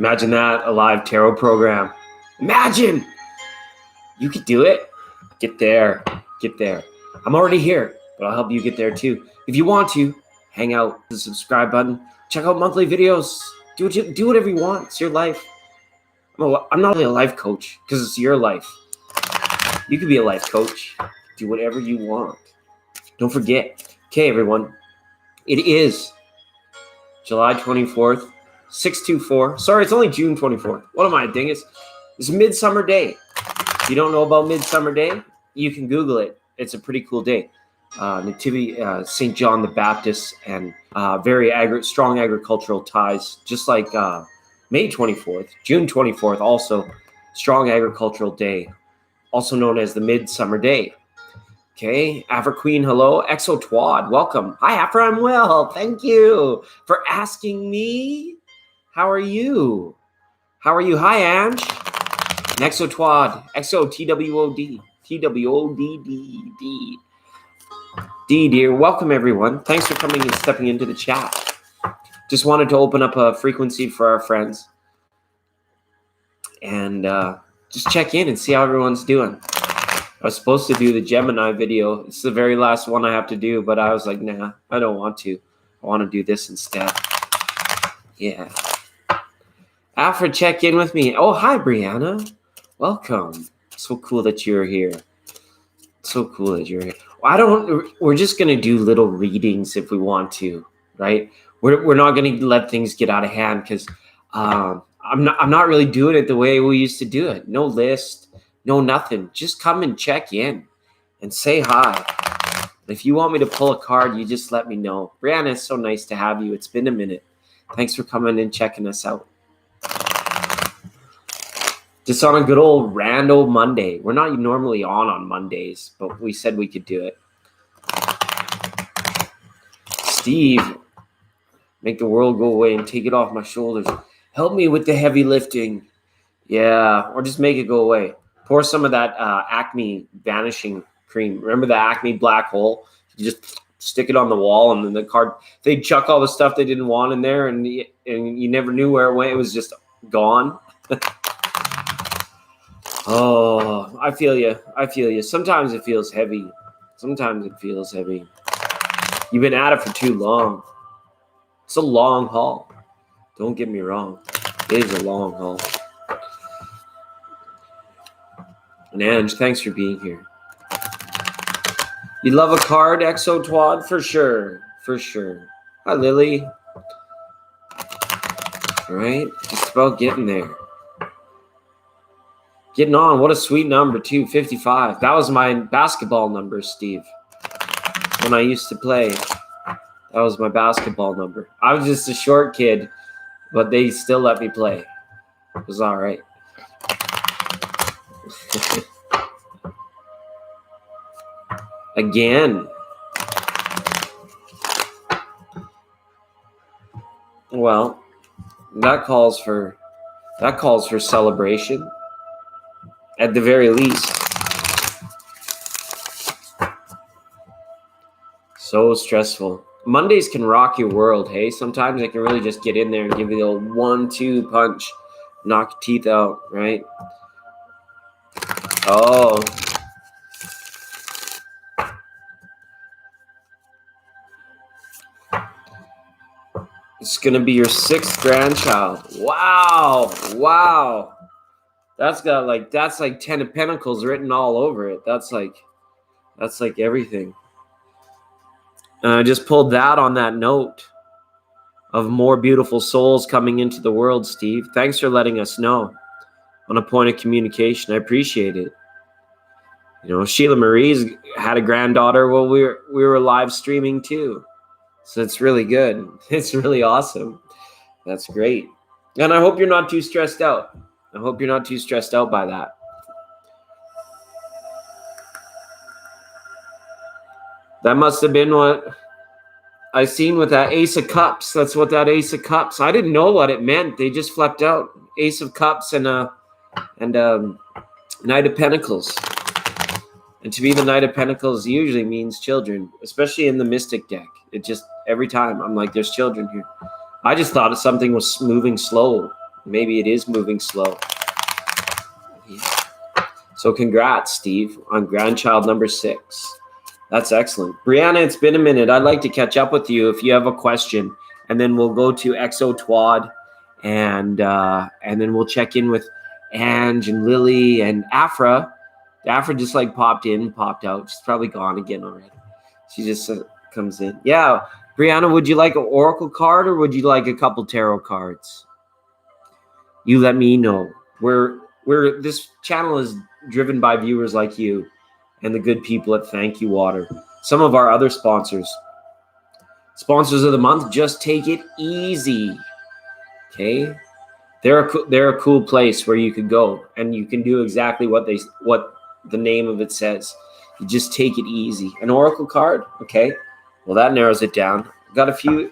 Imagine that, a live tarot program. Imagine! You could do it. Get there. Get there. I'm already here, but I'll help you get there too. If you want to, hang out, the subscribe button, check out monthly videos. Do whatever you want. It's your life. I'm not really a life coach because it's your life. You could be a life coach. Do whatever you want. Don't forget. Okay, everyone. It is July 24th, 624. Sorry, it's only June 24th. What am I, a dingus? It's Midsummer Day. If you don't know about Midsummer Day, you can Google it. It's a pretty cool day. Nativity, St. John the Baptist, and very strong agricultural ties, just like May 24th, June 24th, also strong agricultural day, also known as the Midsummer Day. Okay, Afra Queen, hello. Exo Twad, welcome. Hi, Afra, I'm well. Thank you for asking me. How are you? How are you? Hi, Ange. And Exo Twad, Exo TWOD, TWODDD. D, dear, welcome everyone. Thanks for coming and stepping into the chat. Just wanted to open up a frequency for our friends and just check in and see how everyone's doing. I was supposed to do the Gemini video. It's the very last one I have to do, but I was like, nah, I don't want to. I want to do this instead. Yeah. Afra, check in with me. Oh, hi, Brianna. Welcome. So cool that you're here. So cool that you're here. We're just going to do little readings if we want to, right? We're not going to let things get out of hand because I'm not really doing it the way we used to do it. No list, no nothing. Just come and check in and say hi. If you want me to pull a card, you just let me know. Brianna, it's so nice to have you. It's been a minute. Thanks for coming and checking us out. Just on a good old rando Monday. We're not normally on Mondays, but we said we could do it. Steve, make the world go away and take it off my shoulders. Help me with the heavy lifting. Yeah, or just make it go away. Pour some of that Acme vanishing cream. Remember the Acme black hole? You just stick it on the wall, and then the card, they chuck all the stuff they didn't want in there, and you never knew where it went. It was just gone. Oh, I feel you. I feel you. Sometimes it feels heavy. Sometimes it feels heavy. You've been at it for too long. It's a long haul. Don't get me wrong. It is a long haul. And Ange, thanks for being here. You love a card, Exo Twad? For sure. For sure. Hi, Lily. All right. Just about getting there. Getting on. What a sweet number, too. 55. That was my basketball number, Steve. When I used to play. That was my basketball number. I was just a short kid, but they still let me play. It was all right. Again. Well, that calls for celebration. At the very least. So stressful. Mondays can rock your world, hey? Sometimes they can really just get in there and give you the old 1-2 punch. Knock your teeth out, right? Oh. It's going to be your 6th grandchild. Wow. Wow. That's like 10 of Pentacles written all over it. That's like everything. And I just pulled that on that note of more beautiful souls coming into the world, Steve. Thanks for letting us know on a point of communication. I appreciate it. You know, Sheila Marie's had a granddaughter while we were live streaming too. So it's really good. It's really awesome. That's great. And I hope you're not too stressed out. I hope you're not too stressed out by that. That must have been what I seen with that Ace of Cups. That's what that Ace of Cups. I didn't know what it meant. They just flipped out. Ace of Cups and Knight of Pentacles. And to be the Knight of Pentacles usually means children, especially in the Mystic deck. It just, every time, I'm like, there's children here. I just thought something was moving slow, Maybe it is moving slow. So congrats, Steve, on grandchild number 6. That's excellent. Brianna, it's been a minute. I'd like to catch up with you if you have a question, and then we'll go to Exo Twad, and then we'll check in with Ange and Lily and Afra. Afra just like popped in, popped out. She's probably gone again already. She just comes in. Yeah, Brianna, would you like an oracle card or would you like a couple tarot cards? You let me know. This channel is driven by viewers like you and the good people at Thank You Water. Some of our other sponsors of the month, Just Take It Easy. Okay, they're a cool place where you could go and you can do exactly what the name of it says. You just take it easy. An oracle card, okay. Well, that narrows it down. Got a few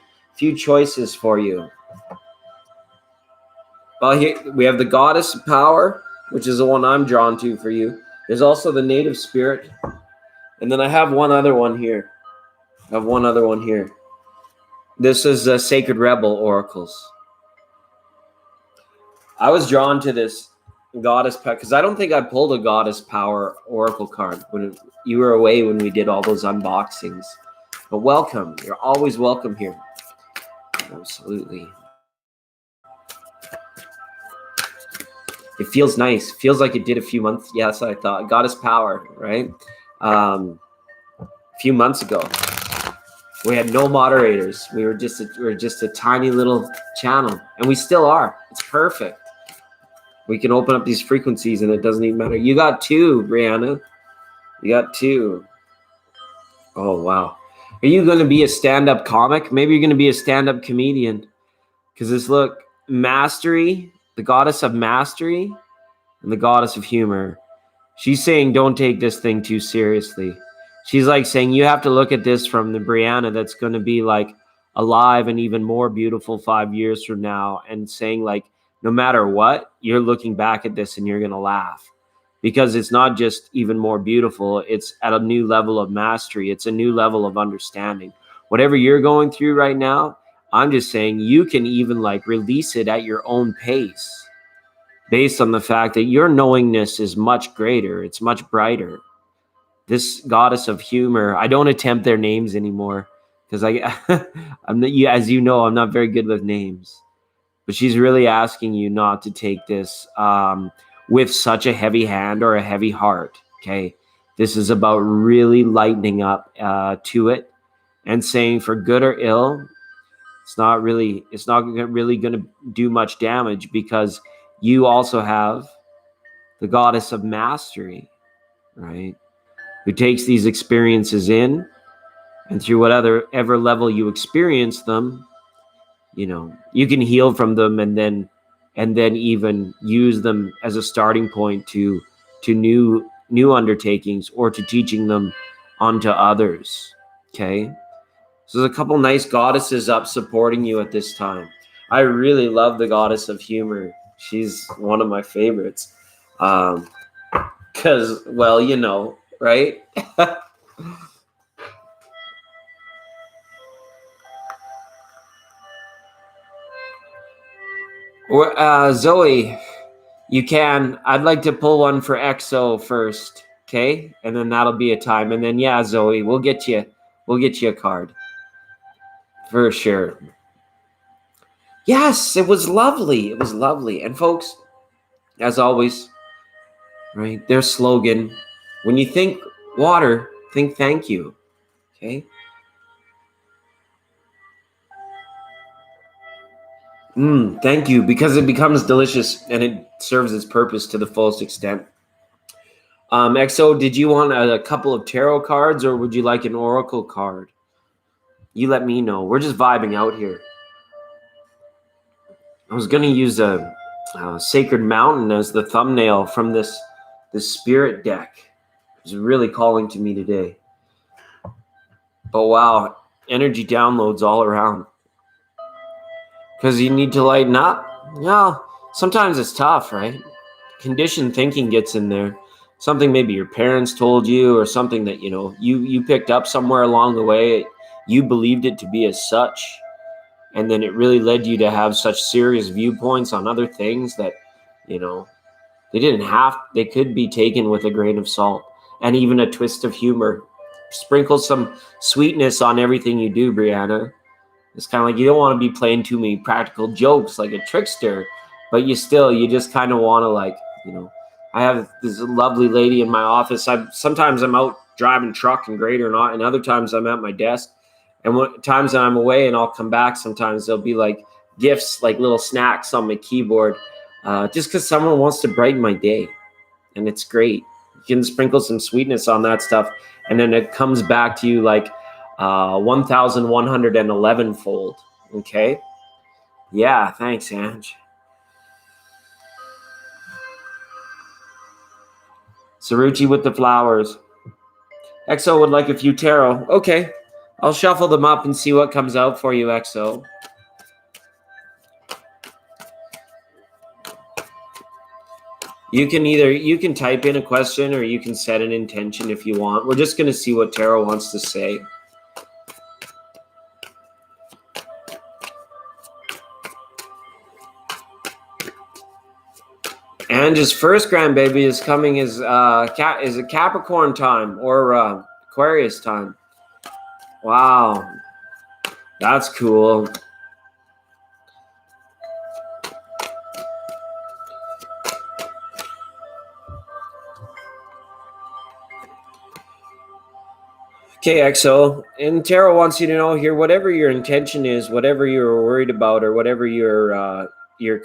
choices for you. Well, here we have the Goddess of Power, which is the one I'm drawn to for you. There's also the Native Spirit. And then I have one other one here. This is Sacred Rebel Oracles. I was drawn to this Goddess Power because I don't think I pulled a Goddess Power Oracle card when you were away when we did all those unboxings. But welcome. You're always welcome here. Absolutely. It feels nice. Feels like it did a few months. Yes, I thought. Goddess Power, right? A few months ago, we had no moderators. We were just a tiny little channel, and we still are. It's perfect. We can open up these frequencies, and it doesn't even matter. You got 2, Brianna. You got 2. Oh wow. Are you going to be a stand-up comic? Maybe you're going to be a stand-up comedian, because this look mastery. The Goddess of Mastery and the Goddess of Humor. She's saying, don't take this thing too seriously. She's like saying, you have to look at this from the Brianna that's going to be like alive and even more beautiful 5 years from now, and saying like, no matter what, you're looking back at this and you're going to laugh, because it's not just even more beautiful. It's at a new level of mastery. It's a new level of understanding. Whatever you're going through right now, I'm just saying you can even like release it at your own pace based on the fact that your knowingness is much greater. It's much brighter. This Goddess of Humor, I don't attempt their names anymore because I'm not, as you know, I'm not very good with names. But she's really asking you not to take this with such a heavy hand or a heavy heart. Okay, this is about really lightening up to it and saying, for good or ill, it's not really going to do much damage, because you also have the Goddess of Mastery, right? Who takes these experiences in, and through whatever level you experience them, you know, you can heal from them, and then even use them as a starting point to new undertakings, or to teaching them onto others. Okay. So there's a couple nice goddesses up supporting you at this time. I really love the Goddess of Humor. She's one of my favorites. Because, well, you know, right? Or Zoe, you can. I'd like to pull one for EXO first, okay? And then that'll be a time. And then, yeah, Zoe, we'll get you a card. For sure. Yes, it was lovely. It was lovely. And folks, as always, right, their slogan, when you think water, think thank you. Okay? Thank you, because it becomes delicious and it serves its purpose to the fullest extent. EXO, did you want a couple of tarot cards, or would you like an oracle card? You let me know. We're just vibing out here. I was going to use a Sacred Mountain as the thumbnail from this spirit deck. It's really calling to me today. But wow, energy downloads all around. Because you need to lighten up. Yeah, sometimes it's tough, right? Conditioned thinking gets in there. Something maybe your parents told you, or something that, you know, you picked up somewhere along the way. You believed it to be as such. and then it really led you to have such serious viewpoints on other things that, they could be taken with a grain of salt and even a twist of humor. Sprinkle some sweetness on everything you do, Brianna. It's kind of like you don't want to be playing too many practical jokes like a trickster, but you just kind of want to I have this lovely lady in my office. Sometimes I'm out driving truck and great or not, and other times I'm at my desk. And times that I'm away and I'll come back, sometimes there'll be like gifts, like little snacks on my keyboard, just because someone wants to brighten my day, and it's great. You can sprinkle some sweetness on that stuff, and then it comes back to you like 1,111 fold. Okay. Yeah. Thanks, Ange. Saruchi with the flowers. EXO would like a few tarot. Okay. I'll shuffle them up and see what comes out for you, EXO. You can type in a question or you can set an intention if you want. We're just going to see what tarot wants to say. And his first grandbaby is coming is a Capricorn time or Aquarius time. Wow. That's cool. Okay, EXO, and tarot wants you to know here, whatever your intention is, whatever you're worried about, or whatever your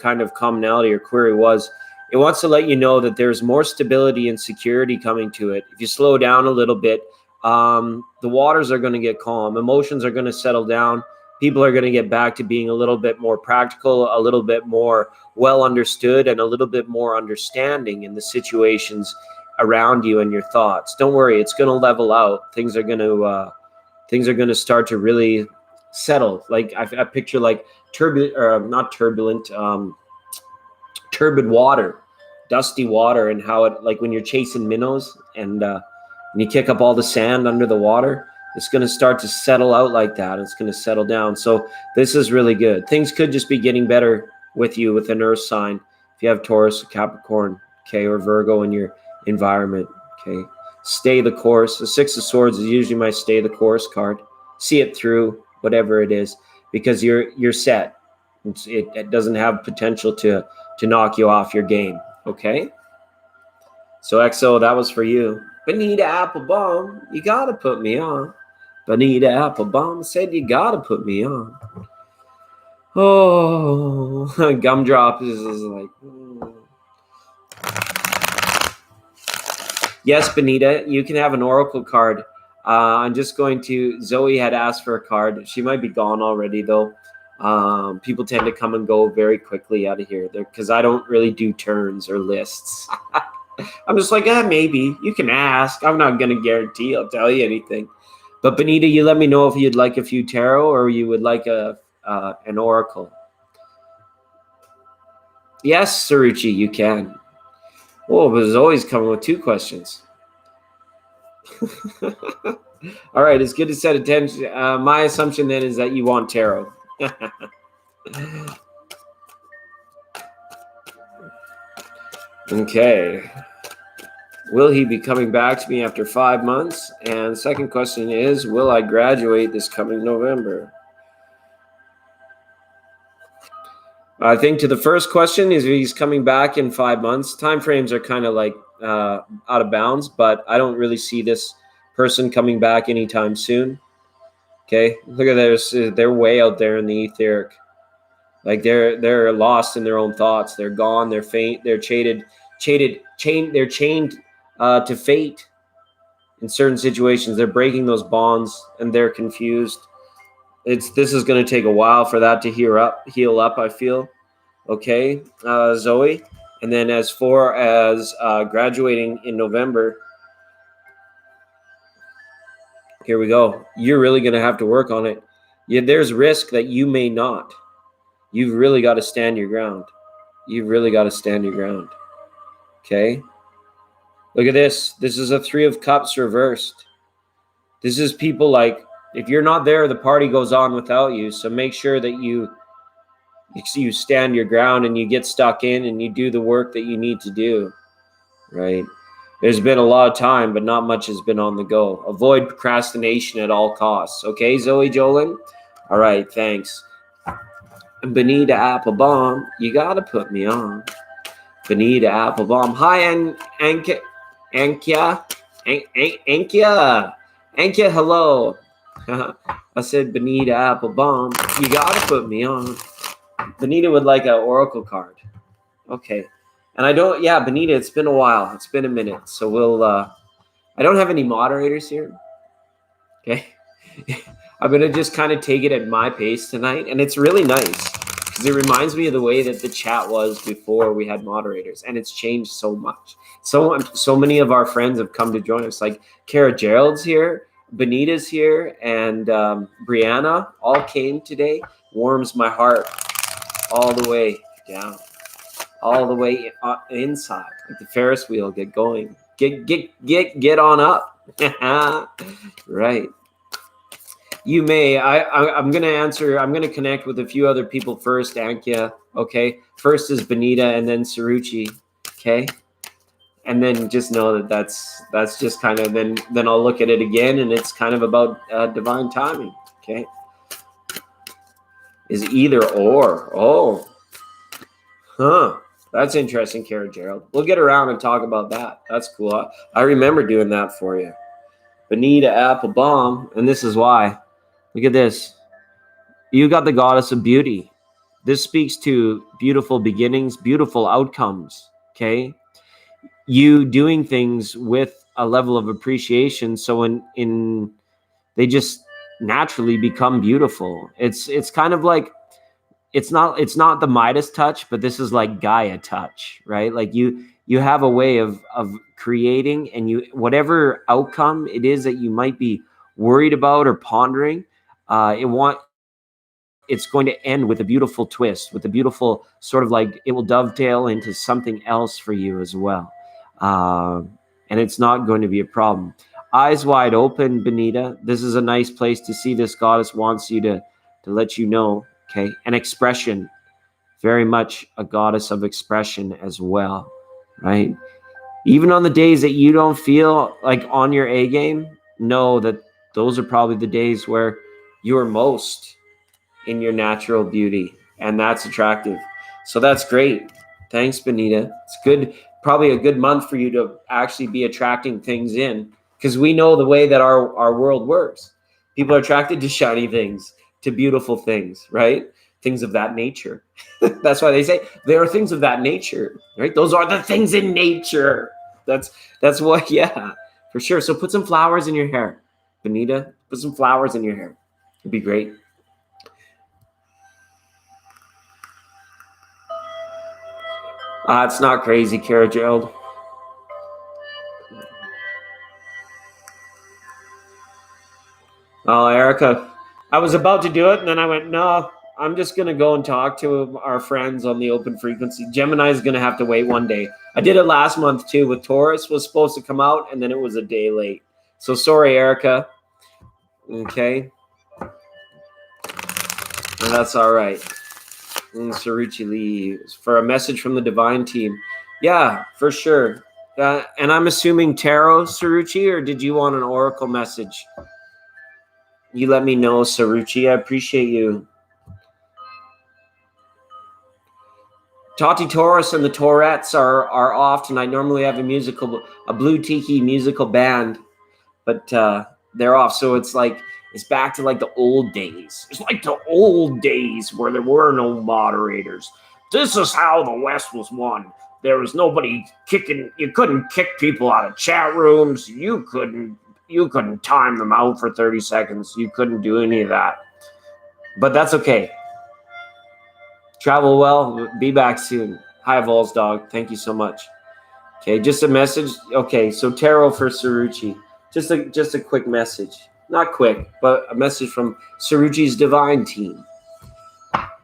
kind of commonality or query was, it wants to let you know that there's more stability and security coming to it. If you slow down a little bit, the waters are going to get calm. Emotions are going to settle down. People are going to get back to being a little bit more practical, a little bit more well understood, and a little bit more understanding in the situations around you and your thoughts. Don't worry, it's going to level out. Things are going to start to really settle. Like I picture like turbid water, dusty water, and how it, like when you're chasing minnows and you kick up all the sand under the water, it's going to start to settle out like that. It's going to settle down. So this is really good. Things could just be getting better with you with an earth sign. If you have Taurus, Capricorn, okay, or Virgo in your environment, okay. Stay the course. The Six of Swords is usually my stay the course card. See it through, whatever it is, because you're set. It doesn't have potential to knock you off your game, okay? So EXO, that was for you. Bonita Applebaum, you gotta put me on. Bonita Applebaum said you gotta put me on. Oh, Gumdrop is like... Yes, Benita, you can have an oracle card. I'm just going to... Zoe had asked for a card. She might be gone already, though. People tend to come and go very quickly out of here because I don't really do turns or lists. I'm just like, maybe. You can ask. I'm not going to guarantee I'll tell you anything. But Benita, you let me know if you'd like a few tarot or you would like an oracle. Yes, Saruchi, you can. Oh, but it's always coming with two questions. All right, it's good to set attention. My assumption then is that you want tarot. Okay. Will he be coming back to me after 5 months? And second question is, will I graduate this coming November? I think to the first question is he's coming back in 5 months. Time frames are kind of like out of bounds, but I don't really see this person coming back anytime soon. Okay, look at this. They're way out there in the etheric. Like they're lost in their own thoughts. They're gone. They're faint. They're chained. They're chained to fate. In certain situations, they're breaking those bonds, and they're confused. This is going to take a while for that to heal up. I feel. Okay, Zoe. And then as far as graduating in November, here we go. You're really going to have to work on it. Yeah, there's risk that you may not. You've really got to stand your ground. You've really got to stand your ground. Okay? Look at this. This is a 3 of Cups reversed. This is people like If you're not there, the party goes on without you. So make sure that you stand your ground and you get stuck in and you do the work that you need to do, right? There's been a lot of time, but not much has been on the go. Avoid procrastination at all costs. Okay, Zoe Jolin? All right, thanks. Benita Applebaum, you got to put me on. Benita Applebaum. Hi, Ankia. Ankia. Ankia, hello. I said Benita Applebaum. You got to put me on. Benita would like an oracle card. Okay. And I don't, yeah, Benita, it's been a while. It's been a minute. So we'll, I don't have any moderators here. Okay. I'm going to just kind of take it at my pace tonight. And it's really nice because it reminds me of the way that the chat was before we had moderators. And it's changed so much. So many of our friends have come to join us. Like Kara Gerald's here, Benita's here, and Brianna all came today. Warms my heart all the way down, all the way inside. Like the Ferris wheel, get going. Get on up. Right. You may. I'm going to answer. I'm going to connect with a few other people first, Ankia. Okay. First is Benita and then Saruchi. Okay. And then just know that that's just kind of, then I'll look at it again and it's kind of about divine timing. Okay. Is either or. Oh. Huh. That's interesting, Kara Gerald. We'll get around and talk about that. That's cool. I remember doing that for you. Benita Applebaum, and this is why. Look at this. You got the goddess of beauty. This speaks to beautiful beginnings, beautiful outcomes, okay? You doing things with a level of appreciation, so in they just naturally become beautiful. It's kind of like, it's not the Midas touch, but this is like Gaia touch, right? Like you have a way of creating, and you, whatever outcome it is that you might be worried about or pondering, it's going to end with a beautiful twist, with a beautiful sort of like, it will dovetail into something else for you as well. And it's not going to be a problem. Eyes wide open, Benita. This is a nice place to see. This goddess wants you to let you know. Okay, and expression, very much a goddess of expression as well, right? Even on the days that you don't feel like on your A game, know that those are probably the days where you're most in your natural beauty, and that's attractive. So that's great. Thanks, Benita. It's good, probably a good month for you to actually be attracting things in, because we know the way that our world works. People are attracted to shiny things, to beautiful things, right? Things of that nature. That's why they say there are things of that nature, right? Those are the things in nature. That's what, yeah, for sure. So put some flowers in your hair, Benita. Put some flowers in your hair. It'd be great. It's not crazy, Kara Gerald. Oh, Erica, I was about to do it, and then I went, no, I'm just going to go and talk to our friends on the open frequency. Gemini is going to have to wait one day. I did it last month, too, with Taurus. Was supposed to come out, and then it was a day late. So sorry, Erica. Okay. And that's all right. Saruchi Lee, for a message from the divine team. Yeah, for sure. And I'm assuming tarot, Saruchi, or did you want an oracle message? You let me know, Saruchi. I appreciate you. Tati Taurus and the Tourettes are off tonight. Normally I have a Blue Tiki musical band, but they're off. So it's like, it's back to like the old days. It's like the old days where there were no moderators. This is how the West was won. There was nobody kicking. You couldn't kick people out of chat rooms. You couldn't time them out for 30 seconds. You couldn't do any of that. But that's okay. Travel well. Be back soon. Hi, Vols Dog. Thank you so much. Okay, just a message. Okay, so tarot for Saruchi. Just a quick message. Not quick, but a message from Saruchi's divine team.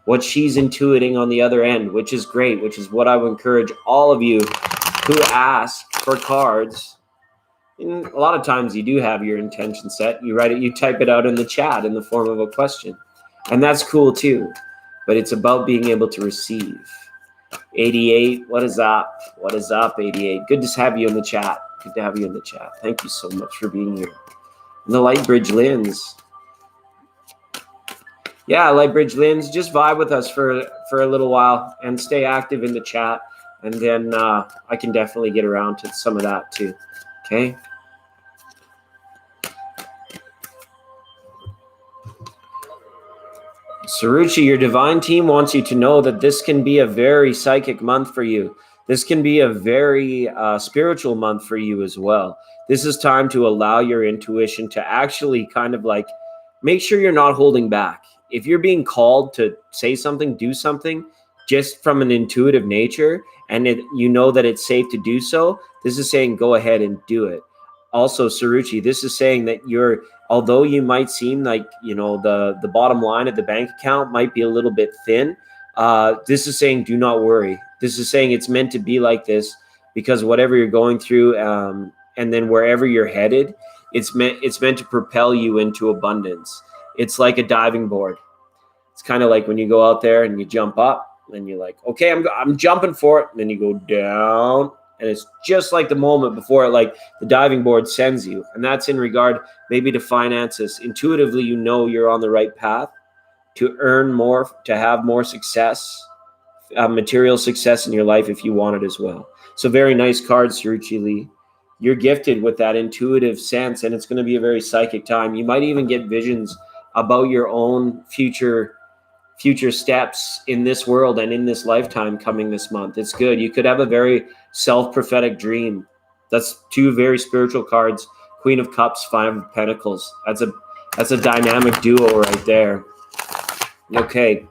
What she's intuiting on the other end, which is great, which is what I would encourage all of you who ask for cards. And a lot of times you do have your intention set. You write it, you type it out in the chat in the form of a question. And that's cool too. But it's about being able to receive. 88, what is up? What is up, 88? Good to have you in the chat. Good to have you in the chat. Thank you so much for being here. And the Lightbridge Lins. Yeah, Lightbridge Lins, just vibe with us for a little while and stay active in the chat. And then I can definitely get around to some of that too. Okay. Saruchi, your divine team wants you to know that this can be a very psychic month for you. This can be a very spiritual month for you as well. This is time to allow your intuition to actually kind of like make sure you're not holding back. If you're being called to say something, do something just from an intuitive nature, and you know that it's safe to do so, this is saying go ahead and do it. Also, Saruchi, this is saying that although you might seem like, the bottom line of the bank account might be a little bit thin, this is saying do not worry. This is saying it's meant to be like this because whatever you're going through, and then wherever you're headed, it's meant to propel you into abundance. It's like a diving board. It's kind of like when you go out there and you jump up and you're like, okay, I'm jumping for it. And then you go down, and it's just like the moment before it, like the diving board sends you. And that's in regard maybe to finances. Intuitively, you know you're on the right path to earn more, to have more success, material success in your life if you want it as well. So very nice card, Saruchi Lee. You're gifted with that intuitive sense, and it's going to be a very psychic time. You might even get visions about your own future steps in this world and in this lifetime coming this month. It's good. You could have a very self-prophetic dream. That's two very spiritual cards. Queen of Cups, Five of Pentacles. That's a dynamic duo right there. Okay.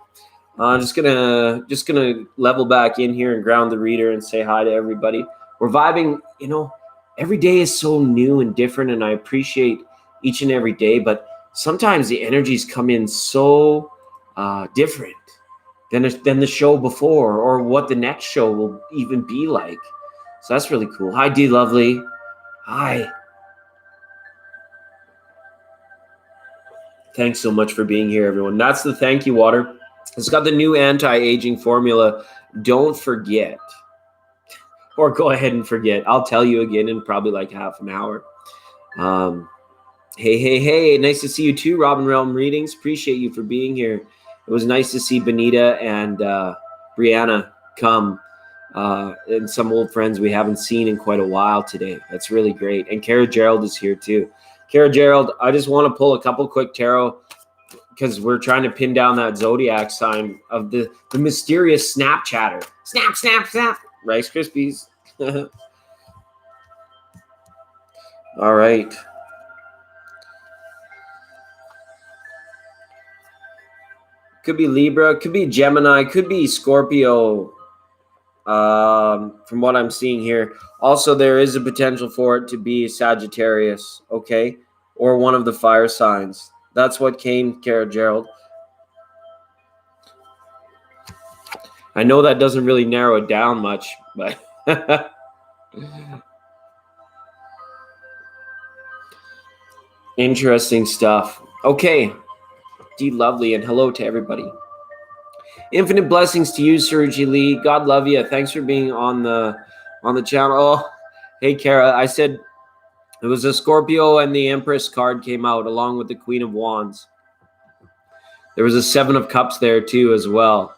Just gonna level back in here and ground the reader and say hi to everybody. We're vibing, every day is so new and different, and I appreciate each and every day, but sometimes the energies come in so different than the show before, or what the next show will even be like. So that's really cool. Hi, D Lovely. Hi. Thanks so much for being here, everyone. That's the thank you water. It's got the new anti-aging formula. Don't forget. Or go ahead and forget. I'll tell you again in probably like half an hour. Hey. Nice to see you too, Robin Realm Readings. Appreciate you for being here. It was nice to see Benita and Brianna come, and some old friends we haven't seen in quite a while today. That's really great. And Kara Gerald is here too. Kara Gerald, I just want to pull a couple quick tarot because we're trying to pin down that zodiac sign of the mysterious snap chatter. Snap, snap, snap. Rice Krispies. All right. Could be Libra, could be Gemini, could be Scorpio, from what I'm seeing here. Also, there is a potential for it to be Sagittarius, okay? Or one of the fire signs. That's what came, Kara Gerald. I know that doesn't really narrow it down much, but... Interesting stuff. Okay. D Lovely, and hello to everybody. Infinite blessings to you, Saruchi Lee. God love you. Thanks for being on the channel. Oh, hey, Kara. I said it was a Scorpio, and the Empress card came out along with the Queen of Wands. There was a Seven of Cups there too as well.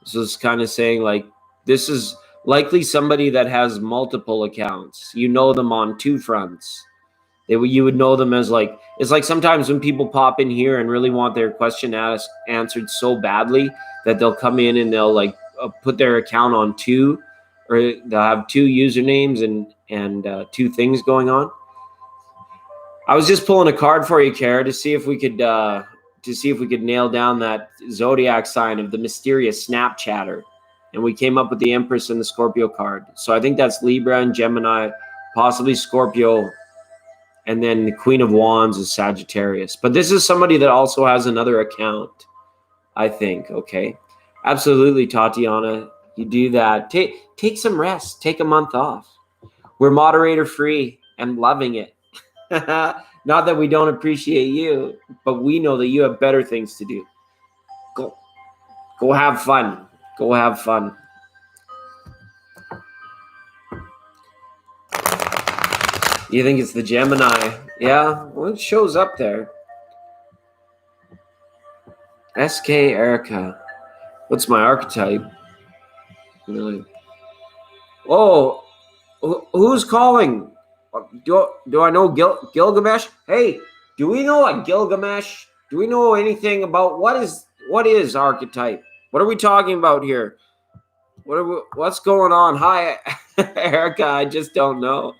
So it's kind of saying like this is likely somebody that has multiple accounts. You know them on two fronts. You would know them as like, it's like sometimes when people pop in here and really want their question answered so badly that they'll come in and they'll like put their account on two, or they'll have two usernames and two things going on. I was just pulling a card for you, Kara, to see if we could nail down that zodiac sign of the mysterious snap chatter. And we came up with the Empress and the Scorpio card. So I think that's Libra and Gemini, possibly Scorpio. And then the Queen of Wands is Sagittarius. But this is somebody that also has another account, I think, okay? Absolutely, Tatiana. You do that. Take some rest. Take a month off. We're moderator free and loving it. Not that we don't appreciate you, but we know that you have better things to do. Go, go have fun. Go have fun. You think it's the Gemini? Yeah, well, it shows up there. SK Erica. What's my archetype? Really? Oh, who's calling? Do I know Gilgamesh? Hey, do we know a Gilgamesh? Do we know anything about what is archetype? What are we talking about here? What's going on? Hi, Erica. I just don't know.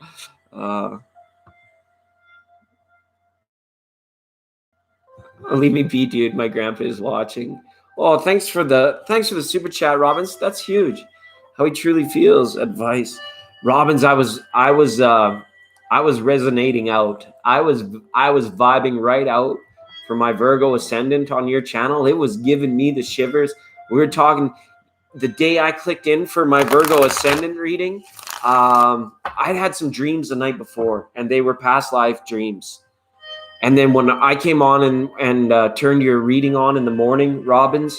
Leave me be, dude. My grandpa is watching. Oh, thanks for the super chat, Robbins. That's huge. How he truly feels. Advice, Robbins. I was resonating out. I was vibing right out for my Virgo ascendant on your channel. It was giving me the shivers. We were talking the day I clicked in for my Virgo ascendant reading. I'd had some dreams the night before, and they were past life dreams. And then when I came on and turned your reading on in the morning, Robbins,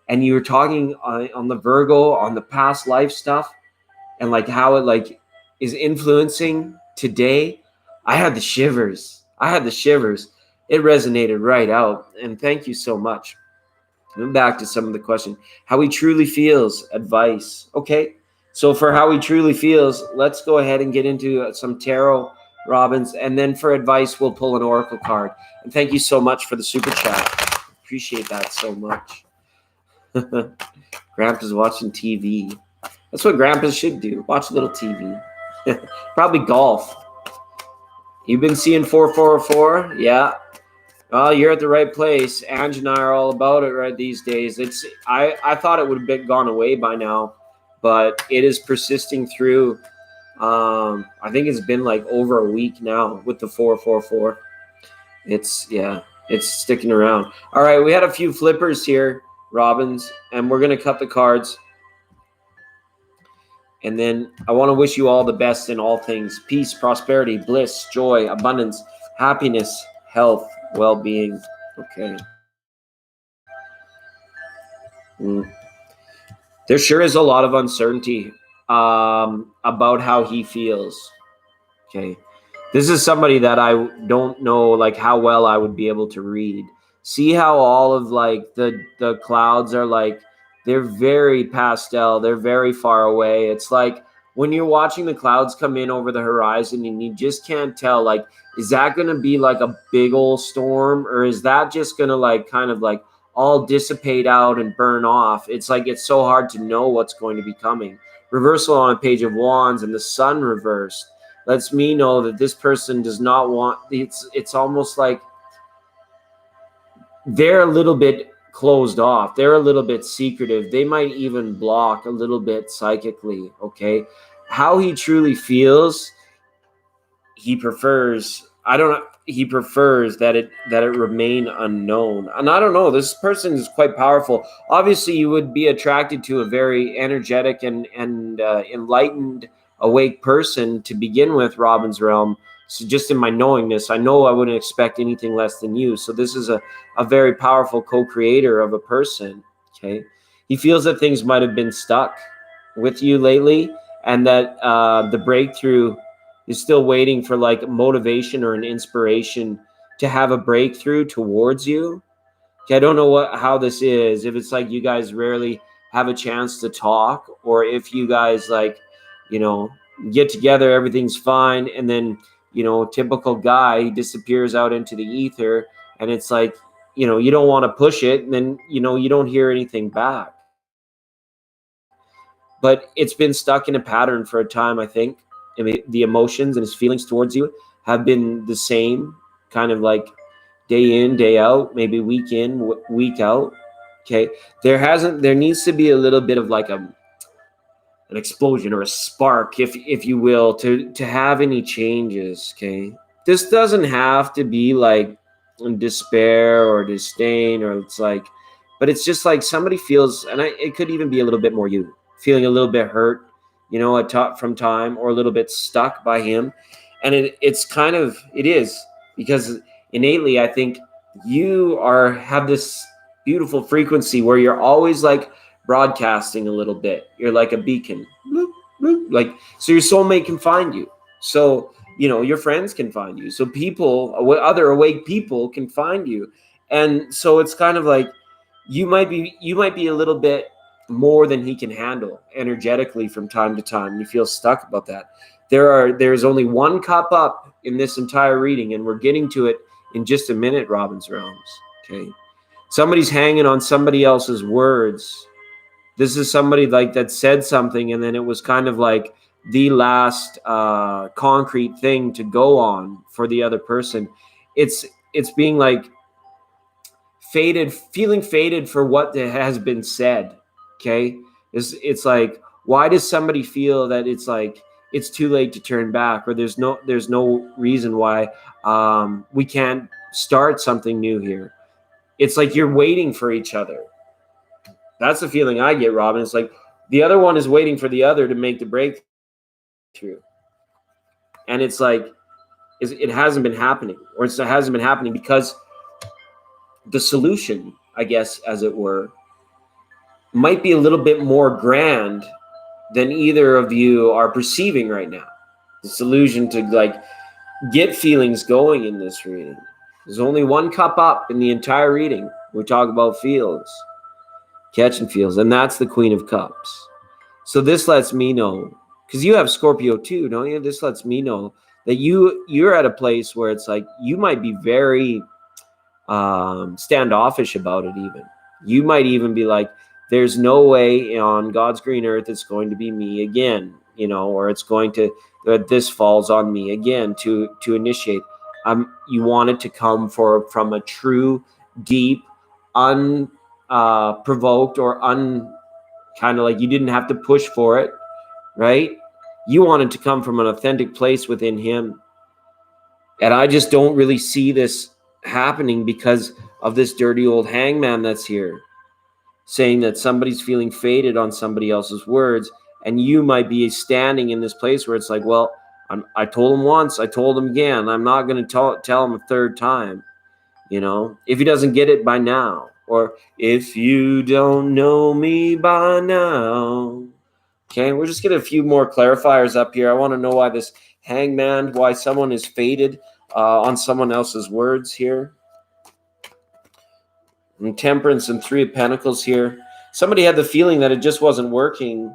and you were talking on the Virgo, on the past life stuff, and like how it like is influencing today, I had the shivers. It resonated right out. And thank you so much. Back to some of the question. How he truly feels, advice. Okay. So for how he truly feels, let's go ahead and get into some tarot, Robbins, and then for advice, we'll pull an oracle card. And thank you so much for the super chat. Appreciate that so much. Grandpa's watching TV. That's what grandpas should do. Watch a little TV. Probably golf. You've been seeing 4404? Yeah. Well, you're at the right place. Ange and I are all about it right these days. I thought it would have been gone away by now, but it is persisting through. I think it's been like over a week now with the 444. It's sticking around. All right, we had a few flippers here, Robbins, and we're gonna cut the cards. And then I want to wish you all the best in all things: peace, prosperity, bliss, joy, abundance, happiness, health, well-being. Okay. There sure is a lot of uncertainty about how he feels. Okay. This is somebody that I don't know like how well I would be able to read. See how all of like the clouds are like, they're very pastel. They're very far away. It's like when you're watching the clouds come in over the horizon and you just can't tell, like, is that going to be like a big old storm, or is that just going to like kind of like all dissipate out and burn off? It's like it's so hard to know what's going to be coming. Reversal on a page of wands and the sun reversed lets me know that this person does not want, it's almost like they're a little bit closed off. They're a little bit secretive. They might even block a little bit psychically. Okay. How he truly feels, he prefers that it remain unknown. And I don't know, this person is quite powerful. Obviously you would be attracted to a very energetic and enlightened, awake person to begin with, Robin's realm. So just in my knowingness, I know I wouldn't expect anything less than you. So this is a very powerful co-creator of a person. Okay. He feels that things might have been stuck with you lately, and that the breakthrough is still waiting for like motivation or an inspiration to have a breakthrough towards you. Okay, I don't know how this is. If it's like you guys rarely have a chance to talk, or if you guys like, get together, everything's fine, and then typical guy disappears out into the ether, and it's like you don't want to push it, and then you don't hear anything back. But it's been stuck in a pattern for a time, I think. I mean, the emotions and his feelings towards you have been the same, kind of like day in, day out, maybe week in, week out. Okay. There needs to be a little bit of like an explosion or a spark, if you will, to have any changes. Okay. This doesn't have to be like despair or disdain, or it's like, but it's just like somebody feels, and it could even be a little bit more you feeling a little bit hurt, from time, or a little bit stuck by him. And it is, because innately I think you have this beautiful frequency where you're always like broadcasting a little bit. You're like a beacon, like, so your soulmate can find you. So, your friends can find you. So other awake people can find you. And so it's kind of like you might be a little bit more than he can handle energetically from time to time. You feel stuck about that. There's only one cup up in this entire reading, and we're getting to it in just a minute, Robin's Realms. Okay. Somebody's hanging on somebody else's words. This is somebody like that said something, and then it was kind of like the last concrete thing to go on for the other person. It's being like feeling faded for what has been said. Okay. It's like, why does somebody feel that it's like it's too late to turn back, or there's no reason why we can't start something new here? It's like you're waiting for each other. That's the feeling I get, Robin. It's like the other one is waiting for the other to make the breakthrough. And it's like, it hasn't been happening, or it hasn't been happening because the solution, I guess, as it were, might be a little bit more grand than either of you are perceiving right now. The solution to like get feelings going in this reading. There's only one cup up in the entire reading. We talk about feels, catching feels, and that's the Queen of Cups. So this lets me know, because you have Scorpio too, don't you? This lets me know that you're at a place where it's like you might be very standoffish about it. Even you might even be like, there's no way on God's green earth it's going to be me again, or it's going to, this falls on me again to initiate. You want it to come from a true, deep, unprovoked, or kind of like you didn't have to push for it, right? You want it to come from an authentic place within him. And I just don't really see this happening because of this dirty old hangman that's here, saying that somebody's feeling faded on somebody else's words, and you might be standing in this place where it's like, well, I told him once, I told him again, I'm not going to tell him a third time, if he doesn't get it by now, or if you don't know me by now. Okay, we're just getting a few more clarifiers up here. I want to know why this hangman, why someone is faded on someone else's words here. And Temperance and Three of Pentacles here. Somebody had the feeling that it just wasn't working.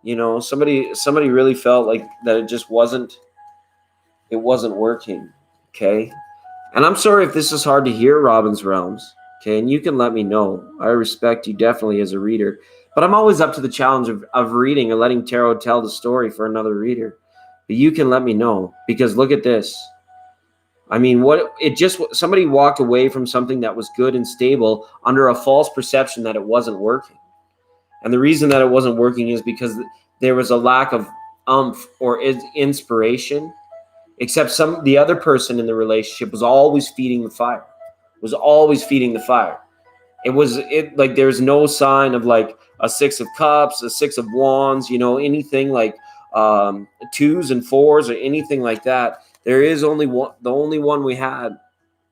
Somebody really felt like that it wasn't working. Okay. And I'm sorry if this is hard to hear, Robin's Realms. Okay. And you can let me know. I respect you definitely as a reader, but I'm always up to the challenge of reading and letting tarot tell the story for another reader. But you can let me know, because look at this. I mean, somebody walked away from something that was good and stable under a false perception that it wasn't working. And the reason that it wasn't working is because there was a lack of umph or inspiration, except the other person in the relationship was always feeding the fire, like there's no sign of like a Six of Cups, a Six of Wands, anything like twos and fours or anything like that. There is only one. The only one we had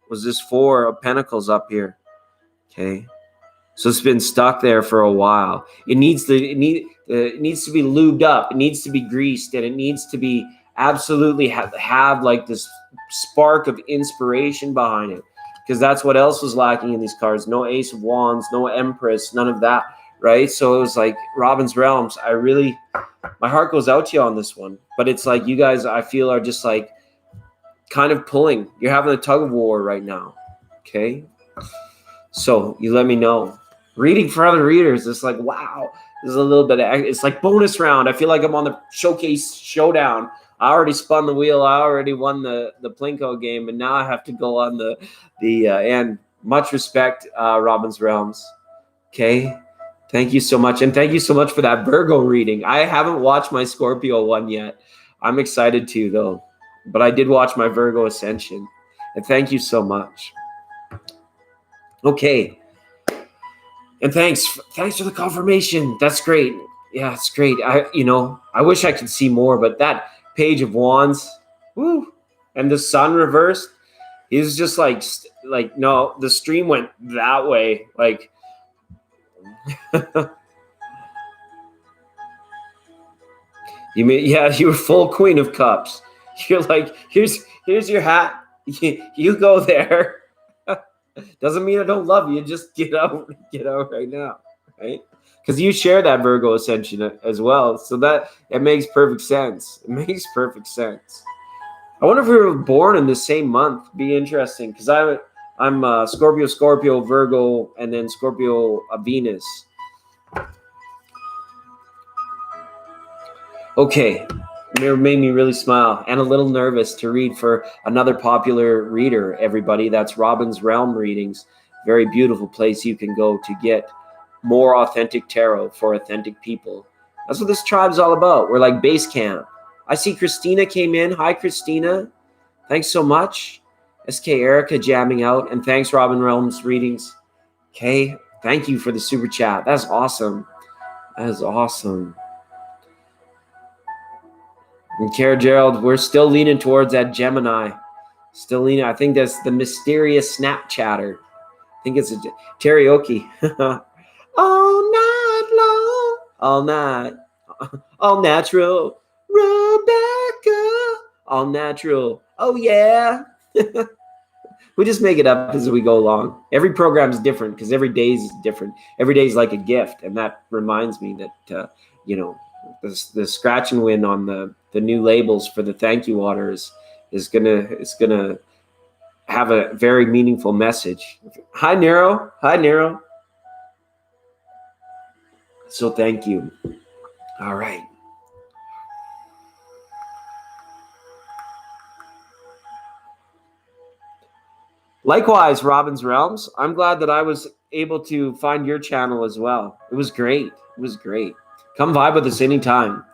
was this Four of Pentacles up here. Okay, so it's been stuck there for a while. It needs to be lubed up. It needs to be greased, and it needs to be absolutely have like this spark of inspiration behind it, because that's what else was lacking in these cards. No Ace of Wands, no Empress, none of that. Right? So it was like Robin's Realms. My heart goes out to you on this one, but it's like you guys, I feel, are just like kind of pulling. You're having a tug of war right now. Okay. So you let me know. Reading for other readers. It's like, wow, this is a little bit, it's like bonus round. I feel like I'm on the showcase showdown. I already spun the wheel. I already won the Plinko game, and now I have to go on the and much respect, Robin's Realms. Okay. Thank you so much. And thank you so much for that Virgo reading. I haven't watched my Scorpio one yet. I'm excited to, though. But I did watch my Virgo Ascension. And thank you so much. Okay. And thanks for the confirmation. That's great. Yeah, it's great. I wish I could see more, but that Page of Wands, woo, and the sun reversed. He was just like no, the stream went that way. Like, you mean, yeah, you were full Queen of Cups. You're like, here's your hat. You go there. Doesn't mean I don't love you. Just get out right now, right? Because you share that Virgo ascension as well, so that it makes perfect sense. It makes perfect sense. I wonder if we were born in the same month. Be interesting, because I'm Scorpio, Virgo, and then Scorpio, Venus. Okay, it made me really smile and a little nervous to read for another popular reader, everybody. That's Robin's Realm Readings. Very beautiful place you can go to get more authentic tarot for authentic people. That's what this tribe's all about. We're like base camp. I see Christina came in. Hi, Christina. Thanks so much. SK Erica jamming out. And thanks, Robin Realms Readings. Okay, thank you for the super chat. That's awesome. That is awesome. And Kara Gerald, we're still leaning towards that Gemini. Still leaning. I think that's the mysterious Snapchatter. I think it's a karaoke. All night long. All night. All natural. Rebecca. All natural. Oh, yeah. We just make it up as we go along. Every program is different because every day is different. Every day is like a gift. And that reminds me that, the scratch and win on the new labels for the thank you waters is gonna have a very meaningful message. Hi Nero. So thank you. All right. Likewise, Robin's Realms. I'm glad that I was able to find your channel as well. It was great. Come vibe with us anytime.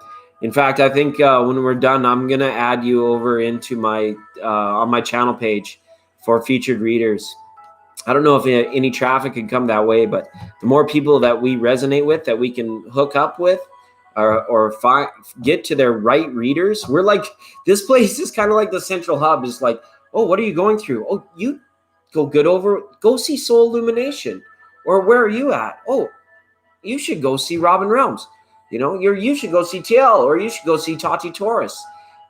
In fact, I think when we're done, I'm gonna add you over into my on my channel page for featured readers. I don't know if any traffic can come that way, but the more people that we resonate with, that we can hook up with, or get to their right readers, we're like, this place is kind of like the central hub. Is like, oh, what are you going through? Oh, you go see Soul Illumination, or where are you at? Oh, you should go see Robin Realms. You should go see TL, or you should go see Tati Taurus.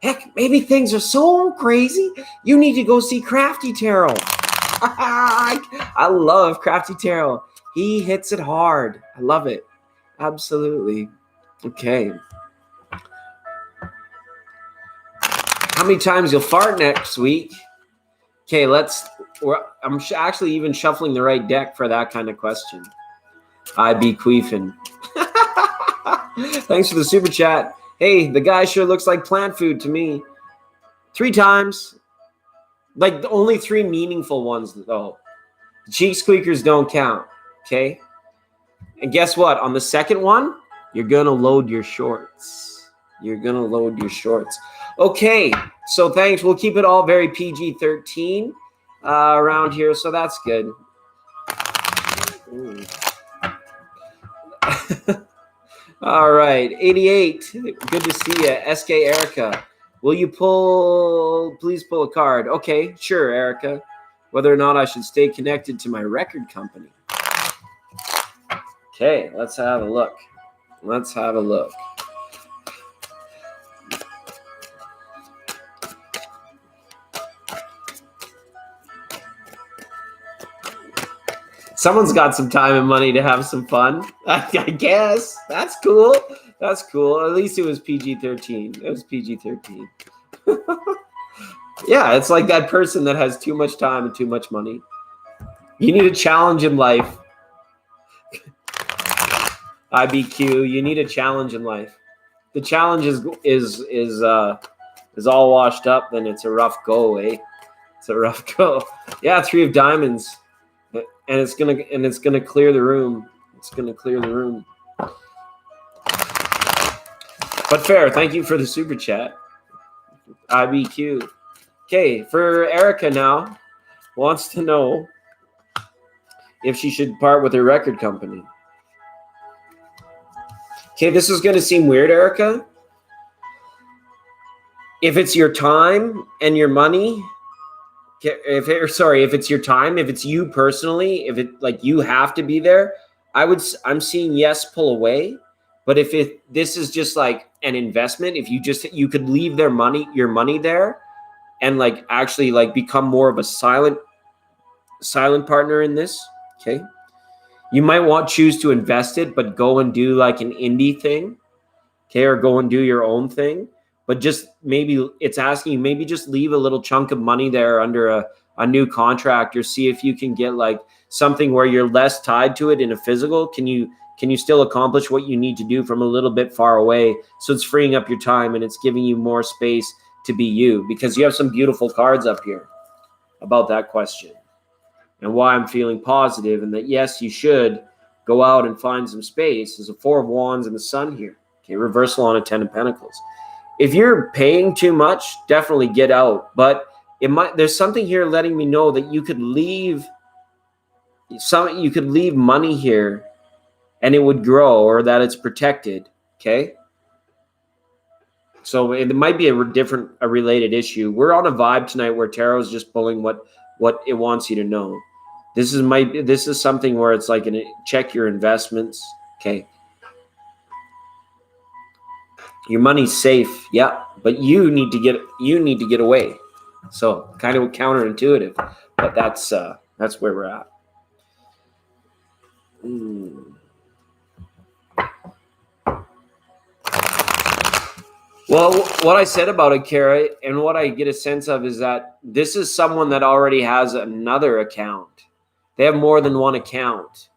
Heck, maybe things are so crazy, you need to go see Crafty Tarot. I love Crafty Tarot. He hits it hard. I love it. Absolutely. Okay. How many times you'll fart next week? Okay, I'm actually even shuffling the right deck for that kind of question. I be queefing. Thanks for the super chat. Hey, the guy sure looks like plant food to me. 3 times. Like, the only 3 meaningful ones, though. The cheek squeakers don't count, okay? And guess what? On the second one, you're going to load your shorts. Okay, so thanks. We'll keep it all very PG-13 around here, so that's good. All right, 88. Good to see you, SK Erica. Will you please pull a card? Okay, sure, Erica. Whether or not I should stay connected to my record company. Okay, let's have a look. Someone's got some time and money to have some fun. I guess. That's cool. At least it was PG-13. Yeah, it's like that person that has too much time and too much money. You need a challenge in life. IBQ, you need a challenge in life. The challenge is all washed up, then it's a rough go, eh? It's a rough go. Yeah, 3 of diamonds. And it's gonna clear the room. But fair, thank you for the super chat. IBQ. Okay, for Erica now, wants to know if she should part with her record company. Okay, this is gonna seem weird, Erica. if it's your time and your money, if it's your time, if it's you personally, if it like you have to be there, I'm seeing yes, pull away. But if this is just like an investment, if you could leave your money there and like actually like become more of a silent partner in this, okay? You might choose to invest it, but go and do like an indie thing, okay, or go and do your own thing. But just maybe it's asking you, maybe just leave a little chunk of money there under a new contract, or see if you can get like something where you're less tied to it in a physical. Can you still accomplish what you need to do from a little bit far away? So it's freeing up your time and it's giving you more space to be you, because you have some beautiful cards up here about that question and why I'm feeling positive, and that yes, you should go out and find some space. There's a 4 of Wands and the Sun here. Okay, reversal on a 10 of Pentacles. If you're paying too much, definitely get out. But there's something here letting me know that you could leave money here and it would grow, or that it's protected. Okay. So it might be a related issue. We're on a vibe tonight where tarot is just pulling what it wants you to know. This is something where it's like check your investments. Okay. Your money's safe, yeah, but you need to get away. So kind of counterintuitive, but that's where we're at. Well, what I said about it, Kara, and what I get a sense of is that this is someone that already has another account. They have more than one account.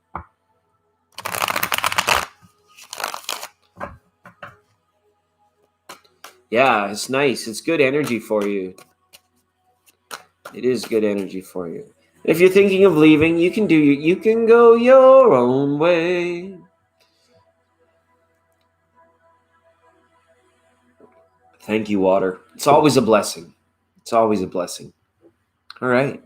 Yeah, it's nice. It's good energy for you. It is good energy for you. If you're thinking of leaving, you can go your own way. Thank you, water. It's always a blessing. It's always a blessing. All right.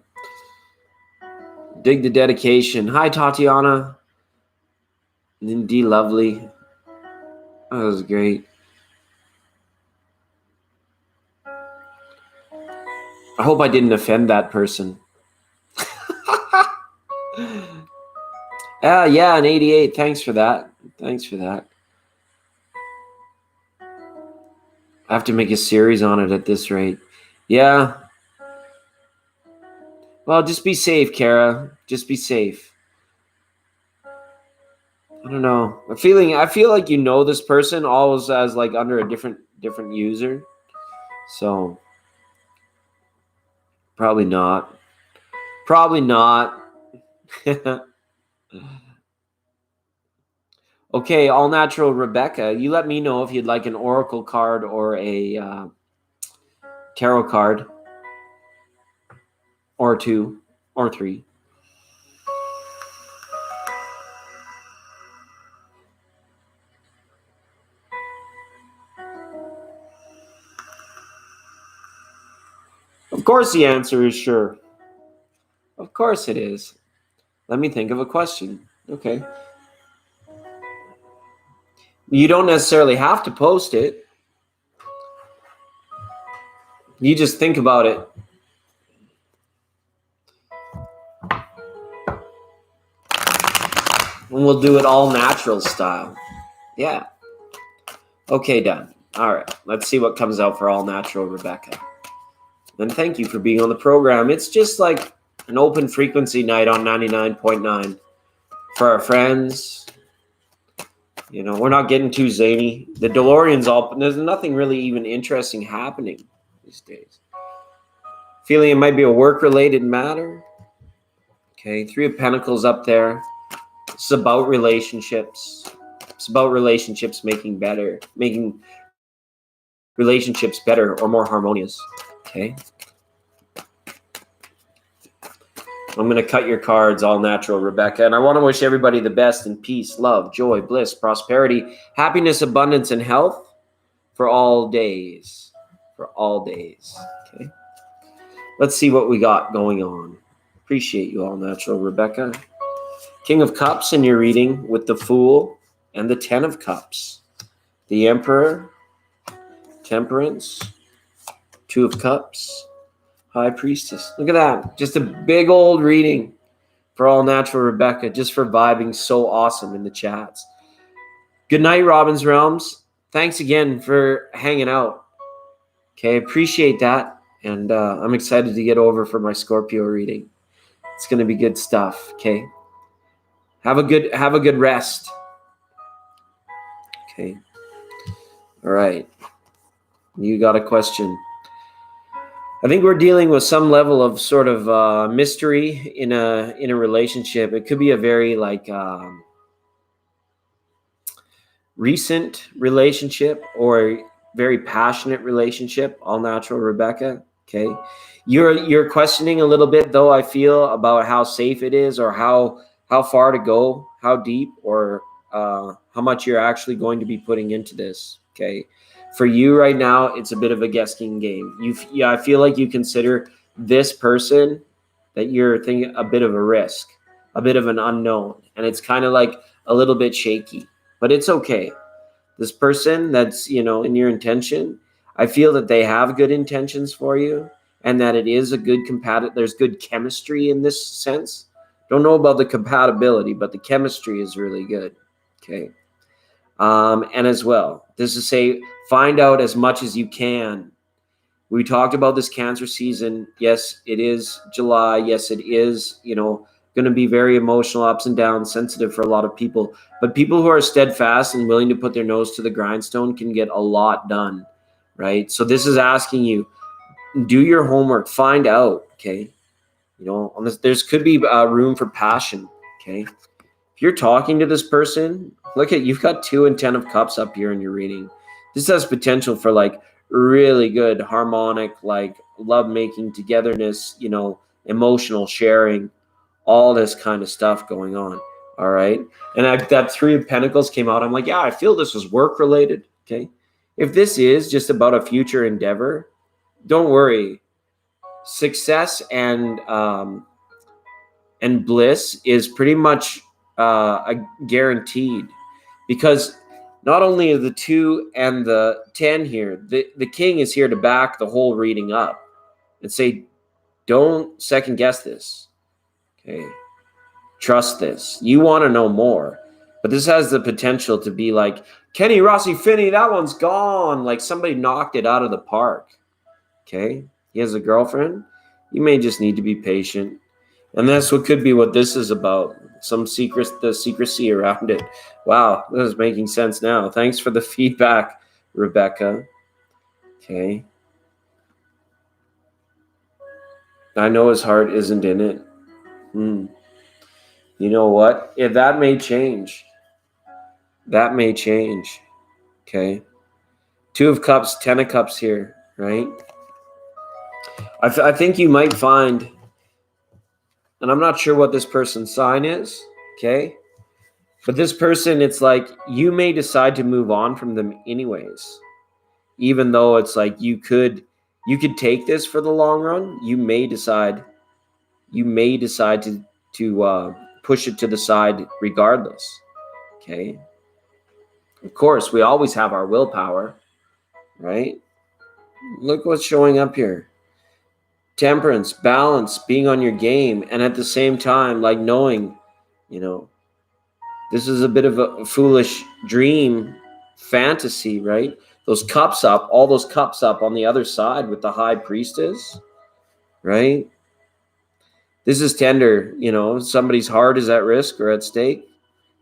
Dig the dedication. Hi, Tatiana. D Lovely. Oh, that was great. I hope I didn't offend that person. Yeah, an 88. Thanks for that. I have to make a series on it at this rate. Yeah. Well, just be safe, Kara. Just be safe. I don't know. I feel like you know this person always as like under a different user. So probably not. Okay, all natural Rebecca. You let me know if you'd like an oracle card or a tarot card, or 2 or 3. Of course the answer is sure. Of course it is. Let me think of a question. Okay. You don't necessarily have to post it. You just think about it. And we'll do it all natural style. Yeah. Okay, done. All right. Let's see what comes out for all natural, Rebecca. And thank you for being on the program. It's just like an open frequency night on 99.9 for our friends. You know, we're not getting too zany. The DeLorean's there's nothing really even interesting happening these days. Feeling it might be a work-related matter. Okay, 3 of Pentacles up there. It's about relationships. It's about relationships making relationships better or more harmonious. Okay. I'm going to cut your cards all natural, Rebecca. And I want to wish everybody the best in peace, love, joy, bliss, prosperity, happiness, abundance, and health for all days. For all days. Okay. Let's see what we got going on. Appreciate you all natural, Rebecca. King of Cups in your reading with the Fool and the 10 of Cups. The Emperor, Temperance, Two of Cups, High Priestess. Look at that. Just a big old reading for all natural Rebecca, just for vibing so awesome in the chats. Good night, Robin's Realms. Thanks again for hanging out. Okay, appreciate that. And I'm excited to get over for my Scorpio reading. It's going to be good stuff. Okay. Have a good rest. Okay. All right. You got a question. I think we're dealing with some level of sort of mystery in a relationship. It could be a very recent relationship or very passionate relationship. All natural Rebecca. Okay. You're questioning a little bit though, I feel, about how safe it is or how far to go, how deep, or how much you're actually going to be putting into this. Okay. For you right now, it's a bit of a guessing game. I feel like you consider this person that you're thinking a bit of a risk, a bit of an unknown, and it's kind of like a little bit shaky, but it's okay. This person that's, in your intention, I feel that they have good intentions for you and that it is a good there's good chemistry in this sense. Don't know about the compatibility, but the chemistry is really good. Okay. And as well, this is say, find out as much as you can. We talked about this Cancer season. Yes, it is July. Yes, it is, going to be very emotional, ups and downs, sensitive for a lot of people. But people who are steadfast and willing to put their nose to the grindstone can get a lot done, right? So this is asking you, do your homework, find out, okay? There's could be room for passion, okay? If you're talking to this person, you've got 2 and 10 of Cups up here in your reading. This has potential for really good harmonic, love-making, togetherness, emotional sharing, all this kind of stuff going on. All right. And that 3 of Pentacles came out. I'm like, yeah, I feel this was work related. Okay. If this is just about a future endeavor, don't worry. Success and bliss is pretty much guaranteed, because not only are the 2 and the 10 here, the King is here to back the whole reading up and say, don't second guess this. Okay. Trust this. You want to know more. But this has the potential to be like, Kenny, Rossi, Finney, that one's gone. Like somebody knocked it out of the park. Okay? He has a girlfriend. You may just need to be patient. And that's what could be what this is about. The secrecy around it. Wow, this is making sense now. Thanks for the feedback, Rebecca. Okay. I know his heart isn't in it. You know what? If that may change. That may change. Okay. 2 of Cups, 10 of Cups here, right? I think you might find, and I'm not sure what this person's sign is, okay? But this person, it's like you may decide to move on from them anyways. Even though it's like you could take this for the long run, you may decide to push it to the side regardless. Okay. Of course, we always have our willpower, right? Look what's showing up here. Temperance, balance, being on your game, and at the same time, knowing, this is a bit of a foolish dream, fantasy, right? Those cups up, all those cups up on the other side with the High Priestess, right? This is tender, somebody's heart is at risk or at stake.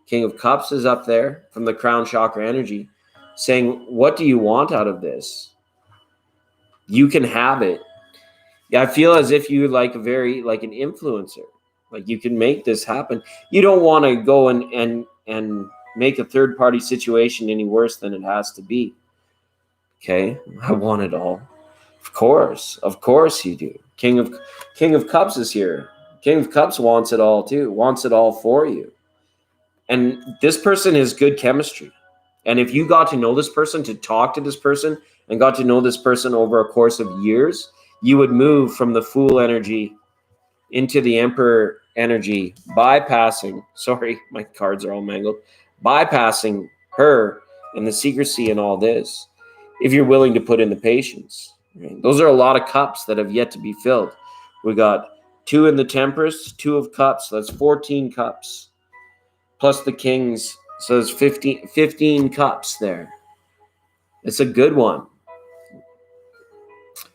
King of Cups is up there from the crown chakra energy saying, what do you want out of this? You can have it. Yeah, I feel as if you like an influencer. Like you can make this happen. You don't want to go and make a third party situation any worse than it has to be. Okay, I want it all. Of course you do. King of Cups is here. King of Cups wants it all too. Wants it all for you. And this person has good chemistry. And if you got to know this person, to talk to this person, and got to know this person over a course of years, you would move from the Fool energy into the Emperor energy, bypassing, sorry, my cards are all mangled, bypassing her and the secrecy and all this, if you're willing to put in the patience. Right? Those are a lot of cups that have yet to be filled. We got 2 in the Temperance, 2 of Cups. That's 14 cups. Plus the Kings. So there's 15 cups there. It's a good one.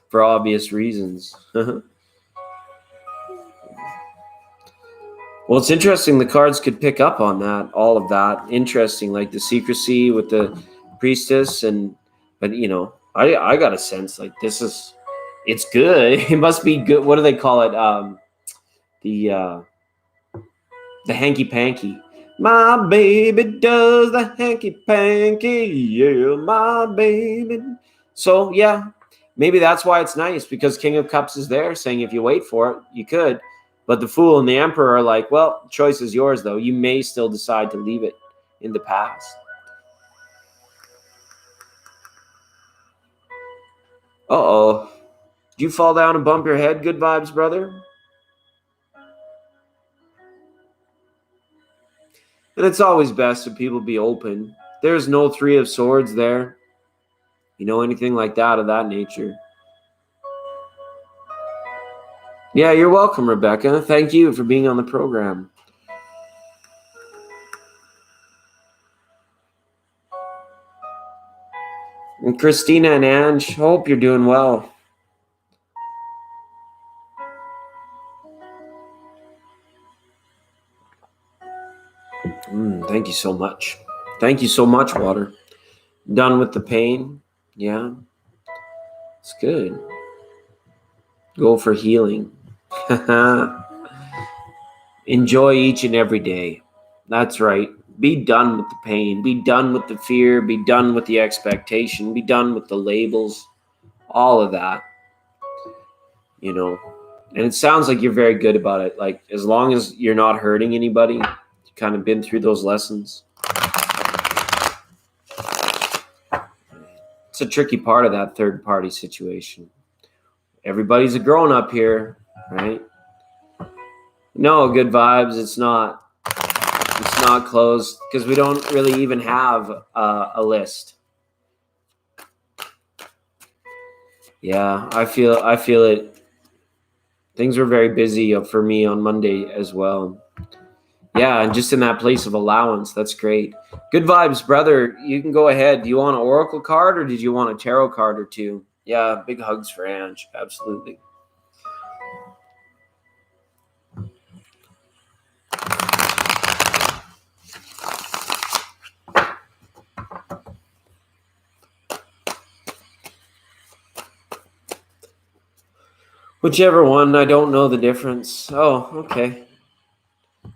For obvious reasons. Well, it's interesting. The cards could pick up on that, all of that. Interesting, like the secrecy with the priestess, but I got a sense like it's good. It must be good. What do they call it? The hanky panky. My baby does the hanky panky, yeah, my baby. So yeah, maybe that's why it's nice, because King of Cups is there saying if you wait for it, you could. But the Fool and the Emperor are like, well, choice is yours, though. You may still decide to leave it in the past. Uh-oh. Did you fall down and bump your head? Good vibes, brother. And it's always best if people be open. There's no 3 of Swords there. Anything like that of that nature. Yeah, you're welcome, Rebecca. Thank you for being on the program. And Christina and Ange, hope you're doing well. Thank you so much. Thank you so much, Water. Done with the pain. Yeah. It's good. Go for healing. Enjoy each and every day. That's right. Be done with the pain. Be done with the fear. Be done with the expectation. Be done with the labels. All of that. And it sounds like you're very good about it. Like, as long as you're not hurting anybody, you've kind of been through those lessons. It's a tricky part of that third party situation. Everybody's a grown up here, right? No, good vibes. It's not closed because we don't really even have a list. Yeah, I feel it. Things were very busy for me on Monday as well. Yeah, and just in that place of allowance. That's great. Good vibes, brother. You can go ahead. Do you want an oracle card or did you want a tarot card or two? Yeah, big hugs for Ange. Absolutely. Whichever one, I don't know the difference. Oh, okay.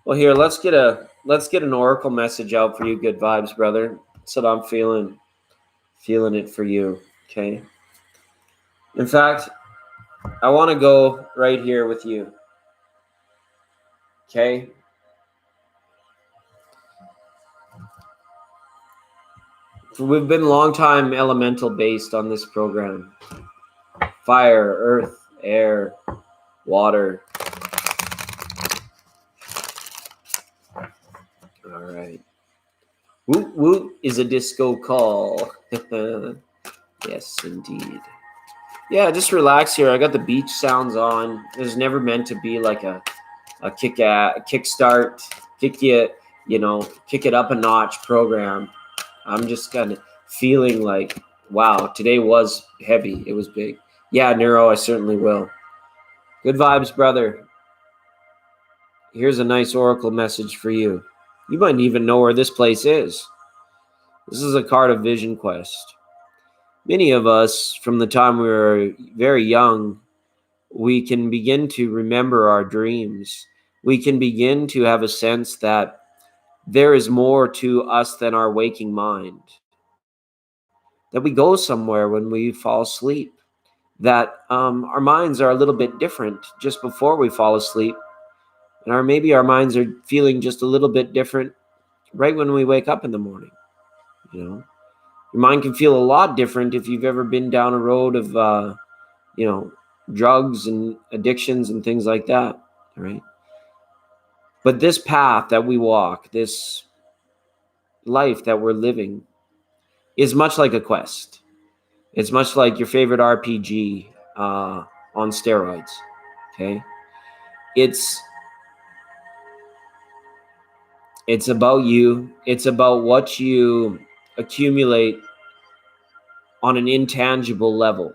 Well, here, let's get an oracle message out for you, good vibes, brother. That's what I'm feeling it for you, okay? In fact, I want to go right here with you, okay? We've been long time elemental based on this program. Fire, earth, air, water. All right. Woot woot is a disco call. Yes, indeed. Yeah, just relax here. I got the beach sounds on. There's never meant to be like a kickstart, kick it up a notch program. I'm just kind of feeling like, wow, today was heavy. It was big. Yeah, Neuro, I certainly will. Good vibes, brother. Here's a nice oracle message for you. You might even know where this place is. This is a card of Vision Quest. Many of us, from the time we were very young, we can begin to remember our dreams. We can begin to have a sense that there is more to us than our waking mind. That we go somewhere when we fall asleep. That our minds are a little bit different just before we fall asleep. And maybe our minds are feeling just a little bit different right when we wake up in the morning. Your mind can feel a lot different if you've ever been down a road of, drugs and addictions and things like that, right? But this path that we walk, this life that we're living, is much like a quest. It's much like your favorite RPG on steroids. Okay, it's about you. It's about what you accumulate on an intangible level.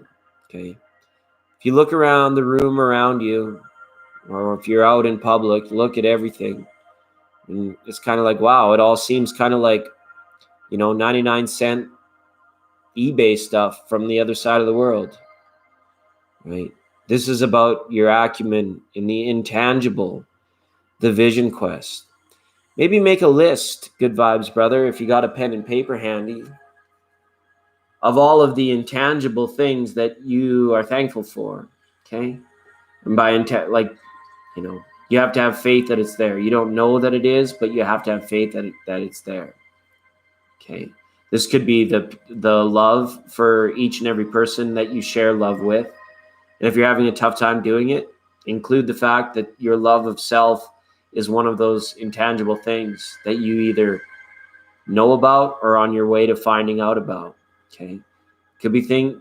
Okay, if you look around the room around you, or if you're out in public, look at everything, and it's kind of like, wow, it all seems kind of like 99-cent eBay stuff from the other side of the world, right? This is about your acumen in the intangible, the vision quest. Maybe make a list, good vibes, brother, if you got a pen and paper handy, of all of the intangible things that you are thankful for, okay? And by you have to have faith that it's there. You don't know that it is, but you have to have faith that it's there, okay? This could be the love for each and every person that you share love with. And if you're having a tough time doing it, include the fact that your love of self is one of those intangible things that you either know about or on your way to finding out about. Okay, could be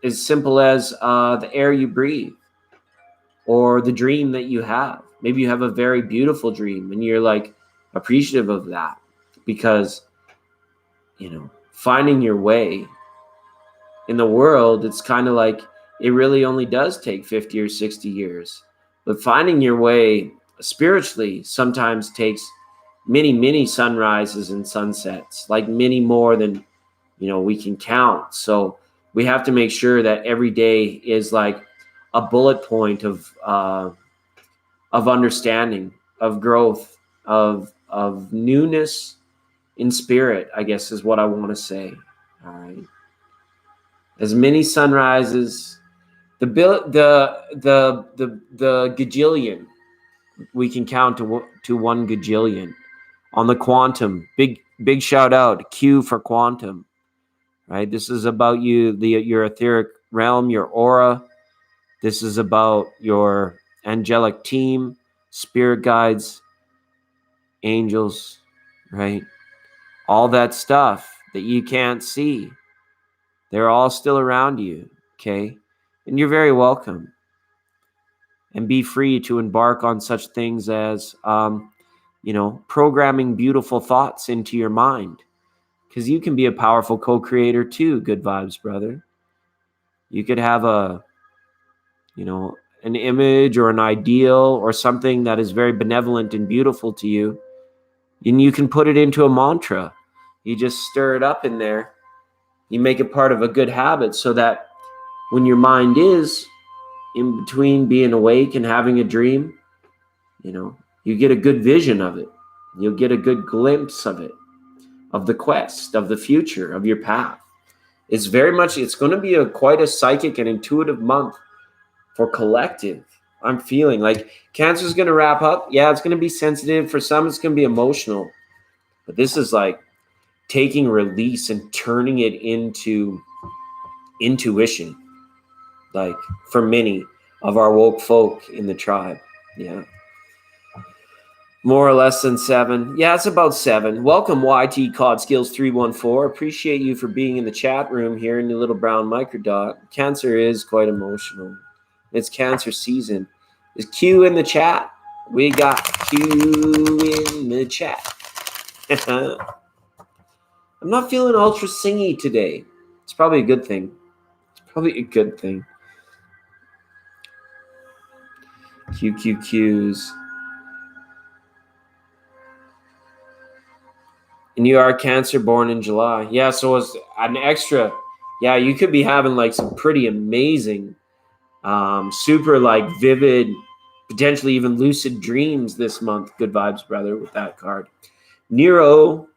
as simple as the air you breathe, or the dream that you have. Maybe you have a very beautiful dream and you're like appreciative of that, because finding your way in the world, it's kind of like it really only does take 50 or 60 years. But finding your way spiritually sometimes takes many, many sunrises and sunsets, like many more than we can count. So we have to make sure that every day is like a bullet point of understanding, of growth, of newness in spirit, I guess is what I want to say. All right. As many sunrises, the gajillion, we can count to 1 gajillion on the quantum. Big shout out, Q for quantum. Right, this is about your etheric realm, your aura. This is about your angelic team, spirit guides, angels, right? All that stuff that you can't see. They're all still around you, okay? And you're very welcome. And be free to embark on such things as, programming beautiful thoughts into your mind. Because you can be a powerful co-creator too, good vibes, brother. You could have an image or an ideal or something that is very benevolent and beautiful to you. And you can put it into a mantra. You just stir it up in there. You make it part of a good habit so that when your mind is in between being awake and having a dream, you get a good vision of it. You'll get a good glimpse of it, of the quest, of the future, of your path. It's going to be quite a psychic and intuitive month for collective. I'm feeling like Cancer's going to wrap up. Yeah, it's going to be sensitive. For some, it's going to be emotional. But this is like taking release and turning it into intuition, like for many of our woke folk in the tribe. Yeah. More or less than 7. Yeah, it's about 7. Welcome, YT Cod Skills 314. Appreciate you for being in the chat room here in the little brown microdot. Cancer is quite emotional. It's Cancer season. Is Q in the chat? We got Q in the chat. I'm not feeling ultra singy today. It's probably a good thing. QQQs. And you are Cancer, born in July. Yeah, so it's an extra. Yeah, you could be having like some pretty amazing, super like vivid, potentially even lucid dreams this month. Good vibes, brother, with that card. Nero,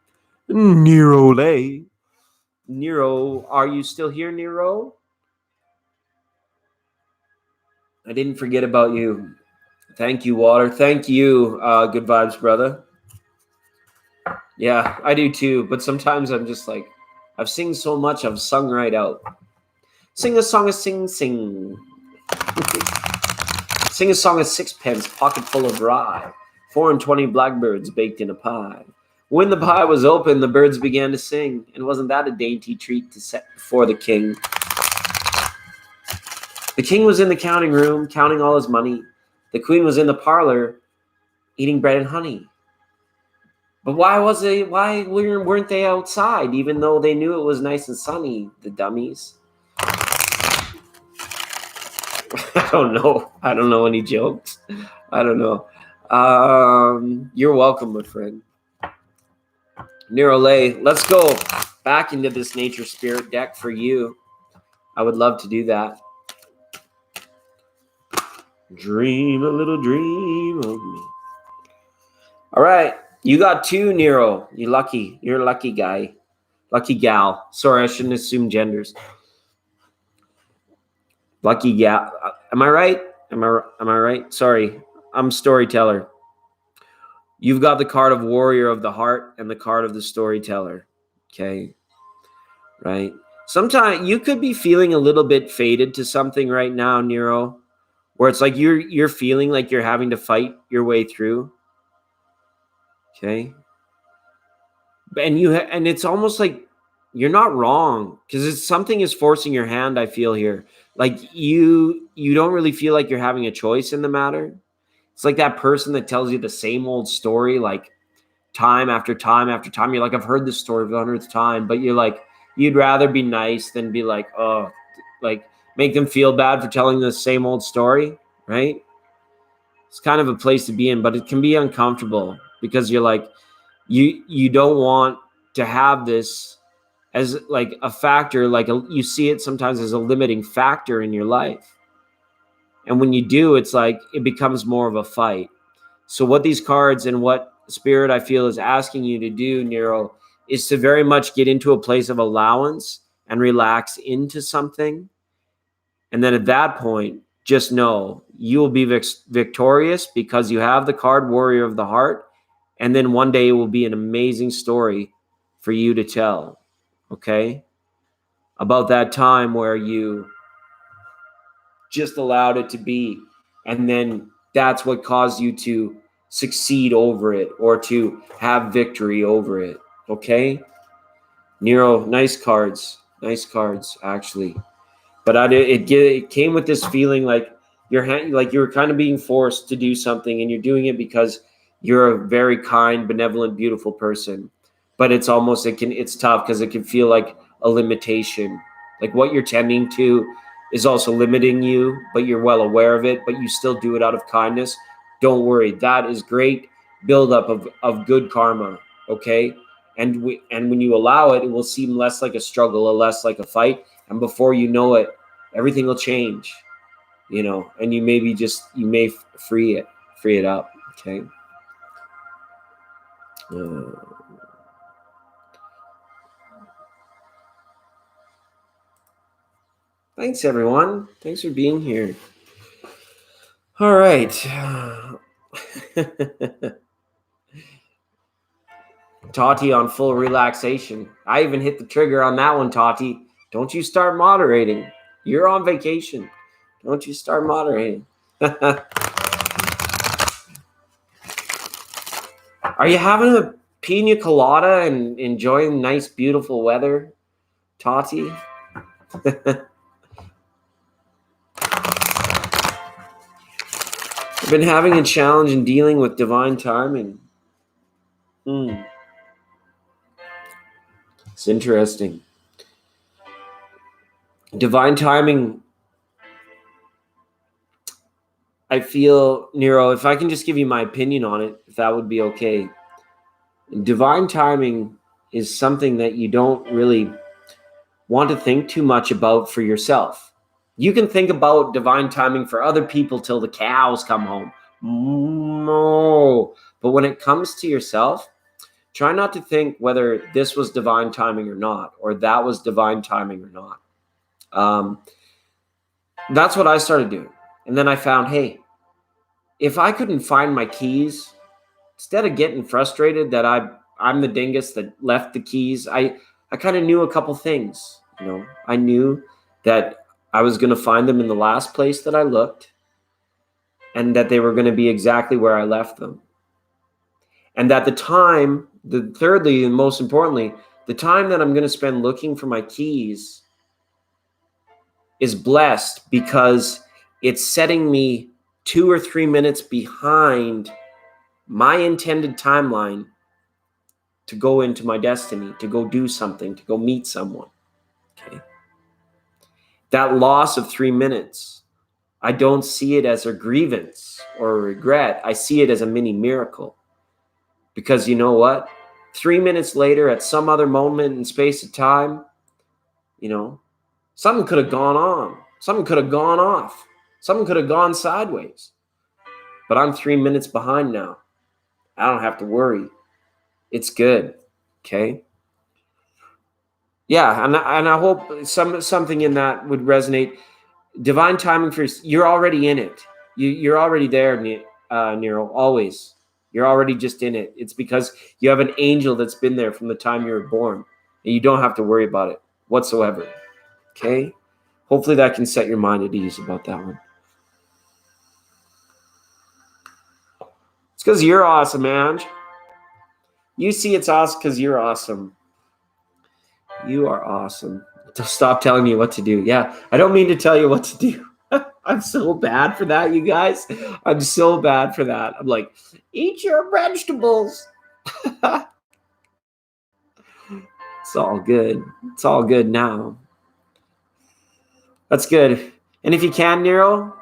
are you still here, Nero? I didn't forget about you. Thank you, Water. Thank you, good vibes, brother. Yeah, I do too. But sometimes I'm just like, I've sing so much, I've sung right out. Sing a song of sing. Sing a song of sixpence, pocket full of rye. 4 and 20 blackbirds baked in a pie. When the pie was open, the birds began to sing. And wasn't that a dainty treat to set before the king? The king was in the counting room, counting all his money. The queen was in the parlor, eating bread and honey. But why weren't they outside, even though they knew it was nice and sunny, the dummies? I don't know any jokes. I don't know. You're welcome, my friend. Nirole, let's go back into this nature spirit deck for you. I would love to do that. Dream a little dream of me. All right. You got 2, Nero. You're lucky. You're a lucky guy. Lucky gal. Sorry, I shouldn't assume genders. Lucky gal. Am I right? Am I right? Sorry. I'm storyteller. You've got the card of warrior of the heart and the card of the storyteller. Okay. Right. Sometimes you could be feeling a little bit faded to something right now, Nero, where it's like you're feeling like you're having to fight your way through. Okay. And it's almost like you're not wrong, because something is forcing your hand, I feel here. Like you don't really feel like you're having a choice in the matter. It's like that person that tells you the same old story, like time after time after time. You're like, I've heard this story for the 100th time, but you're like, you'd rather be nice than be like, oh, like make them feel bad for telling the same old story, right? It's kind of a place to be in, but it can be uncomfortable because you're like, you don't want to have this as like a factor, you see it sometimes as a limiting factor in your life. And when you do, it's like it becomes more of a fight. So what these cards and what Spirit, I feel, is asking you to do, Nero, is to very much get into a place of allowance and relax into something. And then at that point, just know you will be victorious because you have the card Warrior of the Heart. And then one day it will be an amazing story for you to tell, okay? About that time where you just allowed it to be. And then that's what caused you to succeed over it or to have victory over it, okay? Nero, nice cards, actually. But it came with this feeling like you're kind of being forced to do something, and you're doing it because you're a very kind, benevolent, beautiful person. But it's tough because it can feel like a limitation. Like what you're tending to is also limiting you, but you're well aware of it, but you still do it out of kindness. Don't worry. That is great buildup of good karma, okay? And when you allow it, it will seem less like a struggle, less like a fight. And before you know it, everything will change, and you may free it up, okay? Thanks, everyone. Thanks for being here. All right. Tati on full relaxation. I even hit the trigger on that one, Tati. Don't you start moderating. You're on vacation. Don't you start moderating. Are you having a pina colada and enjoying nice, beautiful weather, Tati? I've been having a challenge in dealing with divine timing. It's interesting. Divine timing, I feel, Nero, if I can just give you my opinion on it, if that would be okay. Divine timing is something that you don't really want to think too much about for yourself. You can think about divine timing for other people till the cows come home. No. But when it comes to yourself, try not to think whether this was divine timing or not, or that was divine timing or not. That's what I started doing. And then I found, hey, if I couldn't find my keys, instead of getting frustrated that I'm the dingus that left the keys, I kind of knew a couple things. I knew that I was going to find them in the last place that I looked, and that they were going to be exactly where I left them. And that thirdly and most importantly, the time that I'm going to spend looking for my keys is blessed because it's setting me 2 or 3 minutes behind my intended timeline to go into my destiny, to go do something, to go meet someone. Okay. That loss of 3 minutes, I don't see it as a grievance or a regret. I see it as a mini miracle. Because you know what? 3 minutes later, at some other moment in space of time, something could have gone on. Something could have gone off. Something could have gone sideways. But I'm 3 minutes behind now. I don't have to worry. It's good. Okay? Yeah, and I hope something in that would resonate. Divine timing for you're already in it. You're already there, Nero, always. You're already just in it. It's because you have an angel that's been there from the time you were born, and you don't have to worry about it whatsoever. Okay? Hopefully that can set your mind at ease about that one. It's because you're awesome, Ange. You see it's awesome because you're awesome. You are awesome. Stop telling me what to do. Yeah, I don't mean to tell you what to do. I'm so bad for that, you guys. I'm so bad for that. I'm like, eat your vegetables. It's all good. It's all good now. That's good. And if you can, Nero,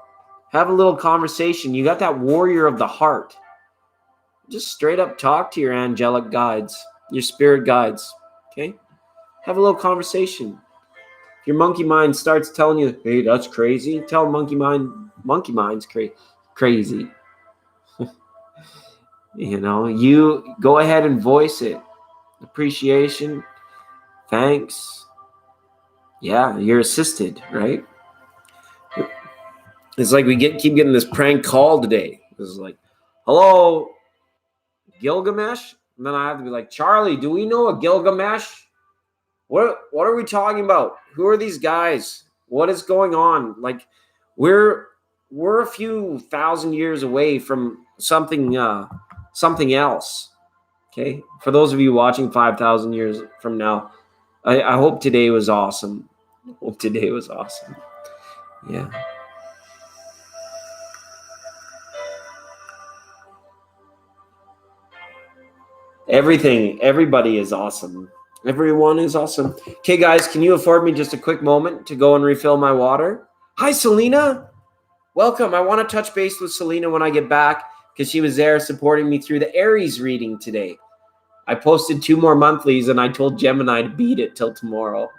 have a little conversation. You got that warrior of the heart. Just straight up talk to your angelic guides, your spirit guides. Okay? Have a little conversation. If your monkey mind starts telling you, hey, that's crazy, tell monkey mind's crazy. You go ahead and voice it. Appreciation. Thanks. Yeah, you're assisted, right? It's like we keep getting this prank call today. It's like, hello, Gilgamesh? And then I have to be like, Charlie, do we know a Gilgamesh? What are we talking about? Who are these guys? What is going on? Like, we're a few thousand years away from something else. Okay? For those of you watching 5,000 years from now, I hope today was awesome. Yeah. Everybody is awesome. Everyone is awesome. Okay, guys, can you afford me just a quick moment to go and refill my water? Hi, Selena. Welcome. I want to touch base with Selena when I get back because she was there supporting me through the Aries reading today. I posted 2 more monthlies and I told Gemini to beat it till tomorrow.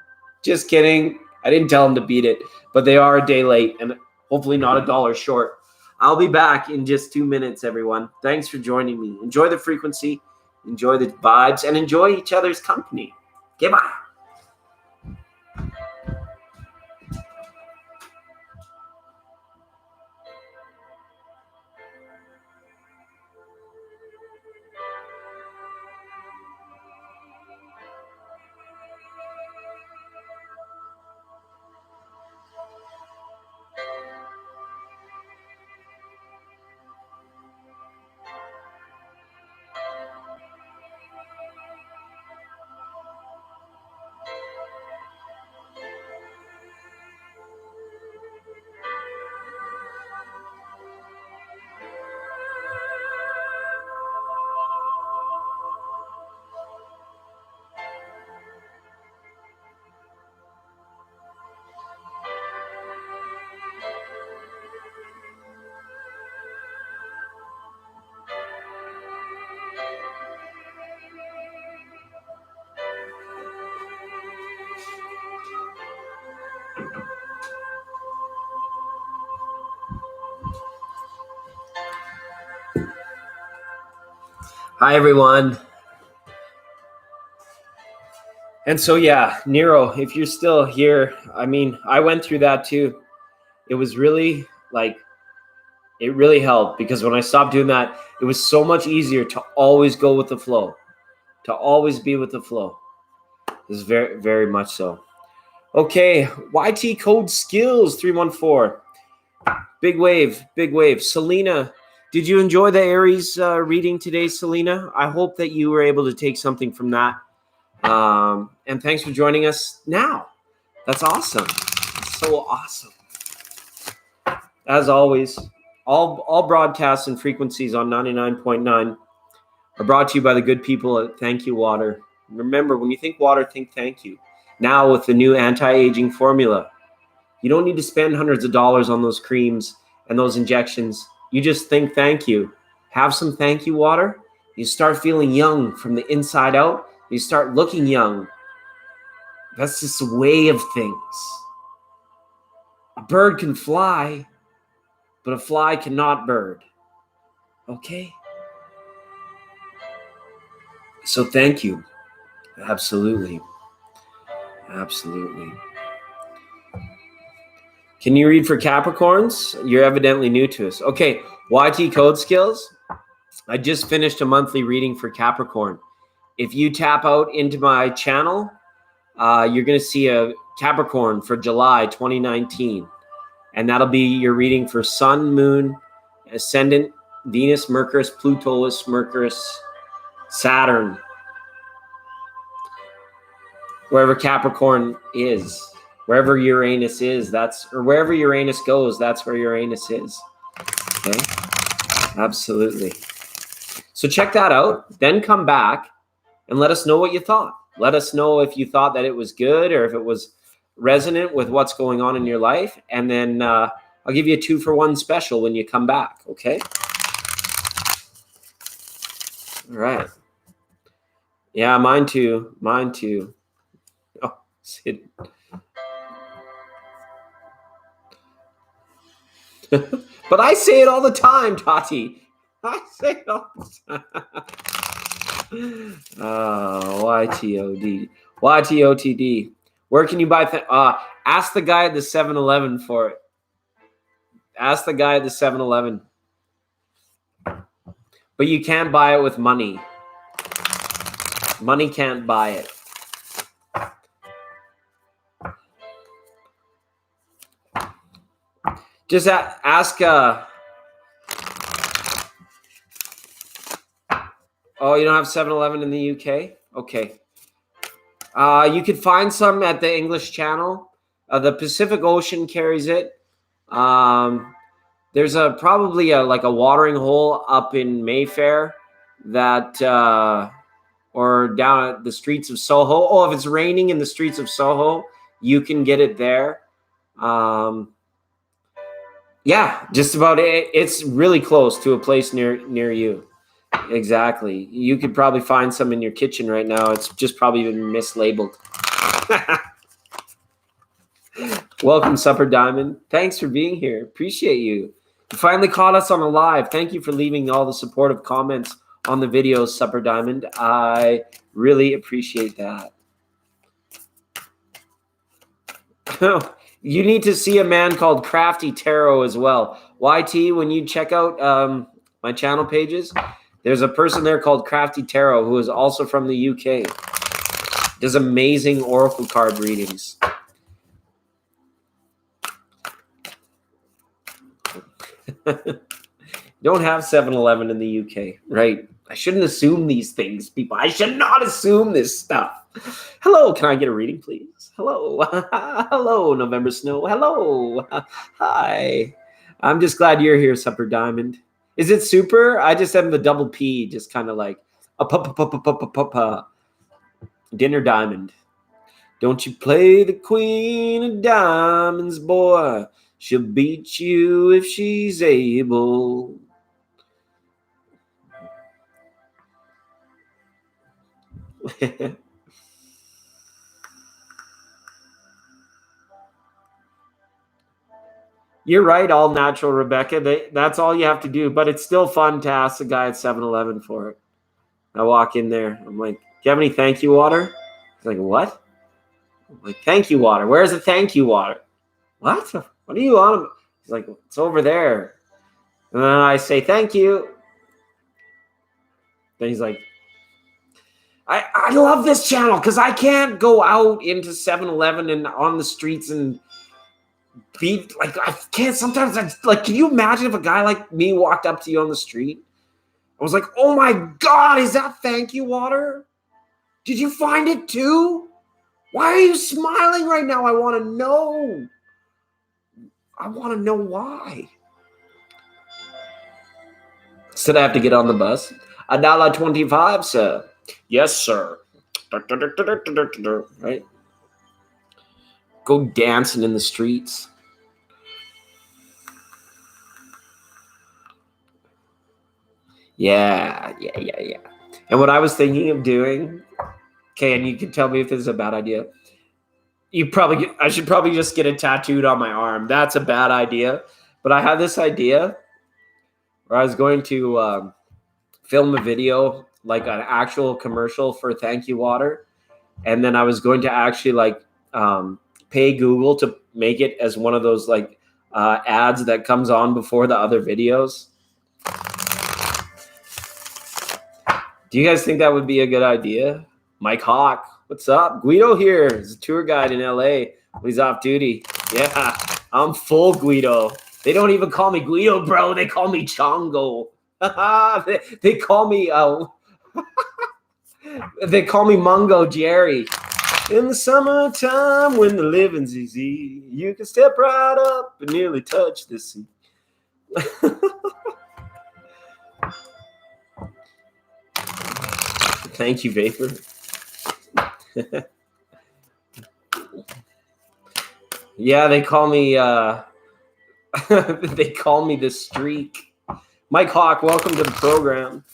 Just kidding. I didn't tell him to beat it, but they are a day late and hopefully not $1 short. I'll be back in just 2 minutes, everyone. Thanks for joining me. Enjoy the frequency, enjoy the vibes, and enjoy each other's company. Goodbye. Hi, everyone. And so, yeah, Nero, if you're still here, I mean, I went through that too. It was really it really helped because when I stopped doing that, it was so much easier to always go with the flow, to always be with the flow. This is very, very much so. Okay, YT code skills 314. Big wave. Selena, did you enjoy the Aries reading today, Selena? I hope that you were able to take something from that. And thanks for joining us now. That's awesome. so awesome. As always, all broadcasts and frequencies on 99.9 are brought to you by the good people at Thank You Water. Remember, when you think water, think thank you. Now with the new anti-aging formula, you don't need to spend hundreds of dollars on those creams and those injections. You just think thank you. Have some thank you water. You start feeling young from the inside out. You start looking young. That's just a way of things. A bird can fly, but a fly cannot bird. Okay? So thank you. Absolutely. Absolutely. Can you read for Capricorns? You're evidently new to us. Okay, YT Code Skills. I just finished a monthly reading for Capricorn. If you tap out into my channel, you're going to see a Capricorn for July 2019. And that'll be your reading for Sun, Moon, Ascendant, Venus, Mercury, Pluto, Mercury, Saturn. Wherever Capricorn is. Wherever Uranus is, or wherever Uranus goes, that's where Uranus is. Okay? Absolutely. So check that out. Then come back and let us know what you thought. Let us know if you thought that it was good or if it was resonant with what's going on in your life. And then I'll give you a 2-for-1 special when you come back. Okay? All right. Yeah, mine too. Mine too. Oh, Sid. But I say it all the time, Tati. I say it all the time. YTOD. YTOTD. Where can you buy ask the guy at the 7-Eleven for it. Ask the guy at the 7-Eleven. But you can't buy it with money. Money can't buy it. Just ask. Oh, you don't have 7-Eleven in the UK? Okay. You could find some at the English Channel. The Pacific Ocean carries it. There's probably a watering hole up in Mayfair that, or down at the streets of Soho. Oh, if it's raining in the streets of Soho, you can get it there. Yeah, just about it. It's really close to a place near you. Exactly. You could probably find some in your kitchen right now. It's just probably been mislabeled. Welcome, Supper Diamond. Thanks for being here. Appreciate you. You finally caught us on a live. Thank you for leaving all the supportive comments on the videos, Supper Diamond. I really appreciate that. You need to see a man called Crafty Tarot as well. YT, when you check out my channel pages, there's a person there called Crafty Tarot who is also from the UK. Does amazing oracle card readings. Don't have 7-Eleven in the UK, right? I shouldn't assume these things, people. I should not assume this stuff. Hello, can I get a reading, please? Hello. Hello, November Snow. Hello. Hi. I'm just glad you're here, Supper Diamond. Is it super? I just have the double P, just kind of like a Dinner Diamond. Don't you play the Queen of Diamonds, boy. She'll beat you if she's able. You're right, all natural, Rebecca. That's all you have to do. But it's still fun to ask the guy at 7-Eleven for it. I walk in there. I'm like, do you have any thank you water? He's like, what? I'm like, thank you water. Where's the thank you water? What? What are you on? He's like, it's over there. And then I say, thank you. Then he's like, I love this channel because I can't go out into 7-Eleven and on the streets and be like, I can't sometimes. Can you imagine if a guy like me walked up to you on the street? I was like, oh my God, is that thank you water? Did you find it too? Why are you smiling right now? I want to know. I want to know why. Instead, I have to get on the bus. $1.25, sir. Yes, sir. Right? Go dancing in the streets. Yeah. And what I was thinking of doing, okay, and you can tell me if this is a bad idea. I should probably just get it tattooed on my arm. That's a bad idea. But I had this idea where I was going to film a video, like an actual commercial for Thank You Water. And then I was going to actually pay Google to make it as one of those ads that comes on before the other videos. Do you guys think that would be a good idea? Mike Hawk, what's up? Guido here. He's a tour guide in LA when he's off duty. Yeah, I'm full Guido. They don't even call me Guido, bro. They call me Chongo. they call me they call me Mungo Jerry. In the summertime when the living's easy, you can step right up and nearly touch the sea. Thank you, Vapor. Yeah, they call me they call me the Streak. Mike Hawk, welcome to the program.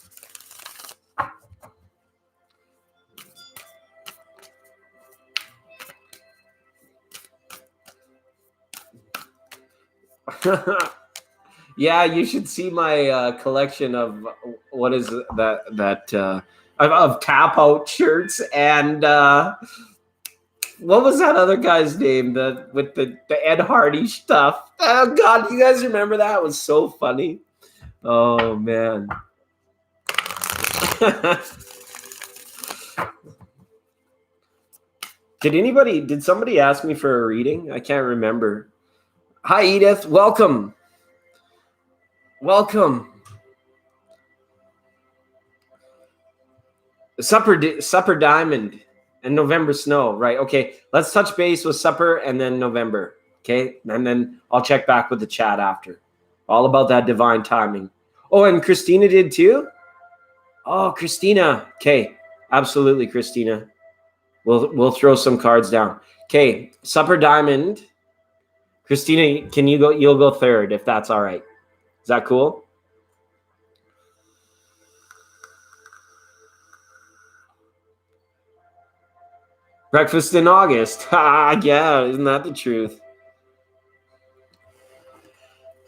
Yeah, you should see my collection of what is that of tap out shirts and what was that other guy's name with the Ed Hardy stuff? Oh God, you guys remember that? It was so funny. Oh man. Did somebody ask me for a reading? I can't remember. Hi Edith, welcome. Supper Diamond and November Snow, right? Okay, let's touch base with Supper and then November, okay? And then I'll check back with the chat after. All about that divine timing. Oh, and Christina did too? Oh, Christina. Okay, absolutely, Christina. We'll throw some cards down. Okay, Supper Diamond. Christina, can you go? You'll go third if that's all right. Is that cool? Breakfast in August. Yeah, isn't that the truth?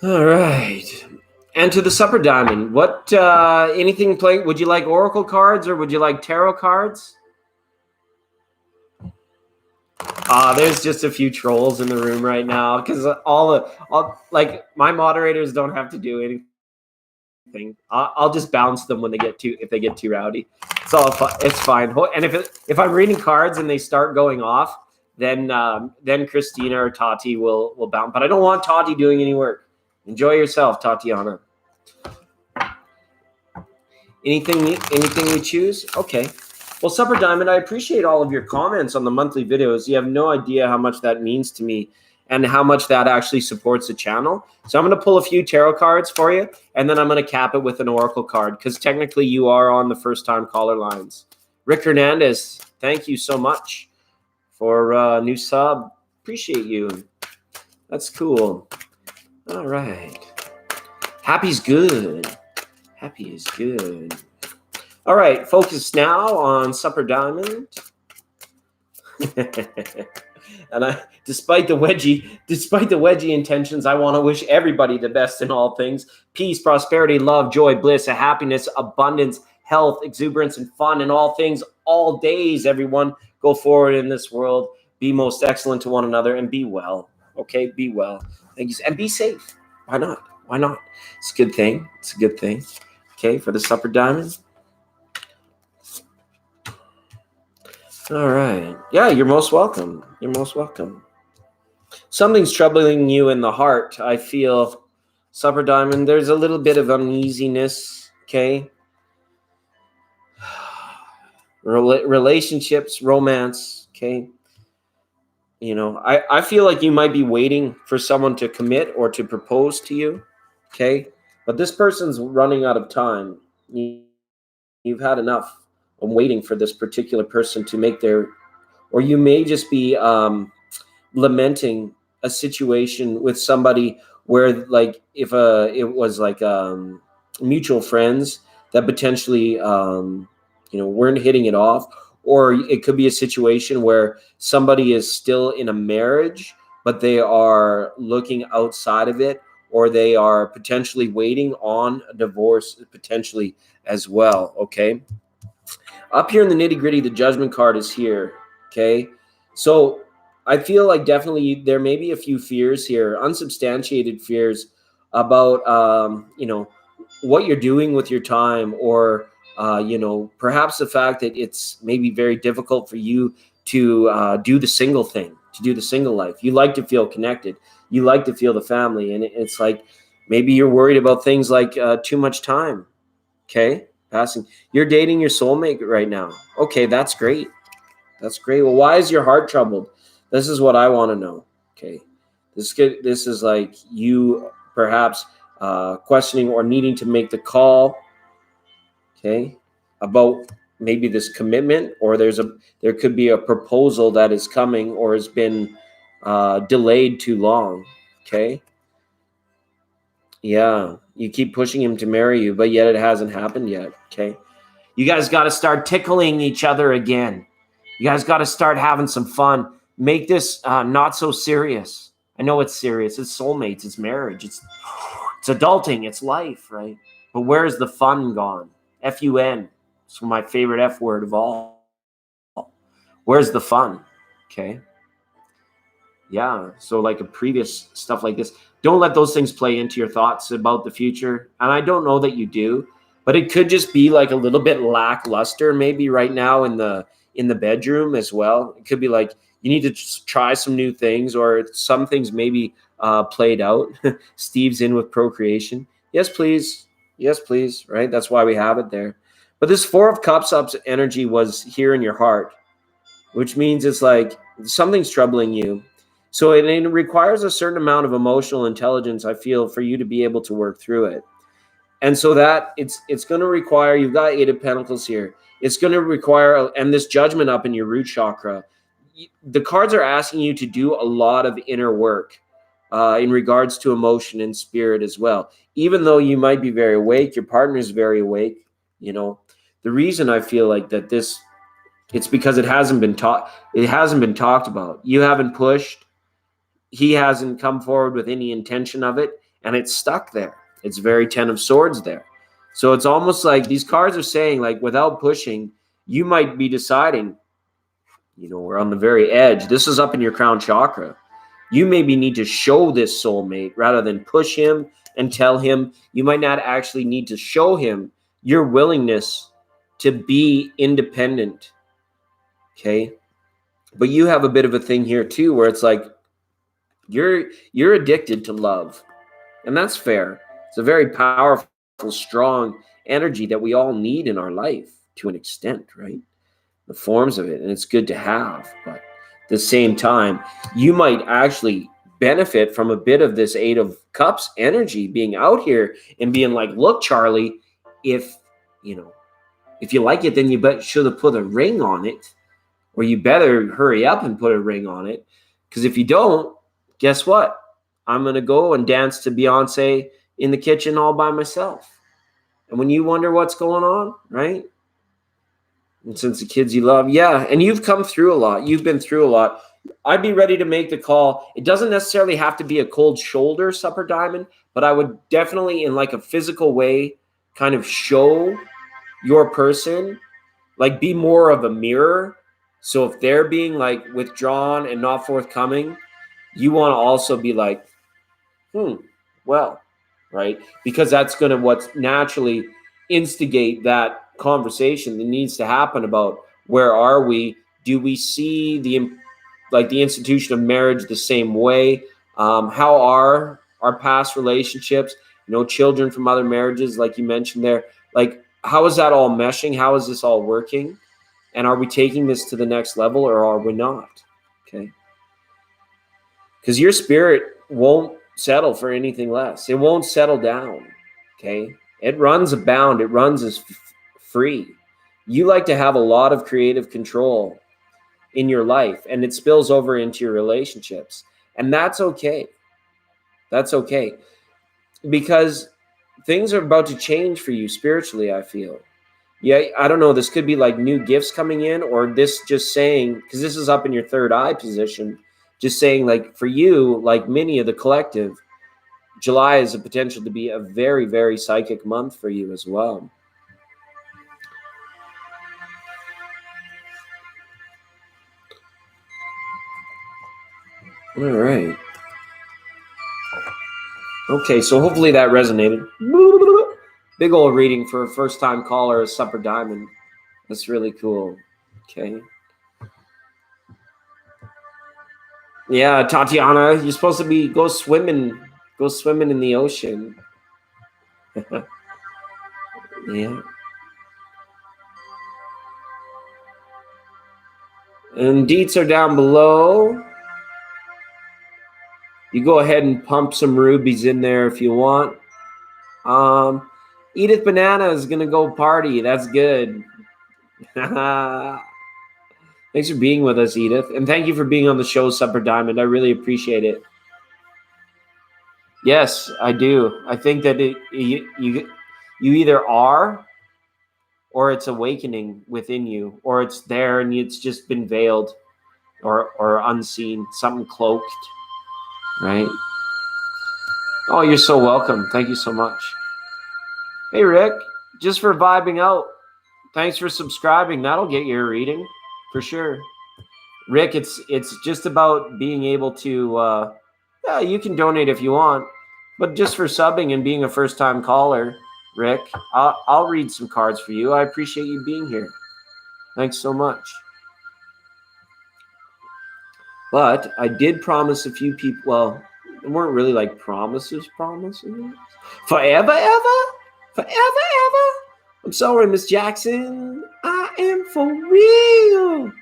All right. And to the Supper Diamond. What anything play? Would you like Oracle cards or would you like tarot cards? There's just a few trolls in the room right now because all my moderators don't have to do anything. I'll just bounce them if they get too rowdy. It's fine. And if I'm reading cards and they start going off, then Christina or Tati will bounce. But I don't want Tati doing any work. Enjoy yourself, Tatiana. Anything you choose? Okay. Well, Supper Diamond, I appreciate all of your comments on the monthly videos. You have no idea how much that means to me and how much that actually supports the channel. So I'm going to pull a few tarot cards for you, and then I'm going to cap it with an oracle card because technically you are on the first-time caller lines. Rick Hernandez, thank you so much for new sub. Appreciate you. That's cool. All right. Happy's good. Happy is good. All right, focus now on Supper Diamond. And despite the wedgie intentions, I want to wish everybody the best in all things. Peace, prosperity, love, joy, bliss, happiness, abundance, health, exuberance, and fun in all things, all days, everyone. Go forward in this world. Be most excellent to one another and be well. Okay, be well. Thank you. And be safe. Why not? It's a good thing. Okay, for the Supper Diamond. All right. Yeah, you're most welcome. Something's troubling you in the heart. I feel, Supper Diamond, there's a little bit of uneasiness, okay? Relationships, romance, okay? I feel like you might be waiting for someone to commit or to propose to you. Okay. But this person's running out of time. You've had enough of waiting for this particular person to make their, or you may just be lamenting a situation with somebody where, like, if it was like mutual friends that potentially weren't hitting it off, or it could be a situation where somebody is still in a marriage but they are looking outside of it, or they are potentially waiting on a divorce potentially as well. Okay, up here in the nitty gritty, the judgment card is here. Okay. So I feel like definitely there may be a few fears here, unsubstantiated fears about, what you're doing with your time, or, perhaps the fact that it's maybe very difficult for you to do the single thing, to do the single life. You like to feel connected. You like to feel the family. And it's like maybe you're worried about things like too much time. Okay. Passing. You're dating your soulmate right now. Okay, that's great. That's great. Well, why is your heart troubled? This is what I want to know. Okay. This is like you perhaps questioning or needing to make the call. Okay. About maybe this commitment, or there could be a proposal that is coming or has been delayed too long. Okay. Yeah. You keep pushing him to marry you, but yet it hasn't happened yet. Okay. You guys got to start tickling each other again. You guys got to start having some fun. Make this not so serious. I know it's serious. It's soulmates. It's marriage. It's adulting. It's life, right? But where's the fun gone? Fun. It's my favorite F word of all. Where's the fun? Okay. Yeah. So like a previous stuff like this, don't let those things play into your thoughts about the future. And I don't know that you do, but it could just be like a little bit lackluster maybe right now in the bedroom as well. It could be like you need to try some new things, or some things maybe played out. Steve's in with procreation. Yes, please. Yes, please. Right. That's why we have it there. But this Four of Cups up energy was here in your heart, which means it's like something's troubling you. So it requires a certain amount of emotional intelligence, I feel, for you to be able to work through it. And so that it's going to require, you've got Eight of Pentacles here. It's going to require, and this judgment up in your root chakra, the cards are asking you to do a lot of inner work in regards to emotion and spirit as well. Even though you might be very awake, your partner is very awake. The reason I feel like that it's because it hasn't been taught. It hasn't been talked about. You haven't pushed. He hasn't come forward with any intention of it, and it's stuck there. It's very 10 of Swords there. So it's almost like these cards are saying, like, without pushing, you might be deciding, we're on the very edge. This is up in your crown chakra. You maybe need to show this soulmate rather than push him and tell him. You might not actually need to show him your willingness to be independent. Okay. But you have a bit of a thing here too, where it's like you're addicted to love. And that's fair. It's a very powerful, strong energy that we all need in our life to an extent, right? The forms of it. And it's good to have. But at the same time, you might actually benefit from a bit of this Eight of Cups energy being out here and being like, look, Charlie, if you like it, then you should have put a ring on it. Or you better hurry up and put a ring on it. Because if you don't, guess what? I'm going to go and dance to Beyonce in the kitchen all by myself. And when you wonder what's going on, right? And since the kids you love, yeah. And you've come through a lot. You've been through a lot. I'd be ready to make the call. It doesn't necessarily have to be a cold shoulder, Supper Diamond, but I would definitely, in like a physical way, kind of show your person, like be more of a mirror. So if they're being like withdrawn and not forthcoming, you want to also be like, well, right? Because that's going to what's naturally instigate that conversation that needs to happen about where are we? Do we see the institution of marriage the same way? How are our past relationships? Children from other marriages, like you mentioned there. Like, how is that all meshing? How is this all working? And are we taking this to the next level, or are we not? Okay. Because your spirit won't settle for anything less. It won't settle down. Okay? It runs abound. It runs as free. You like to have a lot of creative control in your life, and it spills over into your relationships. And that's okay. That's okay. Because things are about to change for you spiritually, I feel. Yeah, I don't know. This could be like new gifts coming in, or this just saying, because this is up in your third eye position, just saying, like, for you, like many of the collective, July is a potential to be a very, very psychic month for you as well. All right. Okay, so hopefully that resonated. Big old reading for a first-time caller, a Supper Diamond. That's really cool. Okay. Yeah, Tatiana, you're supposed to be go swimming in the ocean. Yeah. And deets are down below. You go ahead and pump some rubies in there if you want. Edith Banana is gonna go party. That's good. Thanks for being with us, Edith, and thank you for being on the show, Supper Diamond. I really appreciate it. Yes, I do. I think that you either are, or it's awakening within you, or it's there and it's just been veiled, or unseen, something cloaked, right? Oh, you're so welcome. Thank you so much. Hey, Rick, just for vibing out. Thanks for subscribing. That'll get you a reading for sure. Rick, it's just about being able to, yeah, you can donate if you want, but just for subbing and being a first-time caller, Rick, I'll read some cards for you. I appreciate you being here. Thanks so much. But I did promise a few people, well, they weren't really like promises. Forever, ever? Forever, ever? I'm sorry, Miss Jackson. I am for real.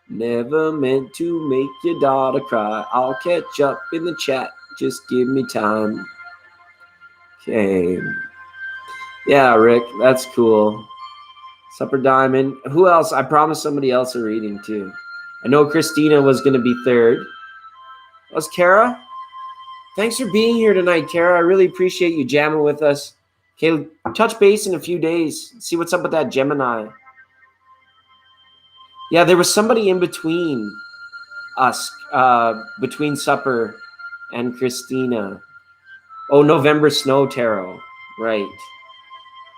Never meant to make your daughter cry. I'll catch up in the chat. Just give me time. Okay. Yeah, Rick, that's cool. Supper Diamond. Who else? I promised somebody else a reading too. I know Christina was going to be third. Was Kara? Thanks for being here tonight, Kara. I really appreciate you jamming with us. Okay, touch base in a few days. See what's up with that Gemini. Yeah, there was somebody in between us, between Supper and Christina. Oh, November Snow Tarot. Right.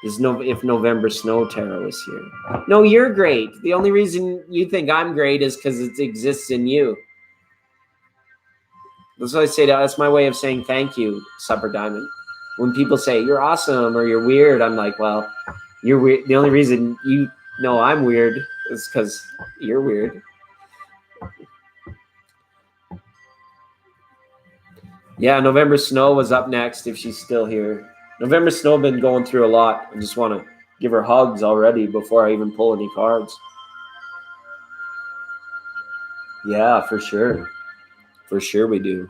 If November Snow Tarot is here. No, you're great. The only reason you think I'm great is because it exists in you. That's what I say. That's my way of saying thank you, Supper Diamond. When people say you're awesome or you're weird, I'm like, well, you're weird. The only reason you know I'm weird is because you're weird. Yeah, November Snow was up next if she's still here. November Snow been going through a lot. I just want to give her hugs already before I even pull any cards. Yeah, for sure. For sure we do.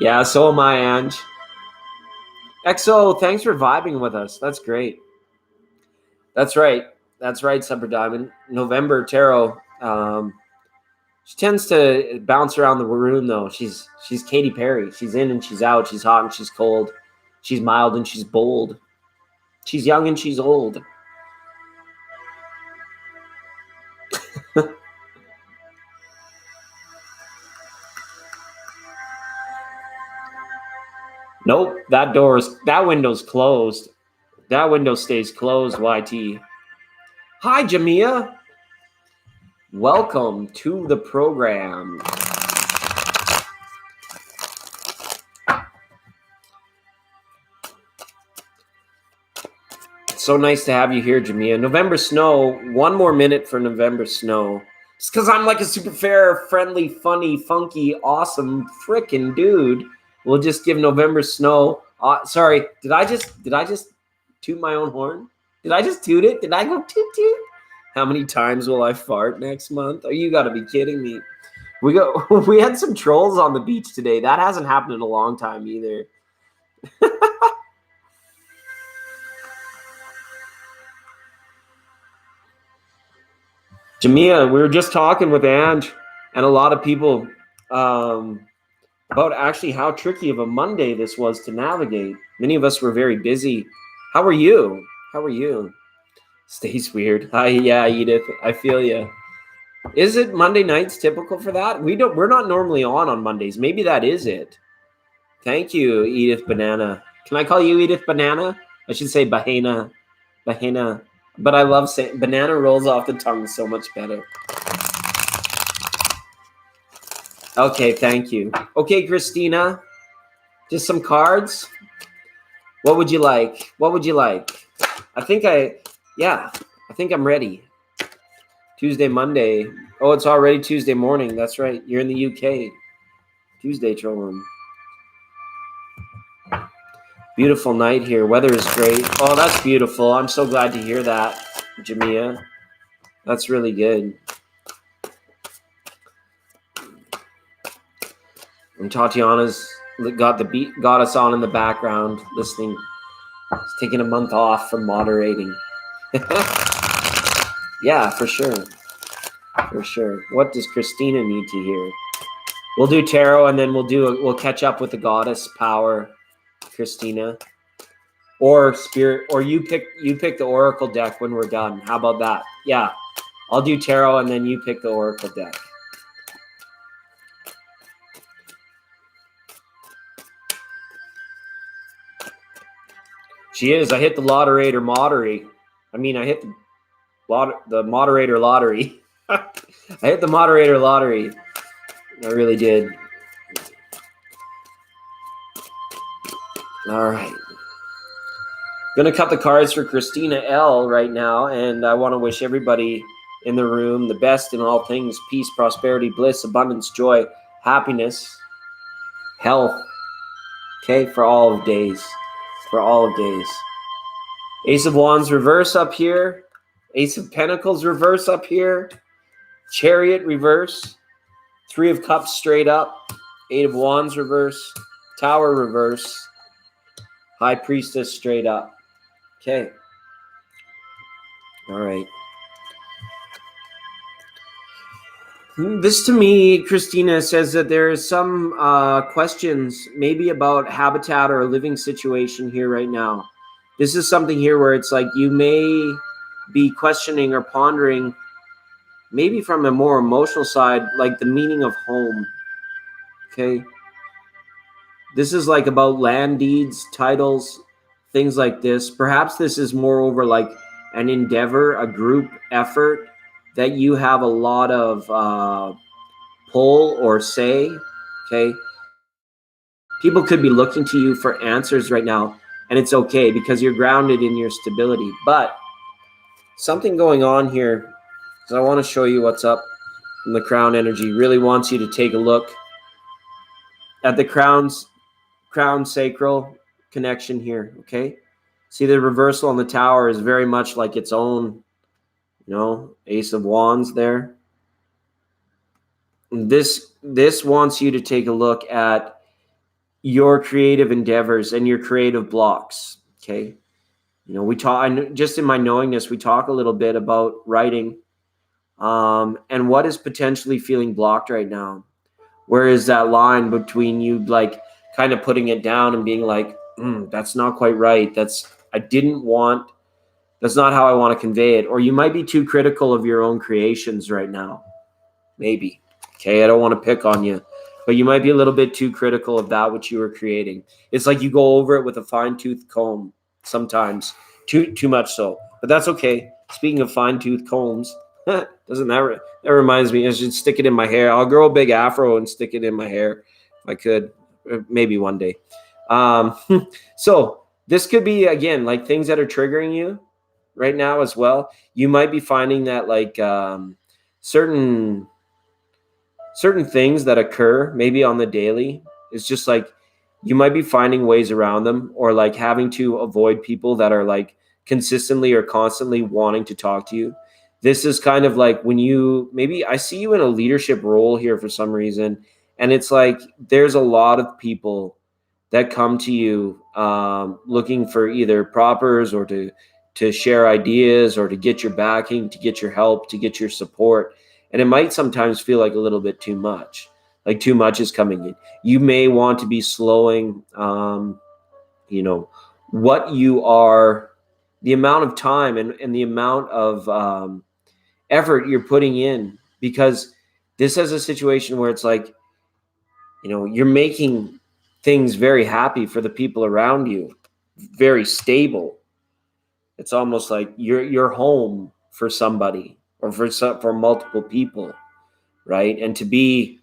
Yeah, so am I, Ange. XO, thanks for vibing with us. That's great. That's right. That's right, Supper Diamond. November Tarot. She tends to bounce around the room, though. She's Katy Perry. She's in and she's out. She's hot and she's cold. She's mild and she's bold. She's young and she's old. Nope, that window's closed. That window stays closed, YT. Hi, Jamia. Welcome to the program. It's so nice to have you here, Jamia. November Snow, one more minute for November Snow. It's because I'm like a super fair, friendly, funny, funky, awesome freaking dude. We'll just give November Snow. Sorry, did I just toot my own horn? Did I just toot it? Did I go toot toot? How many times will I fart next month? Oh, you got to be kidding me. We had some trolls on the beach today. That hasn't happened in a long time either. Jamia, we were just talking with Ange and a lot of people about actually how tricky of a Monday this was to navigate. Many of us were very busy. How are you? How are you? Stays weird. Hi, yeah, Edith. I feel you. Is it Monday nights typical for that? We're not normally on Mondays. Maybe that is it. Thank you, Edith Banana. Can I call you Edith Banana? I should say Bahena. Bahena. But I love saying banana rolls off the tongue so much better. Okay, thank you. Okay, Christina. Just some cards. What would you like? What would you like? I think I'm ready. Tuesday, Monday. Oh, it's already Tuesday morning. That's right. You're in the UK. Tuesday trolling. Beautiful night here. Weather is great. Oh, that's beautiful. I'm so glad to hear that, Jamia. That's really good. And Tatiana's got us on in the background listening. She's taking a month off from moderating. Yeah, for sure. For sure. What does Christina need to hear? We'll do tarot and then we'll catch up with the goddess power, Christina. Or spirit, or you pick the oracle deck when we're done. How about that? Yeah. I'll do tarot and then you pick the oracle deck. She is. I hit the moderator lottery. I hit the moderator lottery. I hit the moderator lottery. I really did. All right. Going to cut the cards for Christina L right now, and I want to wish everybody in the room the best in all things: peace, prosperity, bliss, abundance, joy, happiness, health. Okay, for all of days. For all of days. Ace of Wands reverse up here. Ace of Pentacles reverse up here. Chariot reverse. Three of Cups straight up. Eight of Wands reverse. Tower reverse. High Priestess straight up. Okay. All right. This to me, Christina, says that there is some questions maybe about habitat or a living situation here right now. This is something here where it's like you may be questioning or pondering, maybe from a more emotional side, like the meaning of home. Okay. This is like about land deeds, titles, things like this. Perhaps this is moreover like an endeavor, a group effort that you have a lot of pull or say. Okay. People could be looking to you for answers right now, and it's okay because you're grounded in your stability. But something going on here, because I want to show you what's up in the crown energy. Really wants you to take a look at the crown sacral connection here. Okay. See, the reversal on the tower is very much like its own, Ace of Wands there. This wants you to take a look at your creative endeavors and your creative blocks. Okay. We talk, just in my knowingness, we talk a little bit about writing and what is potentially feeling blocked right now. Where is that line between you like kind of putting it down and being like, that's not quite right. That's not how I want to convey it. Or you might be too critical of your own creations right now. Maybe. Okay. I don't want to pick on you, but you might be a little bit too critical of that which you were creating. It's like you go over it with a fine-tooth comb sometimes, too much so. But that's okay. Speaking of fine-tooth combs, that reminds me, I should stick it in my hair. I'll grow a big afro and stick it in my hair if I could, maybe one day. So this could be, again, like things that are triggering you right now as well. You might be finding that like certain things that occur maybe on the daily, it's just like you might be finding ways around them, or like having to avoid people that are like consistently or constantly wanting to talk to you. This is kind of like when maybe I see you in a leadership role here for some reason. And it's like there's a lot of people that come to you looking for either proppers or to share ideas or to get your backing, to get your help, to get your support. And it might sometimes feel like a little bit too much, like too much is coming in. You may want to be slowing, what you are, the amount of time and the amount of effort you're putting in, because this is a situation where it's like, you're making things very happy for the people around you, very stable. It's almost like you're home for somebody or for multiple people, right? And to be,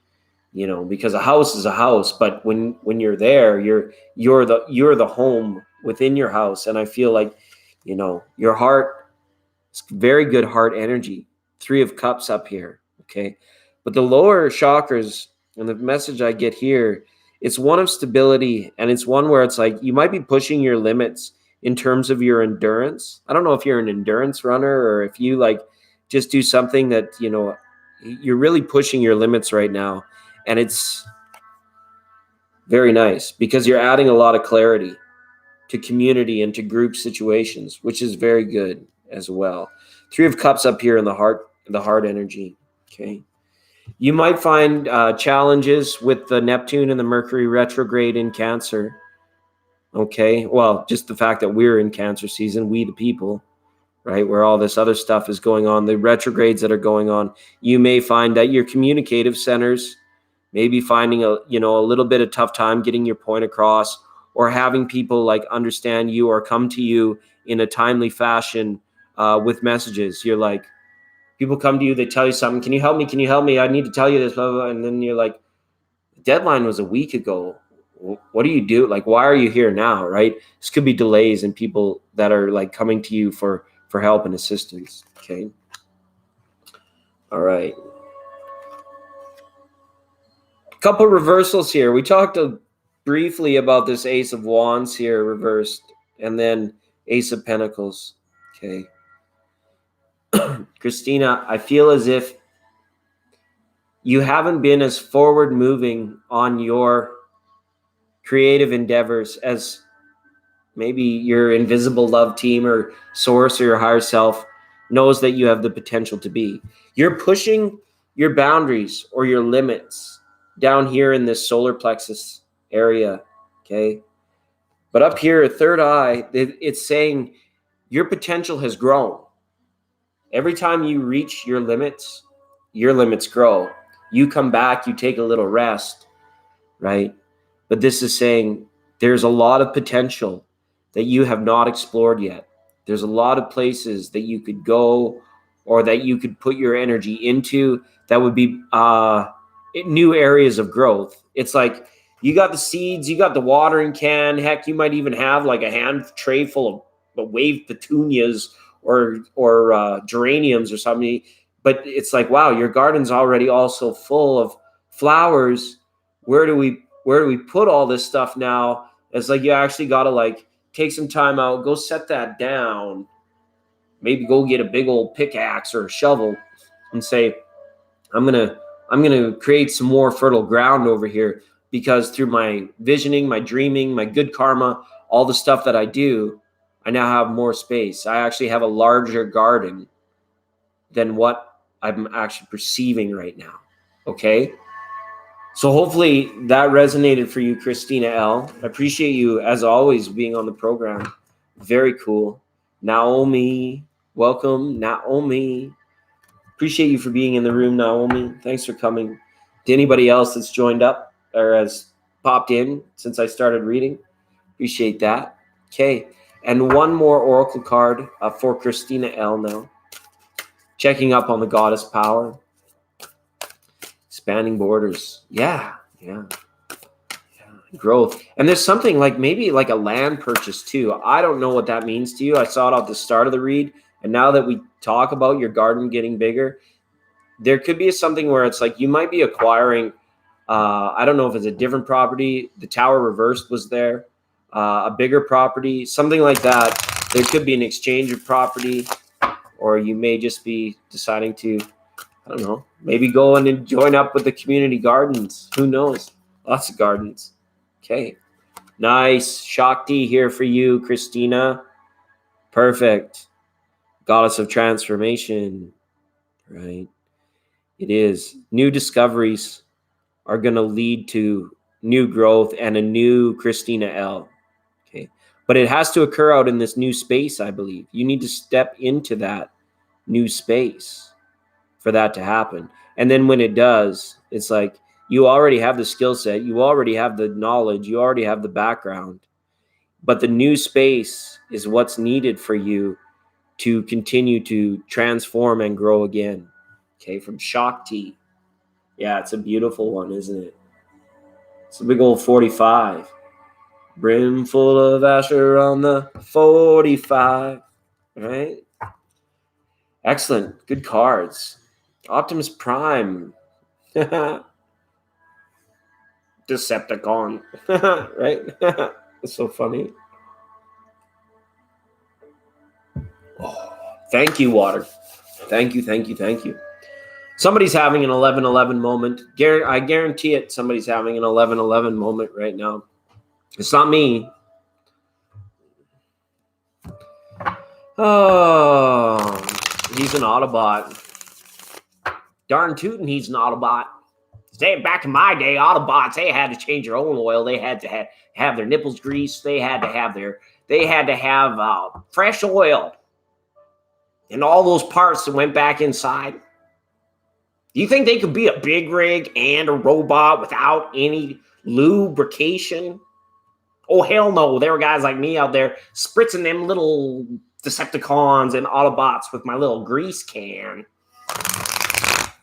because a house is a house, but when you're there, you're the home within your house. And I feel like, your heart, it's very good heart energy. 3 of Cups up here, okay? But the lower chakras, and the message I get here, it's one of stability, and it's one where it's like you might be pushing your limits in terms of your endurance. I don't know if you're an endurance runner or if you like just do something that, you're really pushing your limits right now. And it's very nice because you're adding a lot of clarity to community and to group situations, which is very good as well. 3 of Cups up here in the heart energy. Okay. You might find challenges with the Neptune and the Mercury retrograde in Cancer. Okay. Well, just the fact that we're in Cancer season, we the people, right? Where all this other stuff is going on, the retrogrades that are going on, you may find that your communicative centers may be finding a little bit of tough time getting your point across, or having people like understand you or come to you in a timely fashion with messages. You're like, people come to you, they tell you something. Can you help me? Can you help me? I need to tell you this, blah, blah, blah. And then you're like, the deadline was a week ago. What do you do? Like, why are you here now? Right? This could be delays in people that are like coming to you for help and assistance. Okay. All right. A couple reversals here. We talked briefly about this Ace of Wands here reversed, and then Ace of Pentacles. Okay. Christina, I feel as if you haven't been as forward moving on your creative endeavors as maybe your invisible love team or source or your higher self knows that you have the potential to be. You're pushing your boundaries or your limits down here in this solar plexus area, okay? But up here, third eye, it's saying your potential has grown. Every time you reach your limits grow. You come back, you take a little rest, right? But this is saying there's a lot of potential that you have not explored yet. There's a lot of places that you could go or that you could put your energy into that would be new areas of growth. It's like you got the seeds, you got the watering can. Heck, you might even have like a hand tray full of wave petunias or geraniums or something. But it's like, wow, your garden's already also full of flowers. Where do we put all this stuff now? It's like you actually got to like take some time out, go set that down, maybe go get a big old pickaxe or a shovel and say, I'm gonna create some more fertile ground over here, because through my visioning, my dreaming, my good karma, all the stuff that I do, I now have more space. I actually have a larger garden than what I'm actually perceiving right now. Okay. So hopefully that resonated for you, Christina L. I appreciate you, as always, being on the program. Very cool. Naomi, welcome. Naomi. Appreciate you for being in the room, Naomi. Thanks for coming. To anybody else that's joined up or has popped in since I started reading, appreciate that. Okay. And one more oracle card for Christina L. now. Checking up on the goddess power. Expanding borders. Yeah. Growth. And there's something like maybe like a land purchase too. I don't know what that means to you. I saw it at the start of the read. And now that we talk about your garden getting bigger, there could be something where it's like you might be acquiring, I don't know if it's a different property. The tower reversed was there. a bigger property, something like that. There could be an exchange of property, or you may just be deciding to, I don't know, maybe go and join up with the community gardens. Who knows? Lots of gardens. Okay. Nice. Shakti here for you, Christina. Perfect. Goddess of transformation. Right. It is. New discoveries are going to lead to new growth and a new Christina L. Okay. But it has to occur out in this new space, I believe. You need to step into that new space for that to happen. And then when it does, it's like you already have the skill set, you already have the knowledge, you already have the background. But the new space is what's needed for you to continue to transform and grow again. Okay, from Shakti. Yeah, it's a beautiful one, isn't it? It's a big old 45. Brim full of Asher on the 45. Right? Excellent. Good cards. Optimus Prime. Decepticon. Right? It's so funny. Oh, thank you, Water. Thank you. Somebody's having an 11-11 moment. I guarantee it. Somebody's having an 11-11 moment right now. It's not me. Oh, he's an Autobot. Darn tootin', he's an Autobot. Back in my day, Autobots, they had to change their own oil. They had to have their nipples greased. They had to have fresh oil. And all those parts that went back inside. Do you think they could be a big rig and a robot without any lubrication? Oh, hell no. There were guys like me out there spritzing them little Decepticons and Autobots with my little grease can.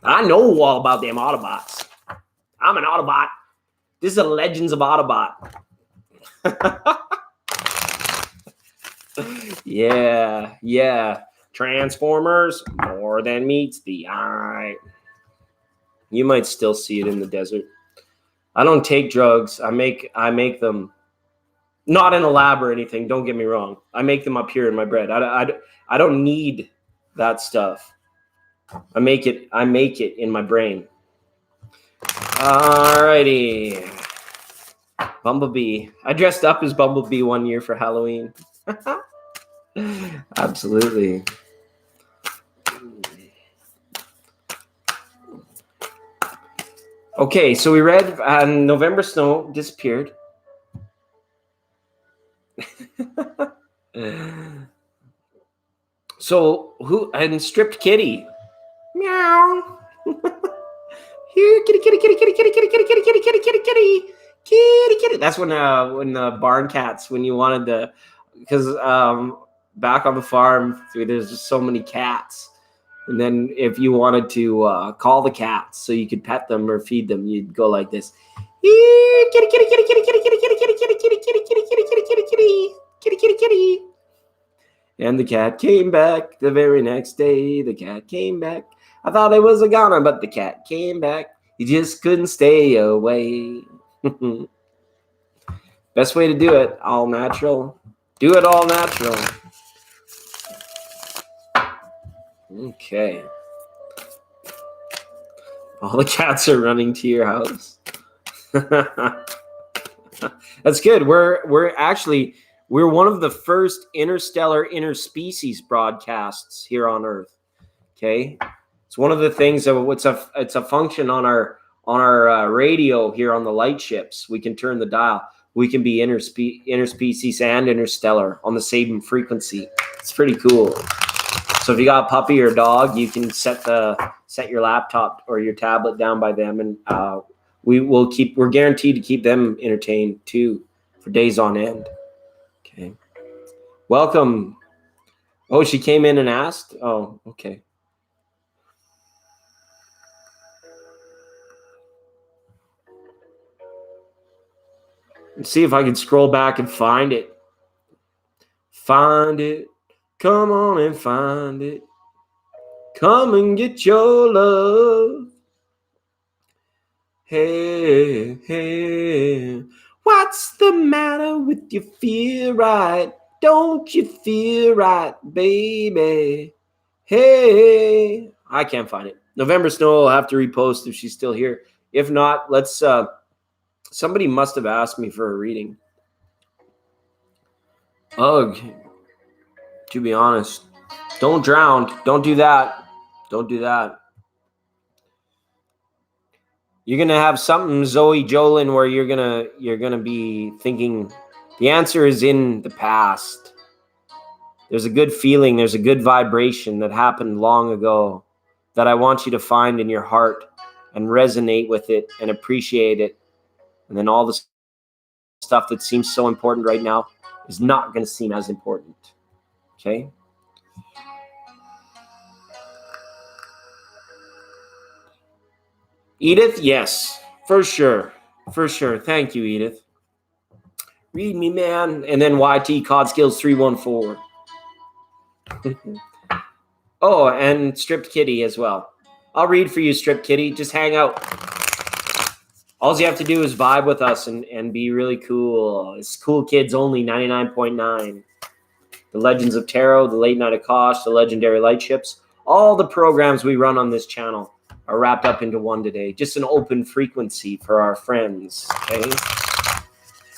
I know all about them Autobots. I'm an Autobot. This is the Legends of Autobot. Yeah. Transformers, more than meets the eye. You might still see it in the desert. I don't take drugs. I make them. Not in a lab or anything. Don't get me wrong. I make them up here in my bread. I don't need that stuff. I make it in my brain. Alrighty. Bumblebee. I dressed up as Bumblebee one year for Halloween. Absolutely. Okay, so we read November Snow disappeared. So who and stripped kitty? Meow. Here, kitty. That's when the barn cats, when you wanted the, because back on the farm there's just so many cats, and then if you wanted to call the cats so you could pet them or feed them, you'd go like this. Here, kitty. And the cat came back the very next day. The cat came back. I thought it was a goner, but the cat came back. He just couldn't stay away. Best way to do it, all natural. Do it all natural. Okay. All the cats are running to your house. That's good. We're one of the first interstellar interspecies broadcasts here on Earth. Okay, it's one of the things that it's a function on our radio here on the light ships. We can turn the dial. We can be interspecies and interstellar on the same frequency. It's pretty cool. So if you got a puppy or a dog, you can set your laptop or your tablet down by them, and we're guaranteed to keep them entertained too for days on end. Okay. Welcome. Oh, she came in and asked? Oh, okay. Let's see if I can scroll back and find it. Find it. Come on and find it. Come and get your love. Hey. What's the matter with you? Feel right? Don't you feel right, baby? Hey, I can't find it. November Snow will have to repost if she's still here. If not, let's. Somebody must have asked me for a reading. Ugh. To be honest, don't drown. Don't do that. Don't do that. You're gonna have something, Zoe Jolin, where you're gonna be thinking the answer is in the past. There's a good feeling, there's a good vibration that happened long ago that I want you to find in your heart and resonate with it and appreciate it. And then all the stuff that seems so important right now is not going to seem as important. Okay? Edith, yes, for sure. For sure. Thank you, Edith. Read me, man. And then YT Cod Skills 314. Oh, and Stripped Kitty as well. I'll read for you, Stripped Kitty. Just hang out. All you have to do is vibe with us and be really cool. It's Cool Kids Only 99.9. The Legends of Tarot, the Late Night Akash, the Legendary Light Ships. All the programs we run on this channel are wrapped up into one today. Just an open frequency for our friends, okay?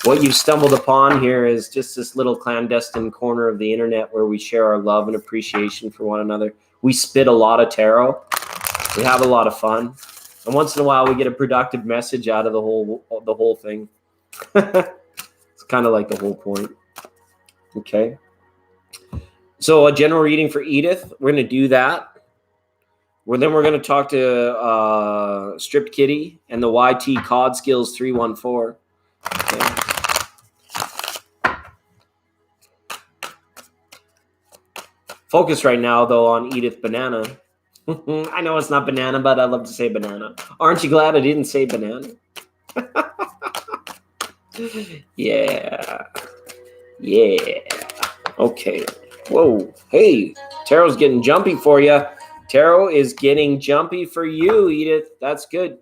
What you've stumbled upon here is just this little clandestine corner of the internet where we share our love and appreciation for one another. We spit a lot of tarot. We have a lot of fun. And once in a while, we get a productive message out of the whole thing. It's kind of like the whole point. Okay. So a general reading for Edith. We're going to do that. Then we're going to talk to Stripped Kitty and the YT Cod Skills 314. Okay. Focus right now, though, on Edith Banana. I know it's not banana, but I love to say banana. Aren't you glad I didn't say banana? Yeah. Yeah. Okay. Whoa. Hey, Tarot's getting jumpy for you. Tarot is getting jumpy for you, Edith. That's good.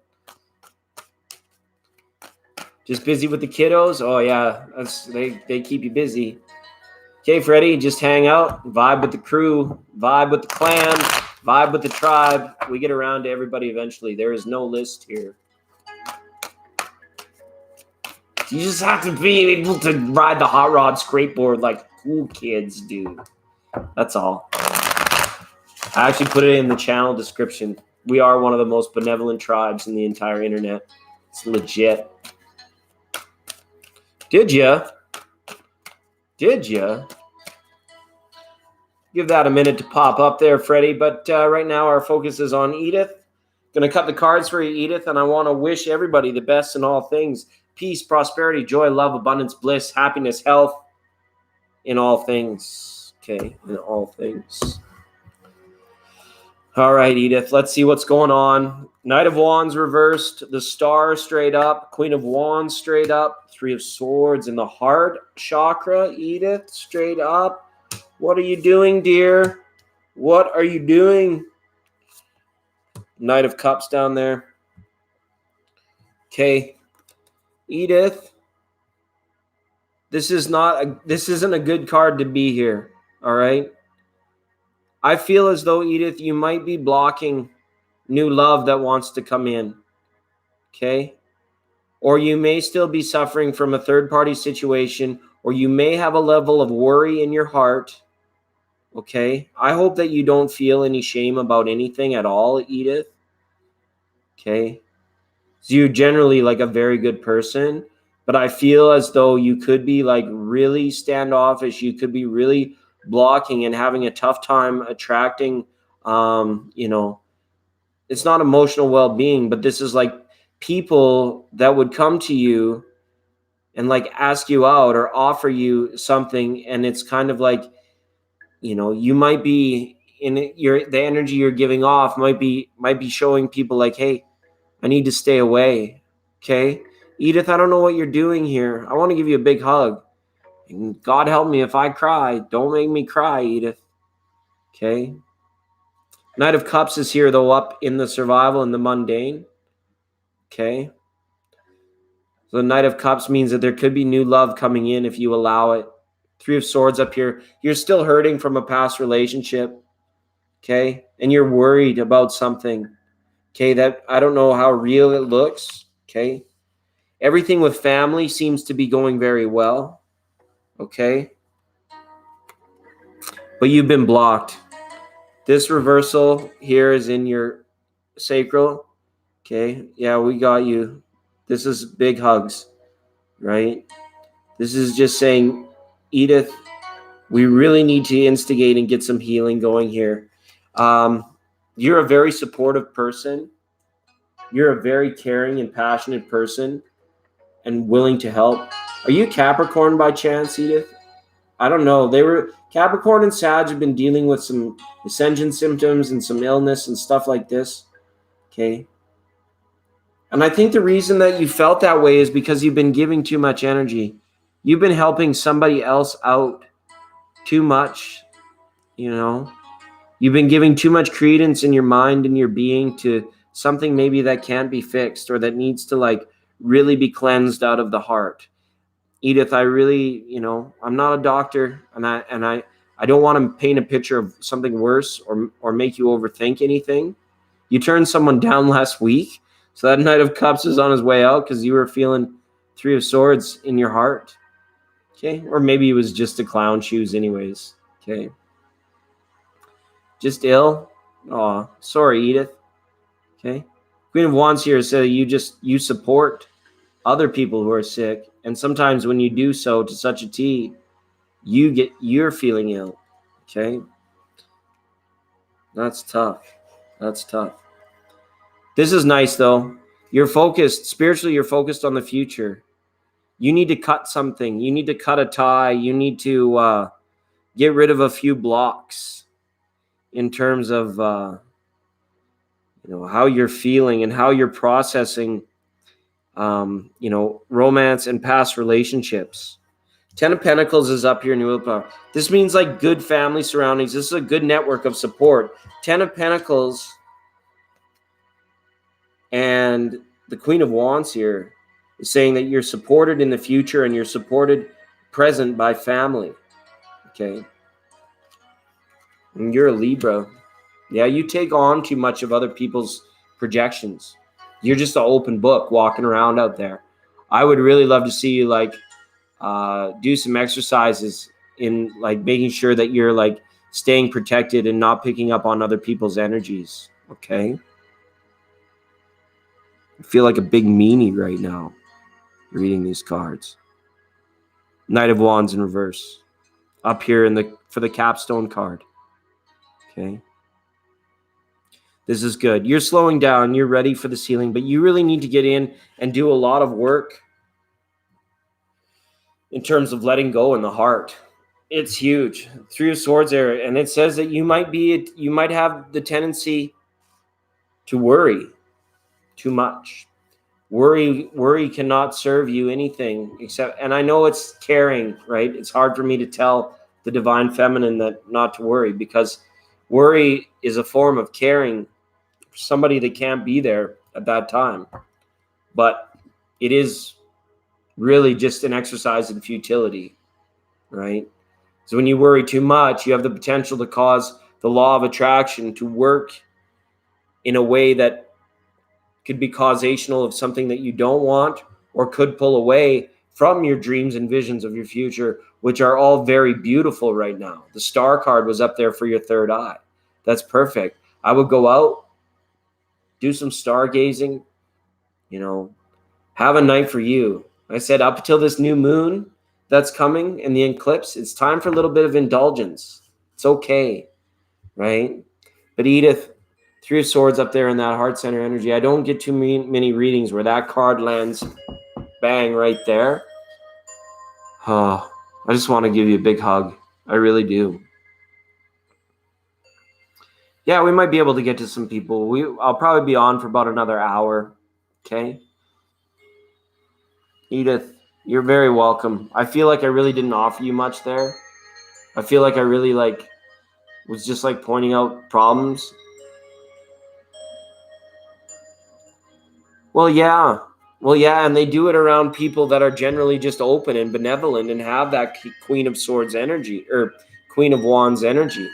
Just busy with the kiddos? Oh, yeah. They keep you busy. Okay, Freddie, just hang out, vibe with the crew, vibe with the clan, vibe with the tribe. We get around to everybody eventually. There is no list here. You just have to be able to ride the hot rod skateboard like cool kids do. That's all. I actually put it in the channel description. We are one of the most benevolent tribes in the entire internet. It's legit. Did ya? Did ya? Give that a minute to pop up there, Freddie. But right now our focus is on Edith. Going to cut the cards for you, Edith, and I want to wish everybody the best in all things. Peace, prosperity, joy, love, abundance, bliss, happiness, health, in all things. Okay, in all things. All right, Edith, let's see what's going on. Knight of Wands reversed, the Star straight up, Queen of Wands straight up, Three of Swords in the heart chakra, Edith, straight up. What are you doing, dear? What are you doing? Knight of Cups down there. Okay, Edith, this isn't a good card to be here, all right? I feel as though, Edith, you might be blocking new love that wants to come in, okay? Or you may still be suffering from a third-party situation, or you may have a level of worry in your heart, okay? I hope that you don't feel any shame about anything at all, Edith, okay? So you're generally like a very good person, but I feel as though you could be like really standoffish. You could be really blocking and having a tough time attracting, it's not emotional well-being, but this is like people that would come to you and like ask you out or offer you something. And it's kind of like, you might be the energy you're giving off might be showing people like, hey, I need to stay away. Okay. Edith, I don't know what you're doing here. I want to give you a big hug. And God help me if I cry. Don't make me cry, Edith. Okay. Knight of Cups is here, though, up in the survival and the mundane. Okay. So the Knight of Cups means that there could be new love coming in if you allow it. Three of Swords up here. You're still hurting from a past relationship, okay? And you're worried about something, okay? That I don't know how real it looks, okay? Everything with family seems to be going very well, okay? But you've been blocked. This reversal here is in your sacral, okay? Yeah, we got you. This is big hugs, right? This is just saying, Edith, we really need to instigate and get some healing going here. You're a very supportive person. You're a very caring and passionate person and willing to help. Are you Capricorn by chance, Edith? I don't know. They were Capricorn and Sag have been dealing with some ascension symptoms and some illness and stuff like this. Okay. And I think the reason that you felt that way is because you've been giving too much energy. You've been helping somebody else out too much, you know. You've been giving too much credence in your mind and your being to something maybe that can't be fixed or that needs to like really be cleansed out of the heart. Edith, I really, I'm not a doctor, and I don't want to paint a picture of something worse or make you overthink anything. You turned someone down last week, so that Knight of Cups is on his way out because you were feeling Three of Swords in your heart. Okay, or maybe it was just a clown shoes, anyways. Okay, just ill. Oh, sorry, Edith. Okay, Queen of Wands here said you support other people who are sick, and sometimes when you do so to such a T, you're feeling ill. Okay, that's tough. This is nice though. You're focused spiritually. You're focused on the future. You need to cut something. You need to cut a tie. You need to get rid of a few blocks in terms of how you're feeling and how you're processing romance and past relationships. 10 of Pentacles is up here in Upa. This means like good family surroundings. This is a good network of support. 10 of Pentacles and the Queen of Wands here is saying that you're supported in the future and you're supported present by family. Okay. And you're a Libra. Yeah, you take on too much of other people's projections. You're just an open book walking around out there. I would really love to see you do some exercises in like making sure that you're like staying protected and not picking up on other people's energies. Okay. I feel like a big meanie right now reading these cards. Knight of Wands in reverse. Up here for the capstone card. Okay. This is good. You're slowing down. You're ready for the ceiling, but you really need to get in and do a lot of work in terms of letting go in the heart. It's huge. Three of Swords there, and it says that you might have the tendency to worry too much. Worry cannot serve you anything except, and I know it's caring, right? It's hard for me to tell the divine feminine that not to worry, because worry is a form of caring for somebody that can't be there at that time. But it is really just an exercise in futility, right? So when you worry too much, you have the potential to cause the law of attraction to work in a way that could be causational of something that you don't want, or could pull away from your dreams and visions of your future, which are all very beautiful right now. The Star card was up there for your third eye. That's perfect. I would go out, do some stargazing, have a night for you. I said up until this new moon that's coming and the eclipse, it's time for a little bit of indulgence. It's okay, right? But Edith, Three of Swords up there in that heart center energy. I don't get too many readings where that card lands bang right there. Oh, I just want to give you a big hug. I really do. Yeah, we might be able to get to some people. I'll probably be on for about another hour. Okay. Edith, you're very welcome. I feel like I really didn't offer you much there. I feel like I really was just pointing out problems. Well, yeah. Well, yeah, and they do it around people that are generally just open and benevolent and have that Queen of Swords energy or Queen of Wands energy.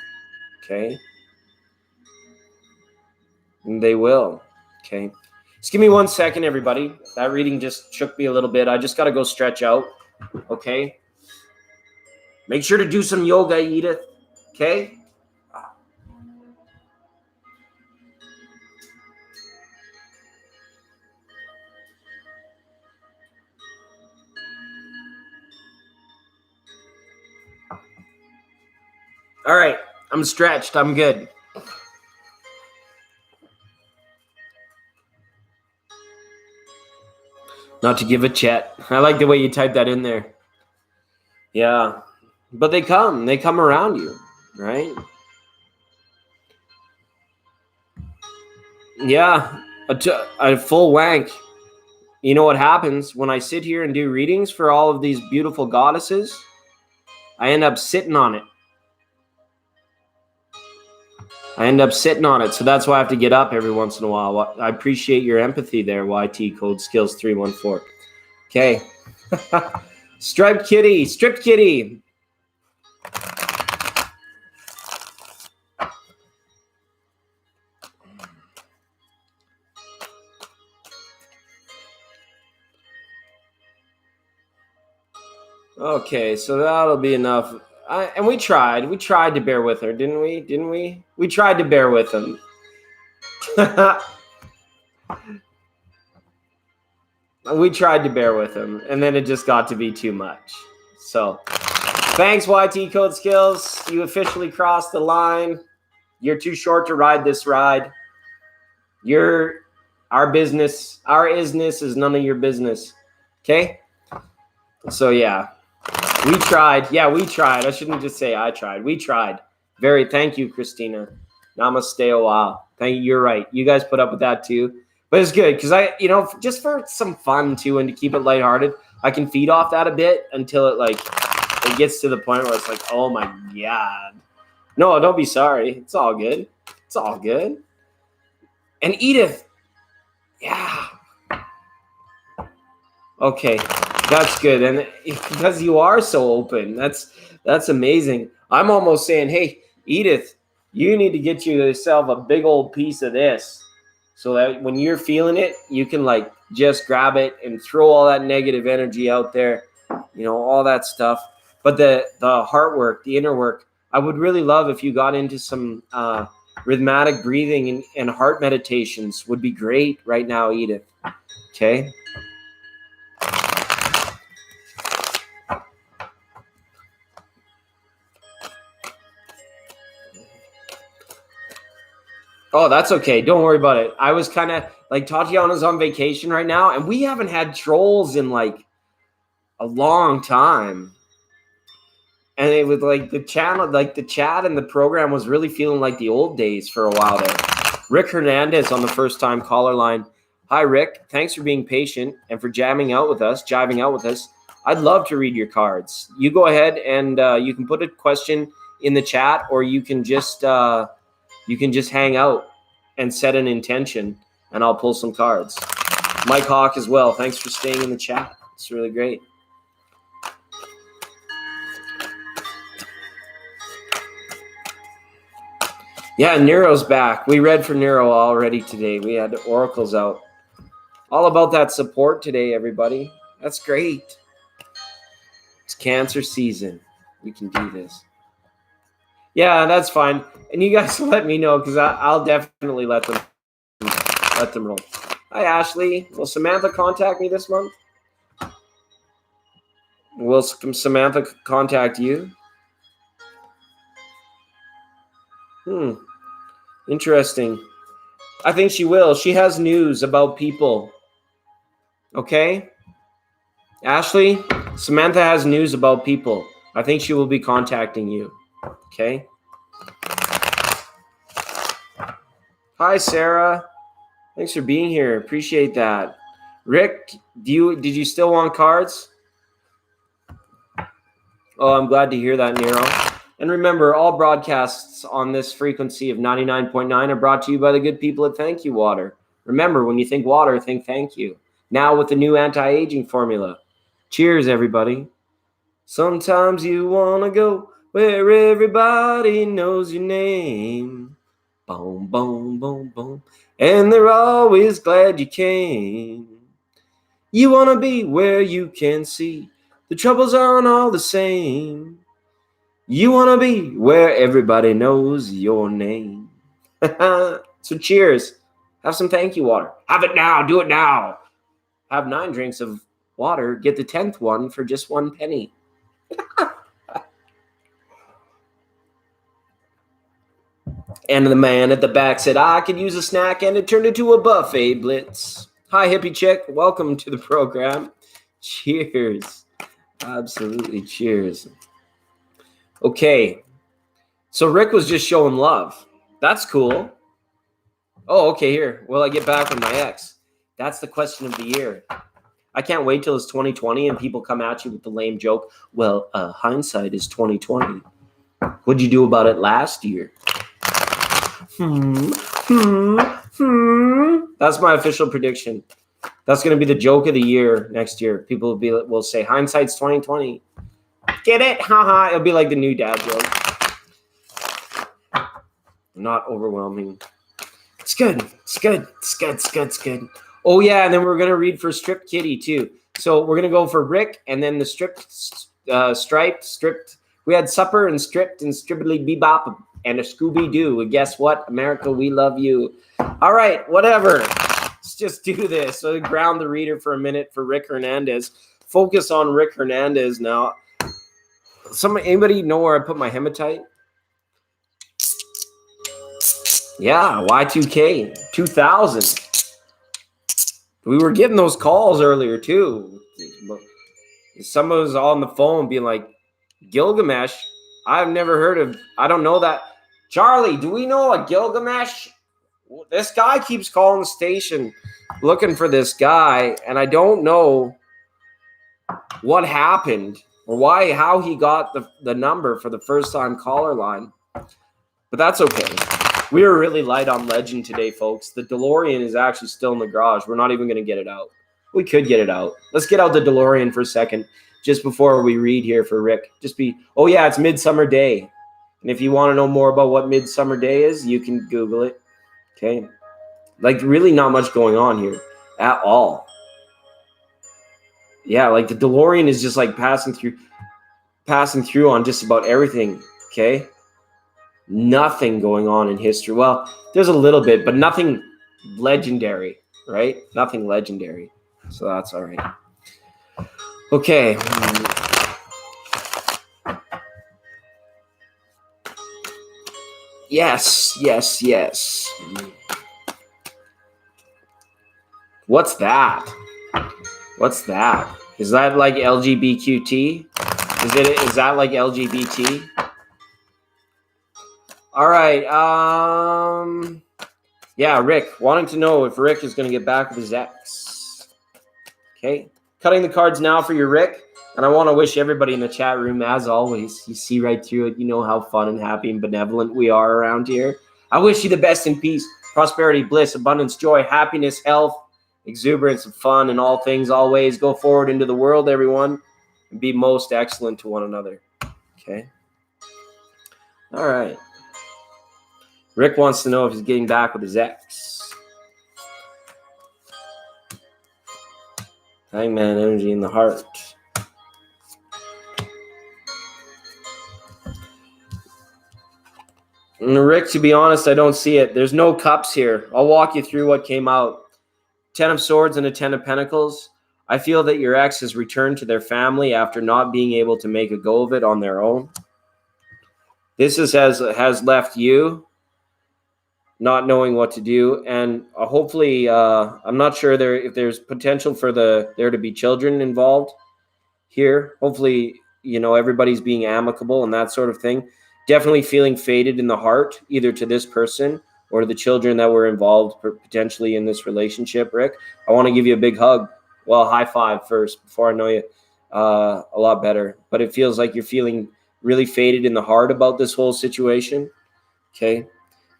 Okay. And they will. Okay. Just give me 1 second, everybody. That reading just shook me a little bit. I just got to go stretch out. Okay. Make sure to do some yoga, Edith. Okay. All right. I'm stretched. I'm good. Not to give a chat. I like the way you typed that in there. Yeah. But they come around you, right? Yeah. A full wank. You know what happens when I sit here and do readings for all of these beautiful goddesses? I end up sitting on it. So that's why I have to get up every once in a while. I appreciate your empathy there, YT Code Skills 314. Okay. Stripped kitty. Okay, so that'll be enough. And we tried to bear with her, didn't we? We tried to bear with him. We tried to bear with him, and then it just got to be too much. So, thanks, YT Code Skills. You officially crossed the line. You're too short to ride this ride. Our business. Our isness is none of your business. Okay? So, yeah. We tried. Yeah, we tried. I shouldn't just say I tried. We tried. Thank you, Christina. Namaste a while. Thank you. You're right. You guys put up with that too. But it's good because just for some fun too and to keep it lighthearted, I can feed off that a bit until it gets to the point where it's like, oh my God. No, don't be sorry. It's all good. It's all good. And Edith. Yeah. Okay. That's good. And because you are so open, that's amazing. I'm almost saying, hey, Edith, you need to get yourself a big old piece of this so that when you're feeling it, you can just grab it and throw all that negative energy out there, all that stuff. But the heart work, the inner work, I would really love if you got into some rhythmic breathing and heart meditations would be great right now, Edith. Okay. Oh, that's okay. Don't worry about it. I was kind of Tatiana's on vacation right now, and we haven't had trolls in a long time. And it was the channel, the chat and the program was really feeling like the old days for a while there. Rick Hernandez on the first time caller line. Hi, Rick. Thanks for being patient and for jiving out with us. I'd love to read your cards. You go ahead and you can put a question in the chat, or you can just hang out and set an intention, and I'll pull some cards. Mike Hawk as well. Thanks for staying in the chat. It's really great. Yeah, Nero's back. We read for Nero already today. We had the oracles out. All about that support today, everybody. That's great. It's Cancer season. We can do this. Yeah, that's fine. And you guys let me know because I'll definitely let them roll. Hi, Ashley. Will Samantha contact me this month? Will Samantha contact you? Interesting. I think she will. She has news about people. Okay? Ashley, Samantha has news about people. I think she will be contacting you. Okay? Hi, Sarah. Thanks for being here. Appreciate that. Rick, did you still want cards? Oh, I'm glad to hear that, Nero. And remember, all broadcasts on this frequency of 99.9 are brought to you by the good people at Thank You Water. Remember, when you think water, think thank you. now with the new anti-aging formula. Cheers, everybody. Sometimes you want to go where everybody knows your name. Boom, boom, boom, boom. And they're always glad you came. You want to be where you can see the troubles aren't all the same. You want to be where everybody knows your name. So cheers. Have some thank you water. Have it now. Do it now. Have 9 drinks of water. Get the 10th one for just 1 penny. And the man at the back said, I could use a snack, and it turned into a buffet blitz. Hi, hippie chick. Welcome to the program. Cheers. Absolutely cheers. Okay. So Rick was just showing love. That's cool. Oh, okay, here. Will I get back with my ex? That's the question of the year. I can't wait till it's 2020 and people come at you with the lame joke. Well, hindsight is 2020. What'd you do about it last year? That's my official prediction. That's going to be the joke of the year next year. People will say hindsight's 2020. Get it? Haha. It'll be like the new dad joke. Not overwhelming. It's good. It's good. It's good. It's good. It's good. Oh yeah, and then we're gonna read for Stripped Kitty too. So we're gonna go for Rick, and then the striped. We had supper and stripped and stribbly bebop and a Scooby Doo. And guess what? America, we love you. All right, whatever. Let's just do this. So ground the reader for a minute for Rick Hernandez. Focus on Rick Hernandez now. Anybody know where I put my hematite? Yeah, Y2K 2000. We were getting those calls earlier too. Someone was on the phone being like, Gilgamesh, I've never heard of, I don't know that. Charlie, do we know a Gilgamesh? This guy keeps calling the station looking for this guy, and I don't know what happened or how he got the number for the first time caller line. But that's okay. We were really light on legend today, folks. The DeLorean is actually still in the garage. We're not even going to get it out. We could get it out. Let's get out the DeLorean for a second, just before we read here for Rick. Oh yeah, it's Midsummer Day. And if you want to know more about what Midsummer Day is, you can Google it. Okay? Like, really not much going on here at all. Yeah, like the DeLorean is just like passing through on just about everything. Okay? Nothing going on in history. Well, there's a little bit, but nothing legendary, right? Nothing legendary. So that's all right. Okay. Yes. What's that? Is that like LGBTQT? Is that like LGBT? All right. Yeah, Rick. Wanting to know if Rick is going to get back with his ex. Okay. Cutting the cards now for your Rick. And I want to wish everybody in the chat room, as always, you see right through it. You know how fun and happy and benevolent we are around here. I wish you the best in peace, prosperity, bliss, abundance, joy, happiness, health, exuberance, and fun, and all things always. Go forward into the world, everyone, and be most excellent to one another. Okay. All right. Rick wants to know if he's getting back with his ex. Hangman energy in the heart. And Rick, to be honest, I don't see it. There's no cups here. I'll walk you through what came out. 10 of Swords and a 10 of Pentacles. I feel that your ex has returned to their family after not being able to make a go of it on their own. This has left you not knowing what to do, and hopefully, I'm not sure if there's potential for there to be children involved here. Hopefully, everybody's being amicable and that sort of thing. Definitely feeling faded in the heart, either to this person or to the children that were involved potentially in this relationship. Rick, I want to give you a big hug. Well, high five first before I know you a lot better. But it feels like you're feeling really faded in the heart about this whole situation. Okay.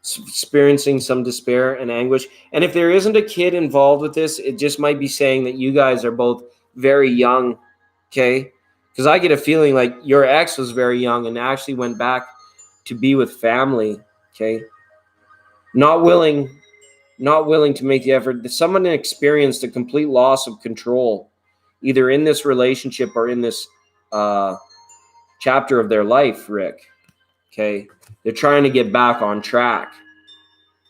experiencing some despair and anguish. And if there isn't a kid involved with this, it just might be saying that you guys are both very young, okay? Because I get a feeling like your ex was very young and actually went back to be with family, okay? Not willing to make the effort. Someone experienced a complete loss of control, either in this relationship or in this chapter of their life, Rick. Okay, they're trying to get back on track.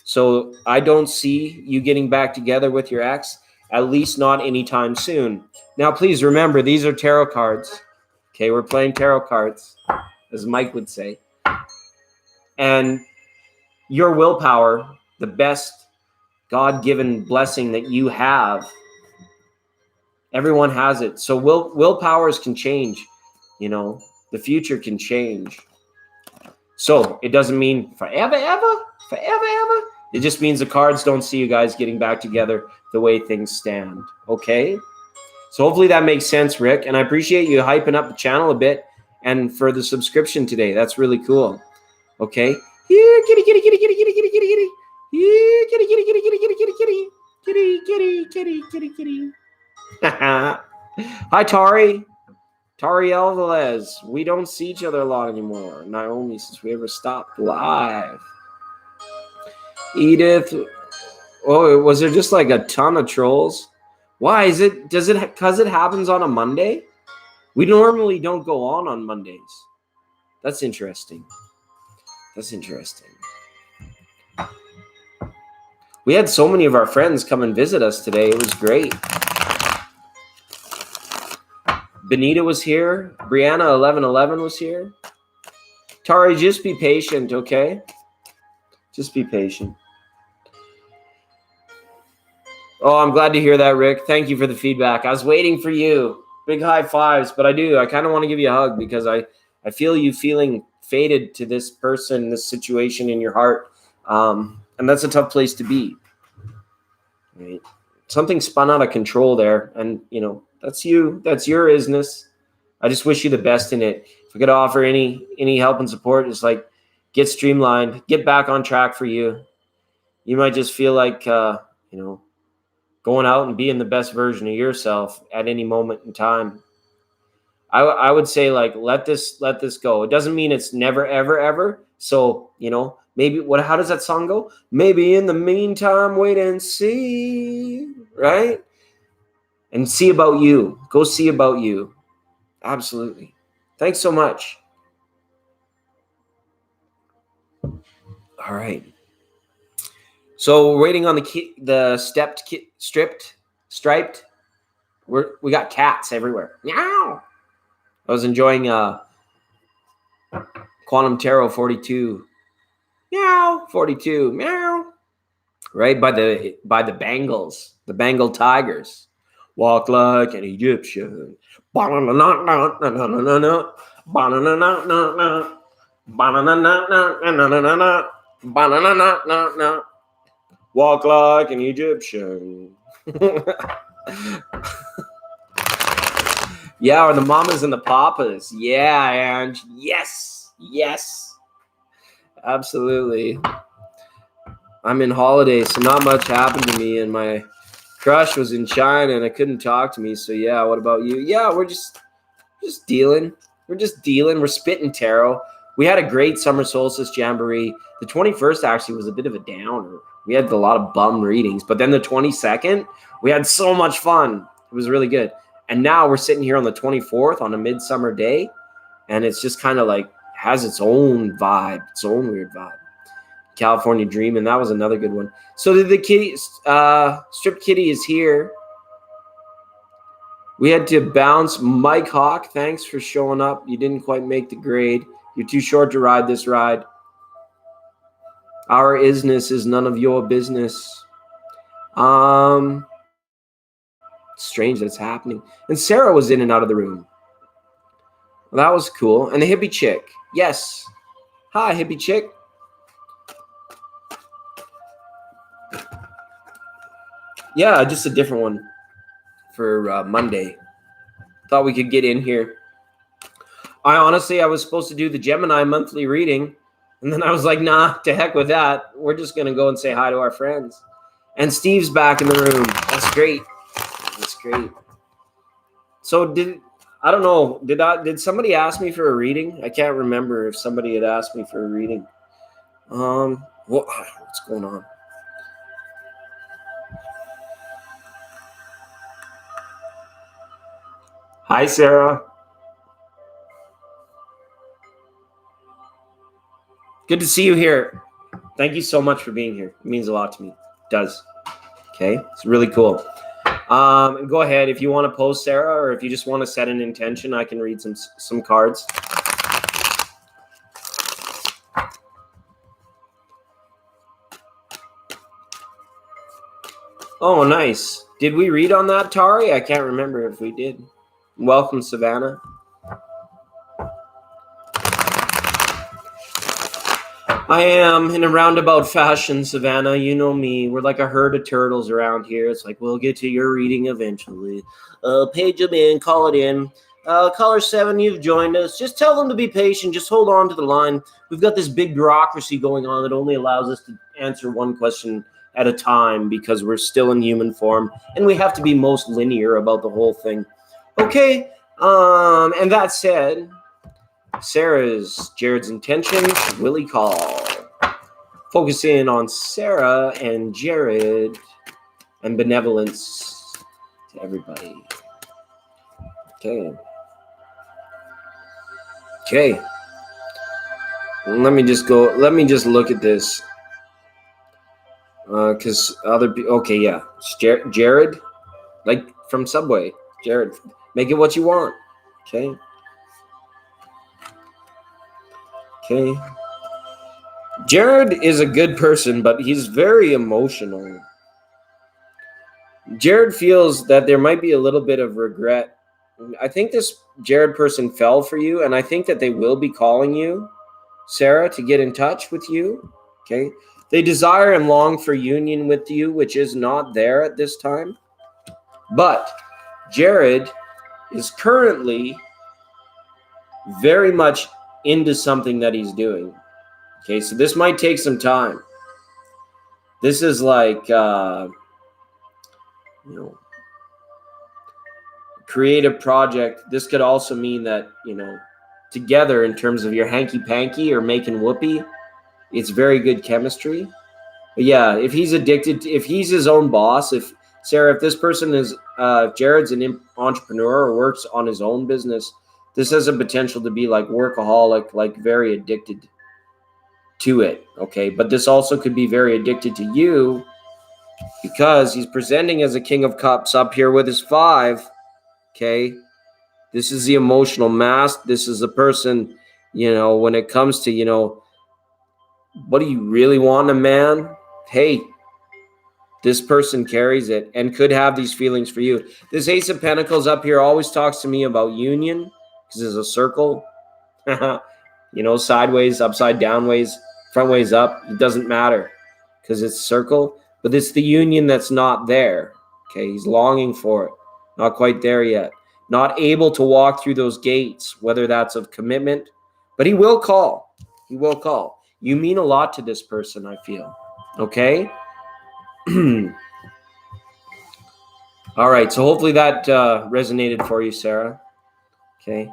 So I don't see you getting back together with your ex, at least not anytime soon. Now, please remember, these are tarot cards. Okay, we're playing tarot cards, as Mike would say. And your willpower, the best God-given blessing that you have, everyone has it. So willpowers can change, the future can change. So it doesn't mean forever, ever. It just means the cards don't see you guys getting back together the way things stand. Okay? So hopefully that makes sense, Rick. And I appreciate you hyping up the channel a bit and for the subscription today. That's really cool. Okay? Here, kitty, kitty, kitty, kitty, kitty, kitty, kitty, kitty. Here, kitty, kitty, kitty, kitty, kitty, kitty, kitty. Kitty, kitty, kitty, kitty, kitty. Hi, Tari. Tari Alvarez. We don't see each other a lot anymore. Naomi, since we ever stopped live. Edith. Oh, was there just like a ton of trolls? Why is it? Because it happens on a Monday? We normally don't go on Mondays. That's interesting. We had so many of our friends come and visit us today. It was great. Benita was here. Brianna 1111 was here. Tari, just be patient, okay? Just be patient. Oh, I'm glad to hear that, Rick. Thank you for the feedback. I was waiting for you. Big high fives, but I kind of want to give you a hug because I feel you feeling fated to this person, this situation in your heart. And that's a tough place to be. Right? Something spun out of control there. And, that's you. That's your business. I just wish you the best in it. If I could offer any help and support, it's like get streamlined, get back on track for you. You might just feel like, going out and being the best version of yourself at any moment in time. I would say like, let this go. It doesn't mean it's never, ever, ever. So, maybe how does that song go? Maybe in the meantime, wait and see, right? And see about you. Go see about you. Absolutely. Thanks so much. All right. So we're waiting on the striped. We got cats everywhere. Meow. I was enjoying Quantum Tarot 42. Meow. 42. Meow. Right by the Bengals, the Bengal Tigers. Walk like an Egyptian. Walk like an Egyptian. Yeah, or the mamas and the papas. Yeah, and yes. Absolutely. I'm in holidays, so not much happened to me, and my crush was in China, and I couldn't talk to me. So yeah, what about you? Yeah, we're just dealing. We're spitting tarot. We had a great summer solstice jamboree. The 21st actually was a bit of a downer. We had a lot of bum readings, but then the 22nd, we had so much fun. It was really good. And now we're sitting here on the 24th on a midsummer day, and it's just kind of like has its own vibe, its own weird vibe. California Dreamin', that was another good one. So the kitty, Strip Kitty is here. We had to bounce. Mike Hawk, thanks for showing up. You didn't quite make the grade. You're too short to ride this ride. Our isness is none of your business. Strange that's happening. And Sarah was in and out of the room. Well, that was cool. And the hippie chick. Yes. Hi, hippie chick. Yeah, just a different one for Monday. Thought we could get in here. I was supposed to do the Gemini monthly reading, And then I was like, nah, to heck with that. We're just going to go and say hi to our friends. And Steve's back in the room. That's great. That's great. So I don't know, did somebody ask me for a reading? I can't remember if somebody had asked me for a reading. What's going on? Hi, Sarah. Good to see you here. Thank you so much for being here. It means a lot to me. It does. Okay, it's really cool. Go ahead if you want to post, Sarah, or if you just want to set an intention, I can read some cards. Oh, nice. Did we read on that, Tari? I can't remember if we did. Welcome, Savannah. I am in a roundabout fashion, Savannah. You know me. We're like a herd of turtles around here. It's like, we'll get to your reading eventually. Page them in, call it in. Caller 7, you've joined us. Just tell them to be patient. Just hold on to the line. We've got this big bureaucracy going on that only allows us to answer one question at a time because we're still in human form and we have to be most linear about the whole thing. Okay. And that said, Sarah's Jared's intentions, Willie call. Focus in on Sarah and Jared and benevolence to everybody. Okay. Let me just look at this. Because other people, okay, yeah. Jared, like from Subway. Jared, make it what you want. Okay. Jared is a good person, but he's very emotional. Jared feels that there might be a little bit of regret. I think this Jared person fell for you, and I think that they will be calling you, Sarah, to get in touch with you. Okay. They desire and long for union with you, which is not there at this time. But Jared is currently very much into something that he's doing. Okay, so this might take some time. This is like, creative project. This could also mean that, together in terms of your hanky-panky or making whoopee, it's very good chemistry. But yeah, if he's addicted, if he's his own boss, if this person is, if Jared's an entrepreneur or works on his own business, this has a potential to be like workaholic, like very addicted to it. Okay. But this also could be very addicted to you because he's presenting as a King of Cups up here with his 5. Okay. This is the emotional mask. This is the person, when it comes to, what do you really want in a man? Hey, this person carries it and could have these feelings for you. This Ace of Pentacles up here always talks to me about union because there's a circle, sideways, upside down ways, front ways up. It doesn't matter because it's circle, but it's the union that's not there. Okay. He's longing for it. Not quite there yet. Not able to walk through those gates, whether that's of commitment, but he will call. He will call. You mean a lot to this person, I feel. Okay. All right. So hopefully that resonated for you, Sarah. Okay.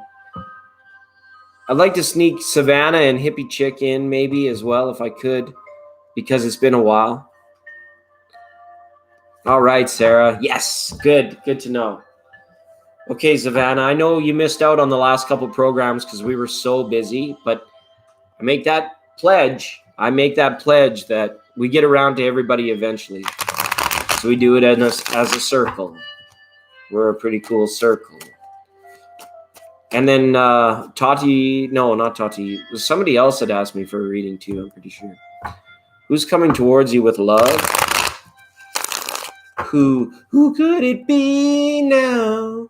I'd like to sneak Savannah and Hippie Chick in maybe as well if I could, because it's been a while. All right, Sarah. Yes. Good. Good to know. Okay, Savannah, I know you missed out on the last couple programs because we were so busy, but I make that pledge that we get around to everybody eventually. So we do it as a circle. We're a pretty cool circle. And then Tati, no, not Tati. Somebody else had asked me for a reading too, I'm pretty sure. Who's coming towards you with love? Who could it be now?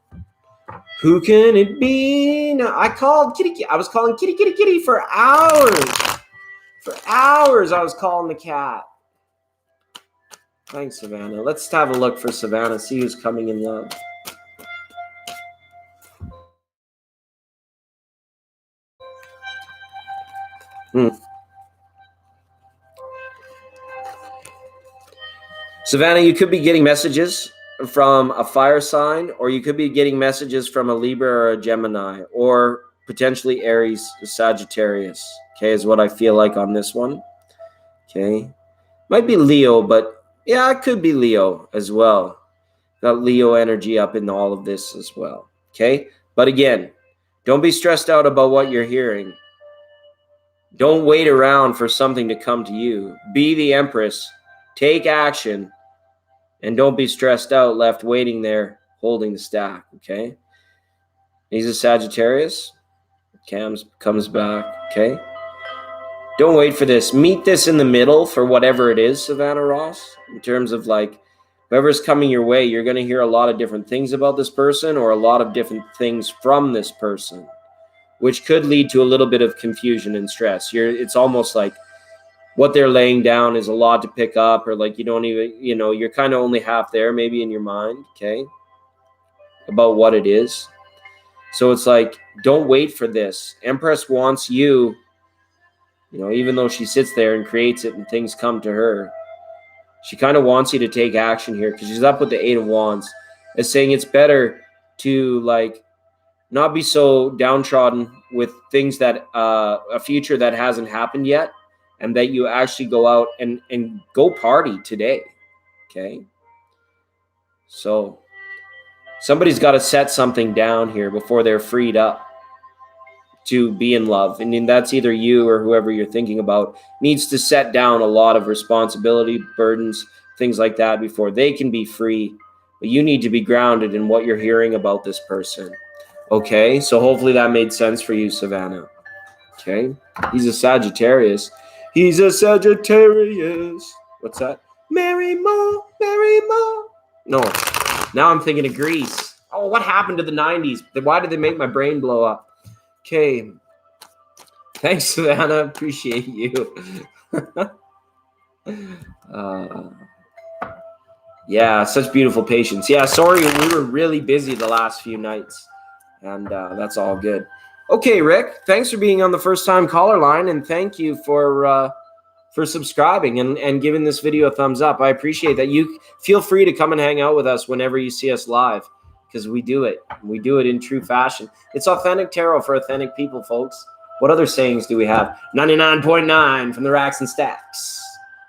Who can it be now? I called Kitty. I was calling Kitty for hours. For hours I was calling the cat. Thanks, Savannah. Let's have a look for Savannah, see who's coming in love. Savannah, you could be getting messages from a fire sign, or you could be getting messages from a Libra or a Gemini, or potentially Aries, Sagittarius. Okay, is what I feel like on this one. Okay, might be Leo, but yeah, it could be Leo as well. Got Leo energy up in all of this as well. Okay, but again, don't be stressed out about what you're hearing. Don't wait around for something to come to you. Be the Empress. Take action. And don't be stressed out, left waiting there, holding the stack, okay? He's a Sagittarius. Cams comes back, okay? Don't wait for this. Meet this in the middle for whatever it is, Savannah Ross, in terms of like, whoever's coming your way, you're going to hear a lot of different things about this person or a lot of different things from this person, which could lead to a little bit of confusion and stress. It's almost like what they're laying down is a lot to pick up, or like you don't even, you're kind of only half there maybe in your mind, okay, about what it is. So it's like, don't wait for this. Empress wants you, even though she sits there and creates it and things come to her, she kind of wants you to take action here, because she's up with the 8 of Wands, as saying it's better to like not be so downtrodden with things that a future that hasn't happened yet, and that you actually go out and go party today, okay? So somebody's got to set something down here before they're freed up to be in love. And that's either you or whoever you're thinking about needs to set down a lot of responsibility, burdens, things like that before they can be free. But you need to be grounded in what you're hearing about this person, okay? So hopefully that made sense for you, Savannah, okay? He's a Sagittarius. He's a Sagittarius. What's that? Mary Mo, Mary Mo. No, now I'm thinking of Grease. Oh, what happened to the 90s? Why did they make my brain blow up? Okay. Thanks, Savannah. Appreciate you. Yeah, such beautiful patience. Yeah, sorry, we were really busy the last few nights, and that's all good. Okay, Rick, thanks for being on the first time caller line, and thank you for subscribing and giving this video a thumbs up. I appreciate that. You feel free to come and hang out with us whenever you see us live, because we do it. We do it in true fashion. It's authentic tarot for authentic people, folks. What other sayings do we have? 99.9 from the Racks and Stacks.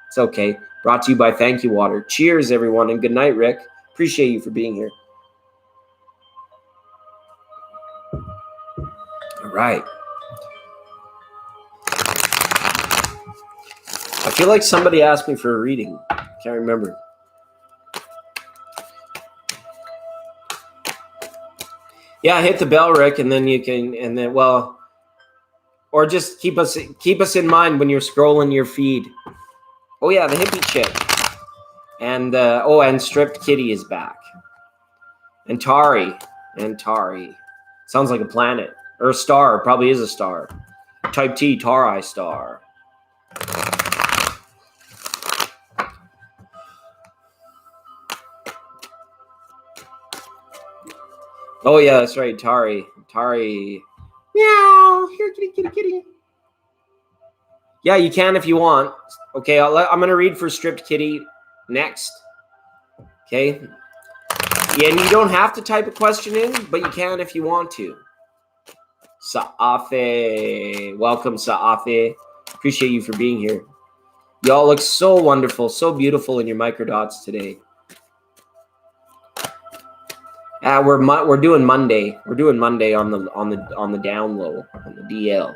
It's okay. Brought to you by Thank You Water. Cheers, everyone, and good night, Rick. Appreciate you for being here. All right. I feel like somebody asked me for a reading. Can't remember. Yeah, hit the bell, Rick, and then you can, or just keep us in mind when you're scrolling your feed. Oh yeah, the hippie chick, and and Stripped Kitty is back, and Tari. Sounds like a planet or a star. Probably is a star. Type T, Tari star. Oh yeah, that's right, Tari. Meow. Here, kitty. Yeah, you can if you want. Okay, I'm gonna read for Stripped Kitty next. Okay. Yeah, and you don't have to type a question in, but you can if you want to. Saafe. Welcome, Saafe. Appreciate you for being here. Y'all look so wonderful, so beautiful in your microdots today. We're doing Monday. We're doing Monday on the down low, on the DL.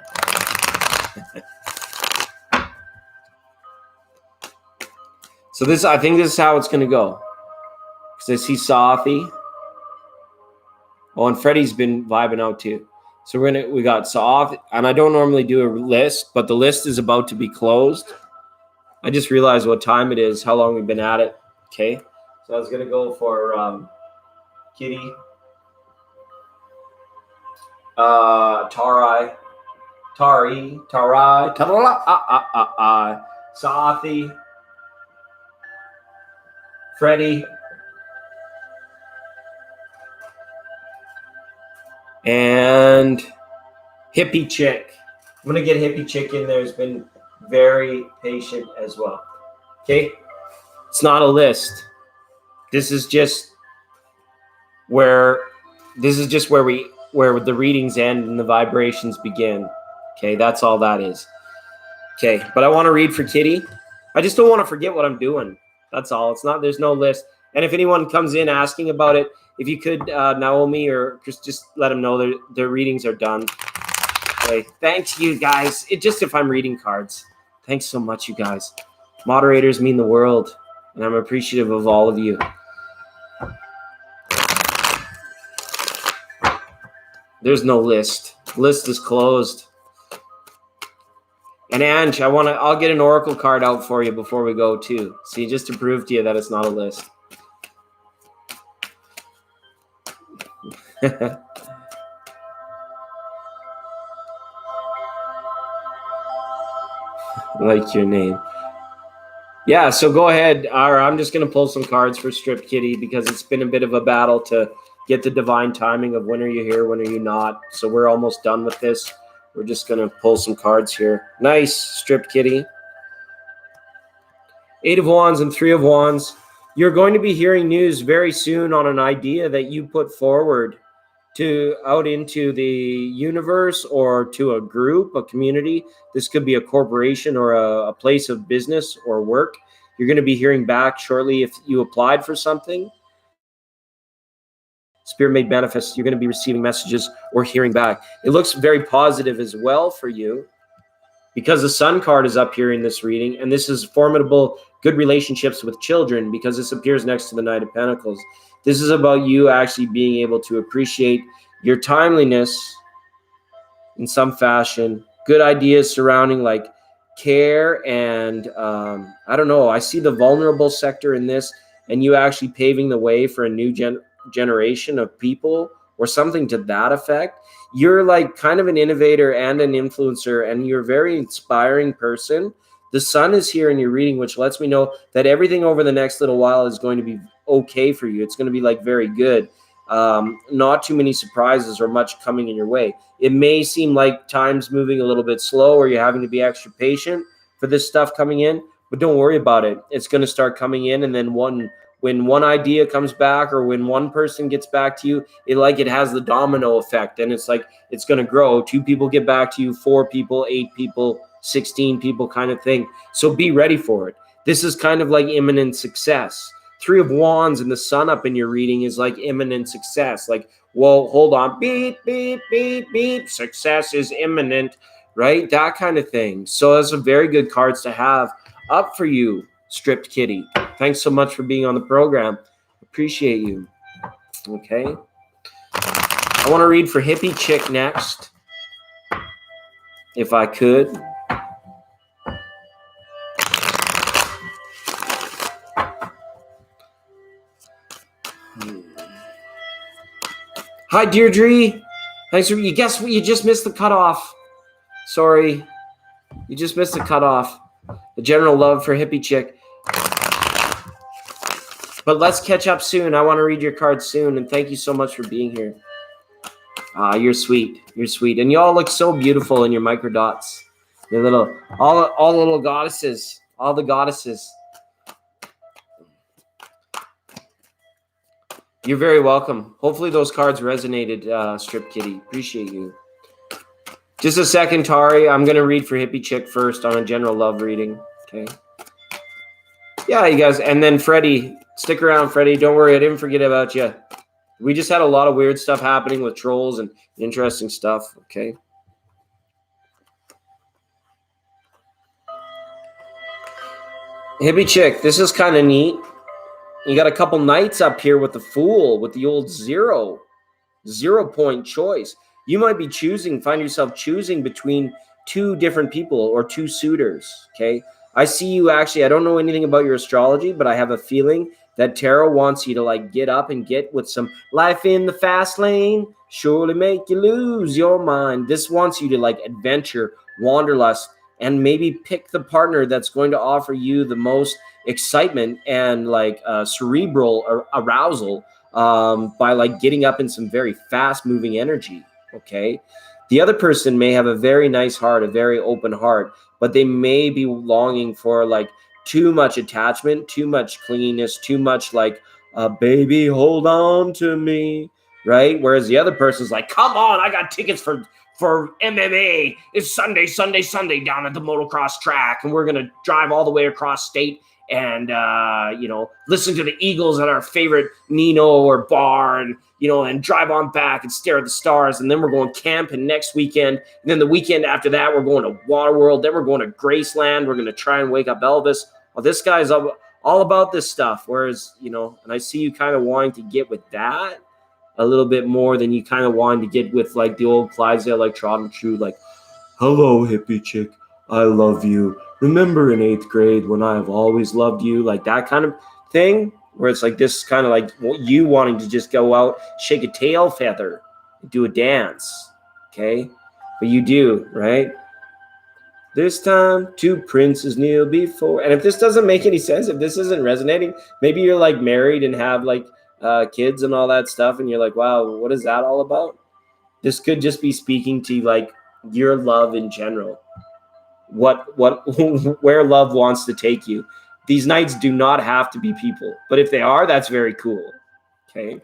So I think this is how it's gonna go. Because I see Safi. Oh, and Freddie's been vibing out too. So we got Safi, and I don't normally do a list, but the list is about to be closed. I just realized what time it is, how long we've been at it. Okay, so I was gonna go for Kitty, Tari, Safi, Freddie, and Hippie Chick. I'm going to get Hippie Chick in there. Has been very patient as well. Okay? It's not a list. This is just where where the readings end and the vibrations begin. Okay, that's all that is. Okay, but I want to read for Kitty. I just don't want to forget what I'm doing. That's all. It's not. There's no list. And if anyone comes in asking about it, if you could, Naomi or just let them know their readings are done. Okay. Thanks, you guys. Just if I'm reading cards. Thanks so much, you guys. Moderators mean the world, and I'm appreciative of all of you. There's no list. List is closed. And Ange, I'll get an oracle card out for you before we go too. See, just to prove to you that it's not a list. Like your name. Yeah, so go ahead. I'm just going to pull some cards for Strip Kitty because it's been a bit of a battle to get the divine timing of when are you here, when are you not. So we're almost done with this. We're just going to pull some cards here. Nice, Strip Kitty. 8 of Wands and 3 of Wands. You're going to be hearing news very soon on an idea that you put forward out into the universe or to a group, a community. This could be a corporation or a place of business or work. You're going to be hearing back shortly if you applied for something. Spirit made manifest. You're going to be receiving messages or hearing back. It looks very positive as well for you because the Sun card is up here in this reading, and this is formidable, good relationships with children because this appears next to the Knight of Pentacles. This is about you actually being able to appreciate your timeliness in some fashion. Good ideas surrounding like care and I don't know. I see the vulnerable sector in this, and you actually paving the way for a new generation of people or something to that effect. You're like kind of an innovator and an influencer, and you're a very inspiring person. The Sun is here in your reading, which lets me know that everything over the next little while is going to be okay for you. It's going to be like very good. Not too many surprises or much coming in your way. It may seem like time's moving a little bit slow or you're having to be extra patient for this stuff coming in, but don't worry about it. It's going to start coming in, and then when one idea comes back or when one person gets back to you, it has the domino effect, and it's like it's going to grow. 2 people get back to you, 4 people, 8 people, 16 people kind of thing. So be ready for it. This is kind of like imminent success. 3 of Wands and the Sun up in your reading is like imminent success. Like, whoa, hold on. Beep, beep, beep, beep. Success is imminent, right? That kind of thing. So those are very good cards to have up for you, Stripped Kitty. Thanks so much for being on the program. Appreciate you. Okay. I want to read for Hippie Chick next, if I could. Hi, Deirdre. Thanks for you. Guess what? You just missed the cutoff. Sorry, you just missed the cutoff. The general love for Hippie Chick. But let's catch up soon. I want to read your cards soon, and thank you so much for being here. You're sweet. You're sweet, and you all look so beautiful in your microdots. Your little, all the little goddesses, all the goddesses. You're very welcome. Hopefully those cards resonated, Strip Kitty. Appreciate you. Just a second, Tari. I'm going to read for Hippie Chick first on a general love reading. Okay. Yeah, you guys. And then Freddie. Stick around, Freddie. Don't worry. I didn't forget about you. We just had a lot of weird stuff happening with trolls and interesting stuff. Okay. Hippie Chick. This is kind of neat. You got a couple knights up here with the Fool, with the old 0 point choice. You might be find yourself choosing between 2 different people or 2 suitors, okay? I see you actually, I don't know anything about your astrology, but I have a feeling that tarot wants you to like get up and get with some life in the fast lane, surely make you lose your mind. This wants you to like adventure, wanderlust, and maybe pick the partner that's going to offer you the most excitement and like cerebral arousal by like getting up in some very fast moving energy. Okay. The other person may have a very nice heart, a very open heart, but they may be longing for like too much attachment, too much clinginess, too much like, baby, hold on to me, right? Whereas the other person's like, come on, I got tickets for MMA. It's Sunday down at the motocross track, and we're gonna drive all the way across state and listen to the Eagles at our favorite Nino or bar, and drive on back and stare at the stars. And then we're going camping next weekend. And then the weekend after that, we're going to Waterworld. Then we're going to Graceland. We're going to try and wake up Elvis. Well, this guy's all about this stuff. Whereas, and I see you kind of wanting to get with that a little bit more than you kind of wanted to get with like the old Clydesdale, like Trot True, like, hello, hippie chick, I love you. Remember in 8th grade when I have always loved you, like that kind of thing, where it's like this kind of like you wanting to just go out, shake a tail feather, do a dance, okay? But you do, right? This time, 2 princes kneel before. And if this doesn't make any sense, if this isn't resonating, maybe you're like married and have like kids and all that stuff, and you're like, wow, what is that all about? This could just be speaking to like your love in general. Where love wants to take you. These nights do not have to be people, but if they are, that's very cool. Okay.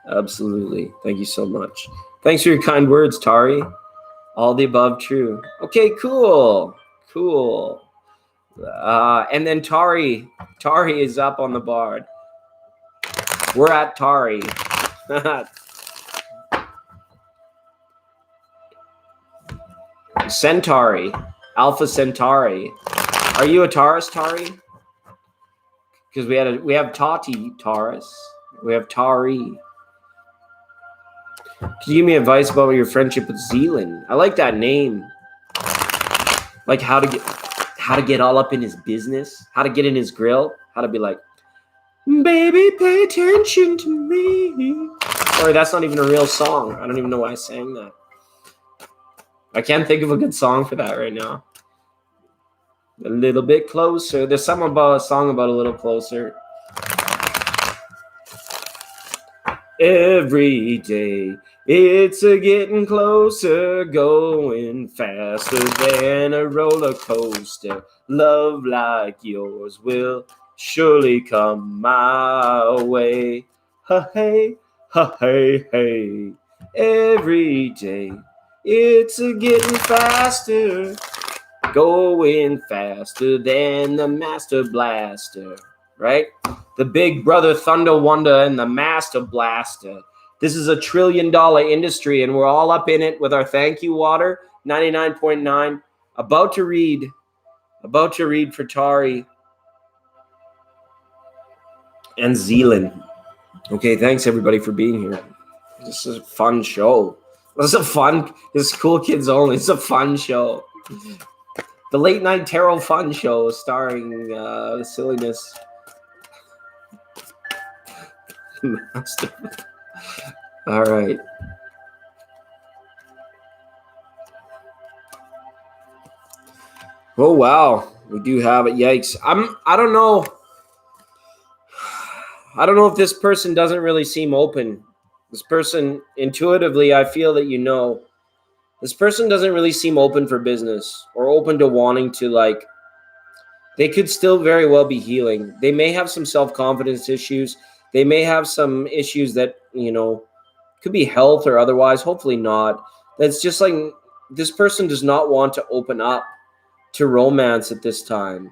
Absolutely. Thank you so much. Thanks for your kind words, Tari. All the above true. Okay, cool. And then Tari is up on the board. We're at Tari. Centauri, Alpha Centauri. Are you a Taurus, Tari? Because we have Tati Taurus. We have Tari. Can you give me advice about your friendship with Zealand? I like that name. Like how to get all up in his business, how to get in his grill, how to be like, baby, pay attention to me. Sorry, that's not even a real song. I don't even know why I sang that. I can't think of a good song for that right now. A little bit closer. There's something about a song about a little closer. Every day, it's a getting closer, going faster than a roller coaster. Love like yours will surely come my way. Ha hey, ha hey, hey. Every day, it's a getting faster, going faster than the Master Blaster, right? The Big Brother Thunder Wonder and the Master Blaster. This is $1 trillion industry, and we're all up in it with our thank you water, 99.9. About to read for Tari and Zealand. Okay, thanks everybody for being here. This is a fun show. This is Cool Kids Only. It's a fun show. The Late Night Tarot Fun Show starring silliness. Master. All right. Oh wow, we do have it. Yikes! I don't know. I don't know if this person doesn't really seem open. This person, intuitively, I feel that this person doesn't really seem open for business or open to wanting to, like, they could still very well be healing. They may have some self-confidence issues. They may have some issues that, could be health or otherwise, hopefully not. That's just like this person does not want to open up to romance at this time.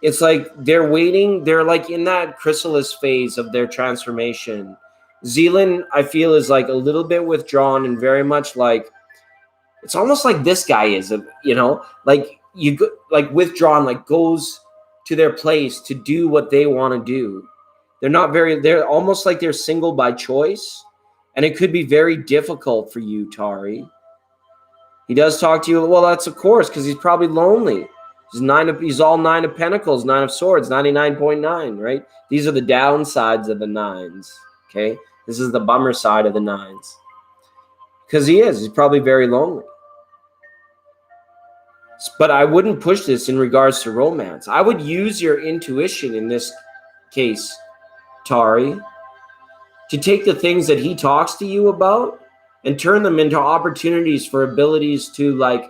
It's like they're waiting. They're like in that chrysalis phase of their transformation. Zealand, I feel, is like a little bit withdrawn and very much like, it's almost like this guy is, like withdrawn, like goes to their place to do what they want to do. They're almost like they're single by choice. And it could be very difficult for you, Tari. He does talk to you. Well, that's of course, because he's probably lonely. He's all 9 of Pentacles, 9 of Swords, 99.9, right? These are the downsides of the 9s, okay? This is the bummer side of the 9s. Because he's probably very lonely. But I wouldn't push this in regards to romance. I would use your intuition in this case, Tari, to take the things that he talks to you about and turn them into opportunities for abilities to, like,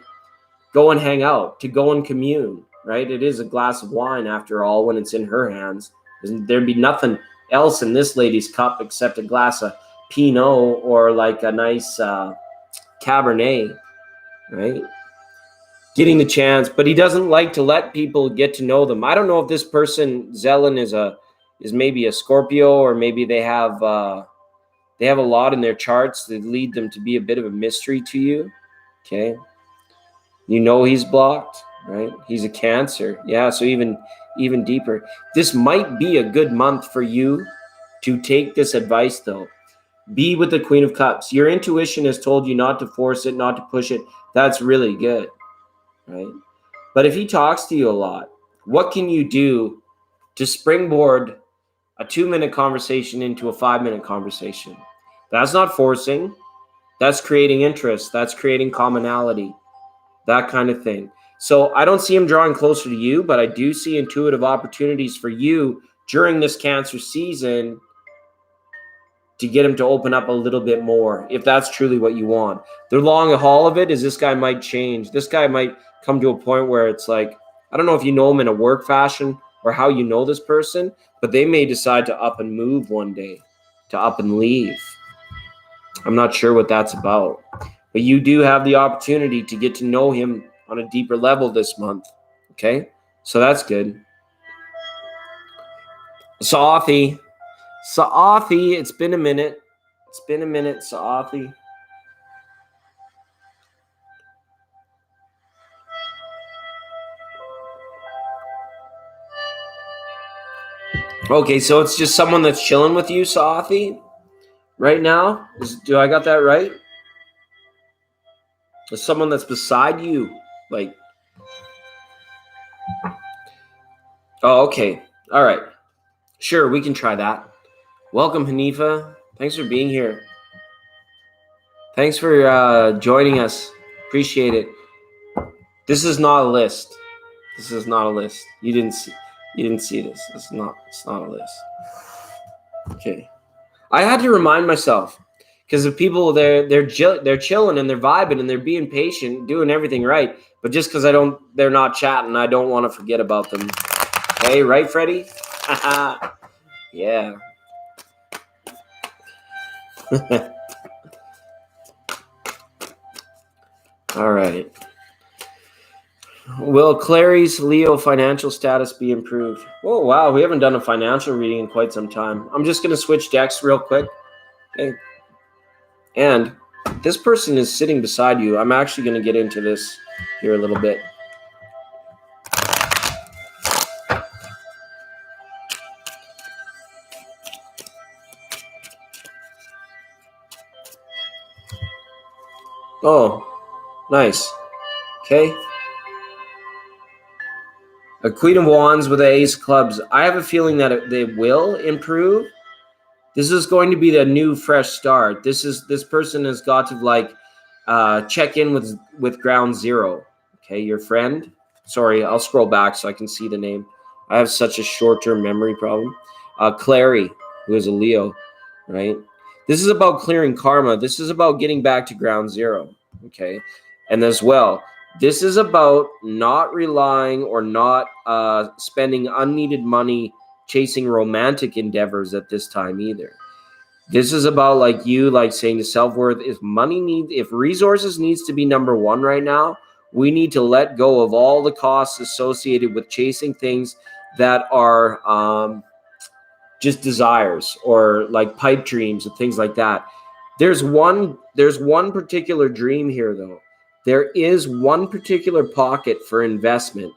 go and hang out, to go and commune, right? It is a glass of wine after all when it's in her hands. There'd be nothing else in this lady's cup except a glass of Pinot or like a nice Cabernet, right? Getting the chance, but he doesn't like to let people get to know them. I don't know if this person, Zelen, is maybe a Scorpio, or maybe they have a lot in their charts that lead them to be a bit of a mystery to you. Okay. You know he's blocked, right? He's a Cancer. Yeah, so even deeper. This might be a good month for you to take this advice, though. Be with the Queen of Cups. Your intuition has told you not to force it, not to push it. That's really good, right? But if he talks to you a lot, what can you do to springboard a 2-minute conversation into a 5-minute conversation? That's not forcing. That's creating interest. That's creating commonality, that kind of thing. So I don't see him drawing closer to you, but I do see intuitive opportunities for you during this Cancer season to get him to open up a little bit more, if that's truly what you want. The long haul of it is this guy might change. This guy might come to a point where it's like, I don't know if you know him in a work fashion or how you know this person, but they may decide to up and move one day, to up and leave. I'm not sure what that's about. But you do have the opportunity to get to know him on a deeper level this month. Okay? So that's good. Saathi, it's been a minute. It's been a minute, Saathi. Okay, so it's just someone that's chilling with you, Saathi, right now? Do I got that right? There's someone that's beside you, like... Oh, okay. All right. Sure, we can try that. Welcome, Hanifa. Thanks for being here. Thanks for joining us. Appreciate it. This is not a list. This is not a list. You didn't see this. It's not a list. Okay. I had to remind myself, because the people they're chilling and they're vibing and they're being patient, doing everything right. But just because they're not chatting, I don't want to forget about them. Hey, right, Freddie? Yeah. All right. Will Clary's Leo financial status be improved? Oh, wow. We haven't done a financial reading in quite some time. I'm just going to switch decks real quick. Okay. And this person is sitting beside you. I'm actually going to get into this here a little bit. Oh, nice. Okay. A Queen of Wands with an Ace of Clubs. I have a feeling that they will improve. This is going to be the new fresh start. This person has got to check in with ground zero. Okay, your friend. Sorry, I'll scroll back so I can see the name. I have such a short-term memory problem. Clary, who is a Leo, right? This is about clearing karma. This is about getting back to ground zero. Okay, and as well, this is about not relying or not spending unneeded money chasing romantic endeavors at this time either. This is about saying to self-worth, if resources needs to be number one right now, we need to let go of all the costs associated with chasing things that are just desires or like pipe dreams and things like that. There's one particular dream here though. There is one particular pocket for investment.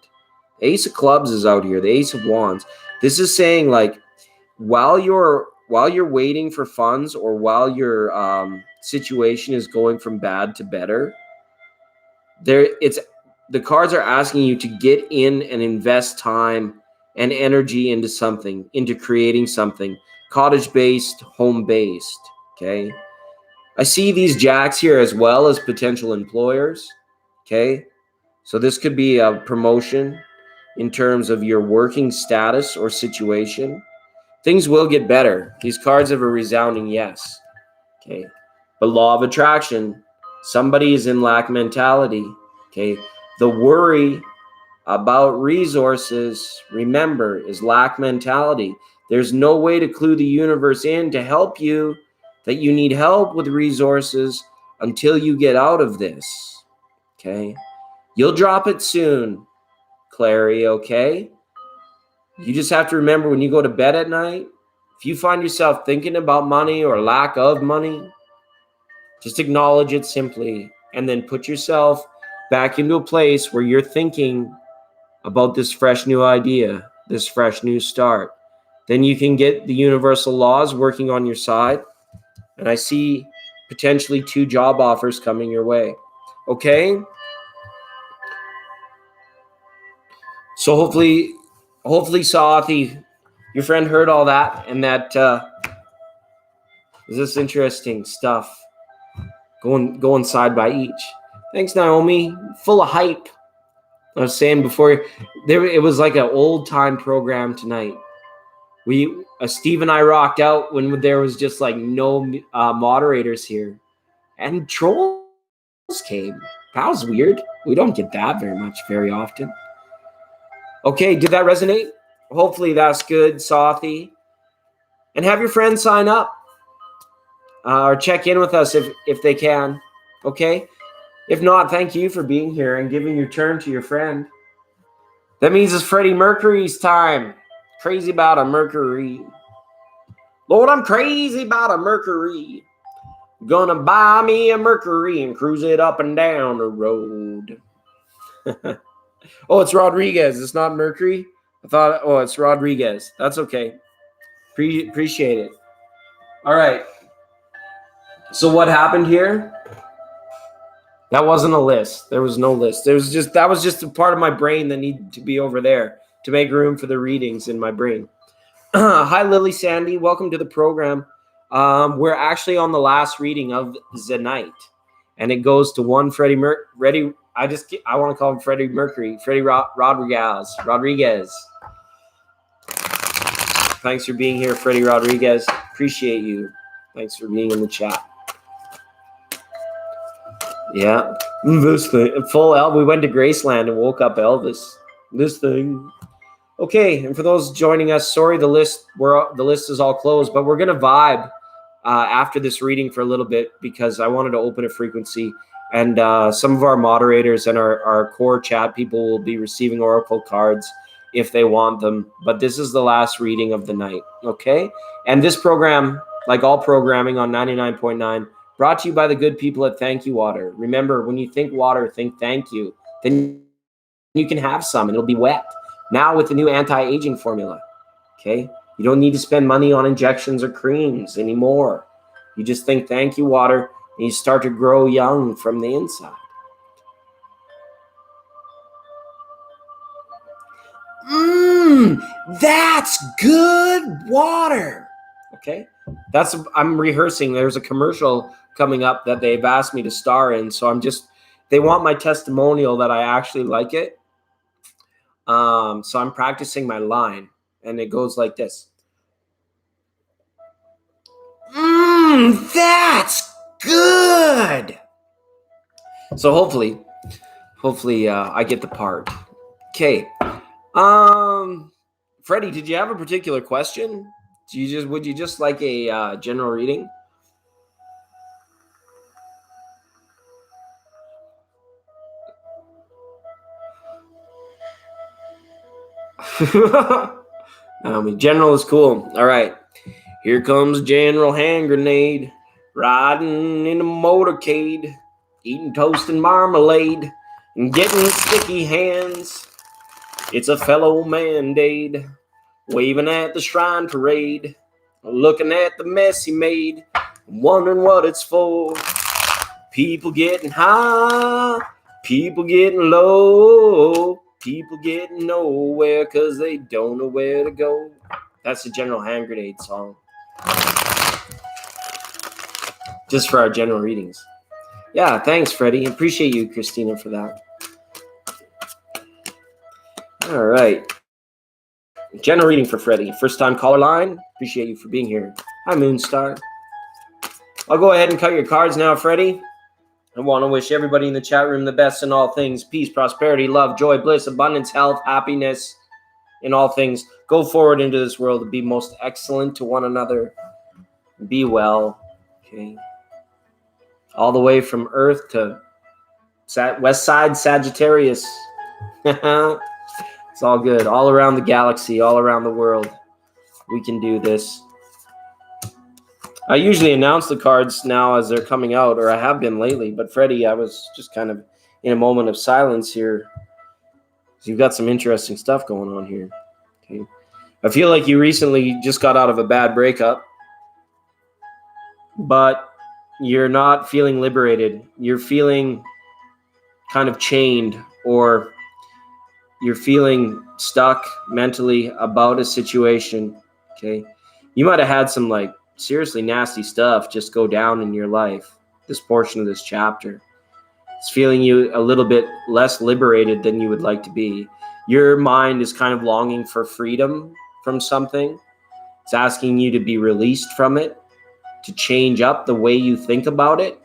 Ace of Clubs is out here, the Ace of Wands. This is saying like while you're waiting for funds or while your situation is going from bad to better, the cards are asking you to get in and invest time and energy into something, into creating something cottage-based, home-based, okay? I see these jacks here as well as potential employers, okay? So this could be a promotion in terms of your working status or situation. Things will get better. These cards have a resounding yes, okay? But law of attraction, somebody is in lack mentality, okay? The worry about resources, remember, is lack mentality. There's no way to clue the universe in to help you that you need help with resources until you get out of this. Okay? You'll drop it soon, Clary, okay? You just have to remember when you go to bed at night, if you find yourself thinking about money or lack of money, just acknowledge it simply and then put yourself back into a place where you're thinking about this fresh new idea, this fresh new start. Then you can get the universal laws working on your side. And I see potentially 2 job offers coming your way. Okay? So hopefully, Sathi, your friend heard all that, and that is this interesting stuff going side by each. Thanks, Naomi. Full of hype. I was saying before, it was like an old time program tonight. Steve and I rocked out when there was just like no moderators here, and trolls came. That was weird. We don't get that very often. Okay, did that resonate? Hopefully that's good, Sathi. And have your friends sign up or check in with us if they can. Okay? If not, thank you for being here and giving your turn to your friend. That means it's Freddie Mercury's time. Crazy about a Mercury. Lord, I'm crazy about a Mercury. Gonna buy me a Mercury and cruise it up and down the road. Oh, it's Rodriguez. It's not Mercury. I thought, it's Rodriguez. That's okay. Appreciate it. All right. So what happened here? That wasn't a list. There was no list. That was just a part of my brain that needed to be over there to make room for the readings in my brain. Hi, Lily Sandy. Welcome to the program. We're actually on the last reading of the night, and it goes to one Freddie Mercury. I want to call him Freddie Mercury. Freddie Rodriguez. Thanks for being here, Freddie Rodriguez. Appreciate you. Thanks for being in the chat. Yeah, this thing. We went to Graceland and woke up Elvis. This thing. Okay, and for those joining us, sorry the list is all closed, but we're gonna vibe after this reading for a little bit because I wanted to open a frequency. And some of our moderators and our core chat people will be receiving oracle cards if they want them. But this is the last reading of the night, okay? And this program, like all programming on 99.9, brought to you by the good people at Thank You Water. Remember, when you think water, think thank you. Then you can have some and it'll be wet. Now with the new anti-aging formula, okay? You don't need to spend money on injections or creams anymore. You just think Thank You Water, and you start to grow young from the inside. That's good water. Okay? I'm rehearsing. There's a commercial coming up that they've asked me to star in, so they want my testimonial that I actually like it. So I'm practicing my line, and it goes like this. That's good. So hopefully I get the part. Okay. Freddie, did you have a particular question? Would you just like a general reading? General is cool. All right. Here comes General Hand Grenade, riding in a motorcade, eating toast and marmalade, and getting sticky hands. It's a fellow mandate, waving at the shrine parade, looking at the mess he made, wondering what it's for. People getting high, people getting low, people getting nowhere because they don't know where to go. That's the General Hand Grenade song. Just for our general readings. Yeah, thanks, Freddie. Appreciate you, Christina, for that. All right. General reading for Freddie. First time caller line. Appreciate you for being here. Hi, Moonstar. I'll go ahead and cut your cards now, Freddie. I want to wish everybody in the chat room the best in all things: peace, prosperity, love, joy, bliss, abundance, health, happiness in all things. Go forward into this world to be most excellent to one another. Be well. Okay. All the way from Earth to West Side Sagittarius. It's all good. All around the galaxy, all around the world. We can do this. I usually announce the cards now as they're coming out, or I have been lately. But Freddie, I was just kind of in a moment of silence here. You've got some interesting stuff going on here. Okay. I feel like you recently just got out of a bad breakup, but you're not feeling liberated. You're feeling kind of chained, or you're feeling stuck mentally about a situation. Okay. You might have had some like seriously nasty stuff just go down in your life, this portion of this chapter. It's feeling you a little bit less liberated than you would like to be. Your mind is kind of longing for freedom from something. It's asking you to be released from it, to change up the way you think about it.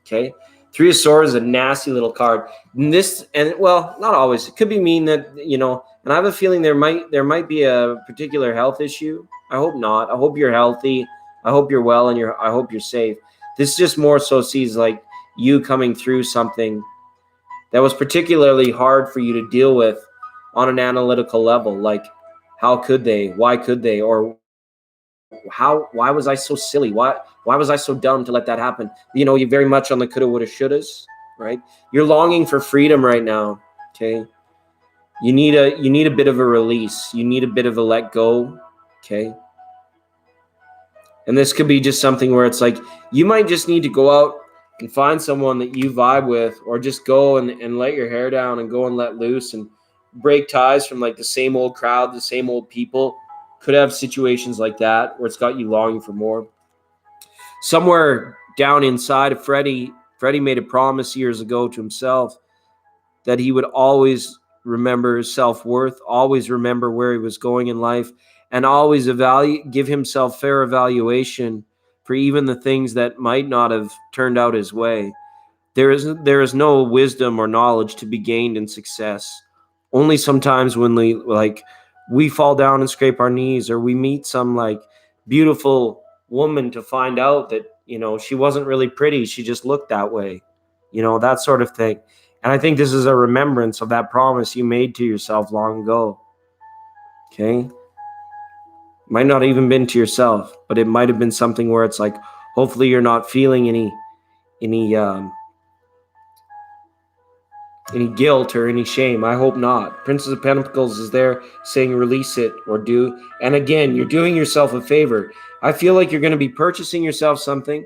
Okay. Three of Swords is a nasty little card. Well, not always. It could be mean that, and I have a feeling there might be a particular health issue. I hope not. I hope you're healthy. I hope you're well, and I hope you're safe. This just more so sees like you coming through something that was particularly hard for you to deal with on an analytical level. Like, how could they? Why could they? Or why was I so silly? Why was I so dumb to let that happen? You're very much on the coulda, woulda, shouldas, right? You're longing for freedom right now. Okay. You need a bit of a release. You need a bit of a let go. Okay. And this could be just something where it's like, you might just need to go out and find someone that you vibe with, or just go and let your hair down and go and let loose and break ties from like the same old crowd, the same old people. Could have situations like that where it's got you longing for more. Somewhere down inside of Freddie made a promise years ago to himself that he would always remember his self-worth, always remember where he was going in life, and always give himself fair evaluation for even the things that might not have turned out his way. There is no wisdom or knowledge to be gained in success. Only sometimes when we fall down and scrape our knees, or we meet some like beautiful woman to find out that, she wasn't really pretty. She just looked that way, that sort of thing. And I think this is a remembrance of that promise you made to yourself long ago. Okay. Might not even been to yourself, but it might have been something where it's like, hopefully you're not feeling any guilt or any shame. I hope not. Princess of Pentacles is there saying release it or do. And again, you're doing yourself a favor. I feel like you're going to be purchasing yourself something.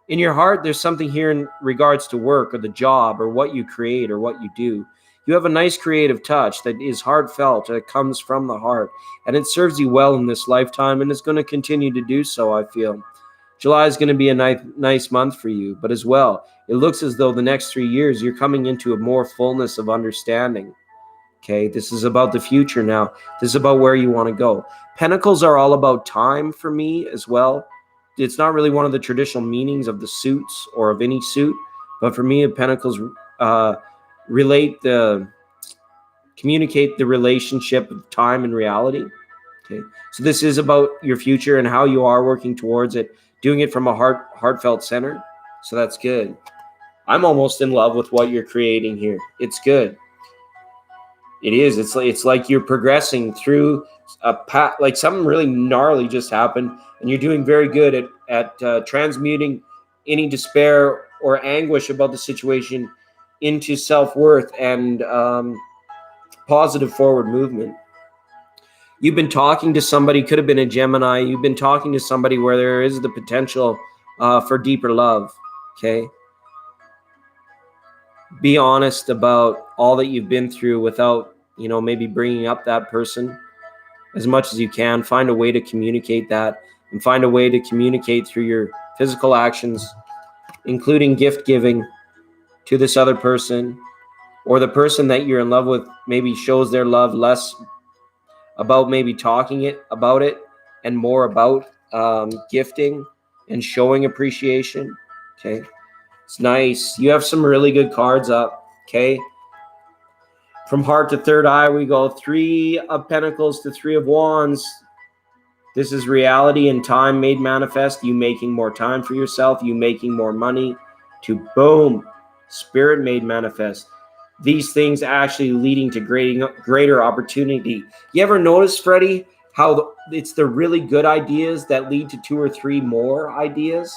In your heart, there's something here in regards to work or the job or what you create or what you do. You have a nice creative touch that is heartfelt. That comes from the heart. And it serves you well in this lifetime, and it's going to continue to do so, I feel. July is going to be a nice month for you, but as well, it looks as though the next 3 years you're coming into a more fullness of understanding. Okay, this is about the future now. This is about where you want to go. Pentacles are all about time for me as well. It's not really one of the traditional meanings of the suits or of any suit, but for me, Pentacles communicate the relationship of time and reality. Okay, so this is about your future and how you are working towards it, doing it from a heartfelt center. So that's good. I'm almost in love with what you're creating here. It's good. It is. It's like you're progressing through a path. Like something really gnarly just happened, and you're doing very good at transmuting any despair or anguish about the situation into self-worth and positive forward movement. You've been talking to somebody, could have been a Gemini. You've been talking to somebody where there is the potential for deeper love. Okay. Be honest about all that you've been through without, maybe bringing up that person as much as you can. Find a way to communicate that, and find a way to communicate through your physical actions, including gift giving to this other person, or the person that you're in love with maybe shows their love less about maybe talking about it and more about gifting and showing appreciation. Okay. It's nice. You have some really good cards up. Okay. From heart to third eye, we go 3 of Pentacles to 3 of Wands. This is reality and time made manifest. You making more time for yourself. You making more money. To boom, Spirit made manifest. These things actually leading to greater opportunity. You ever notice, Freddie, how it's the really good ideas that lead to 2 or 3 more ideas?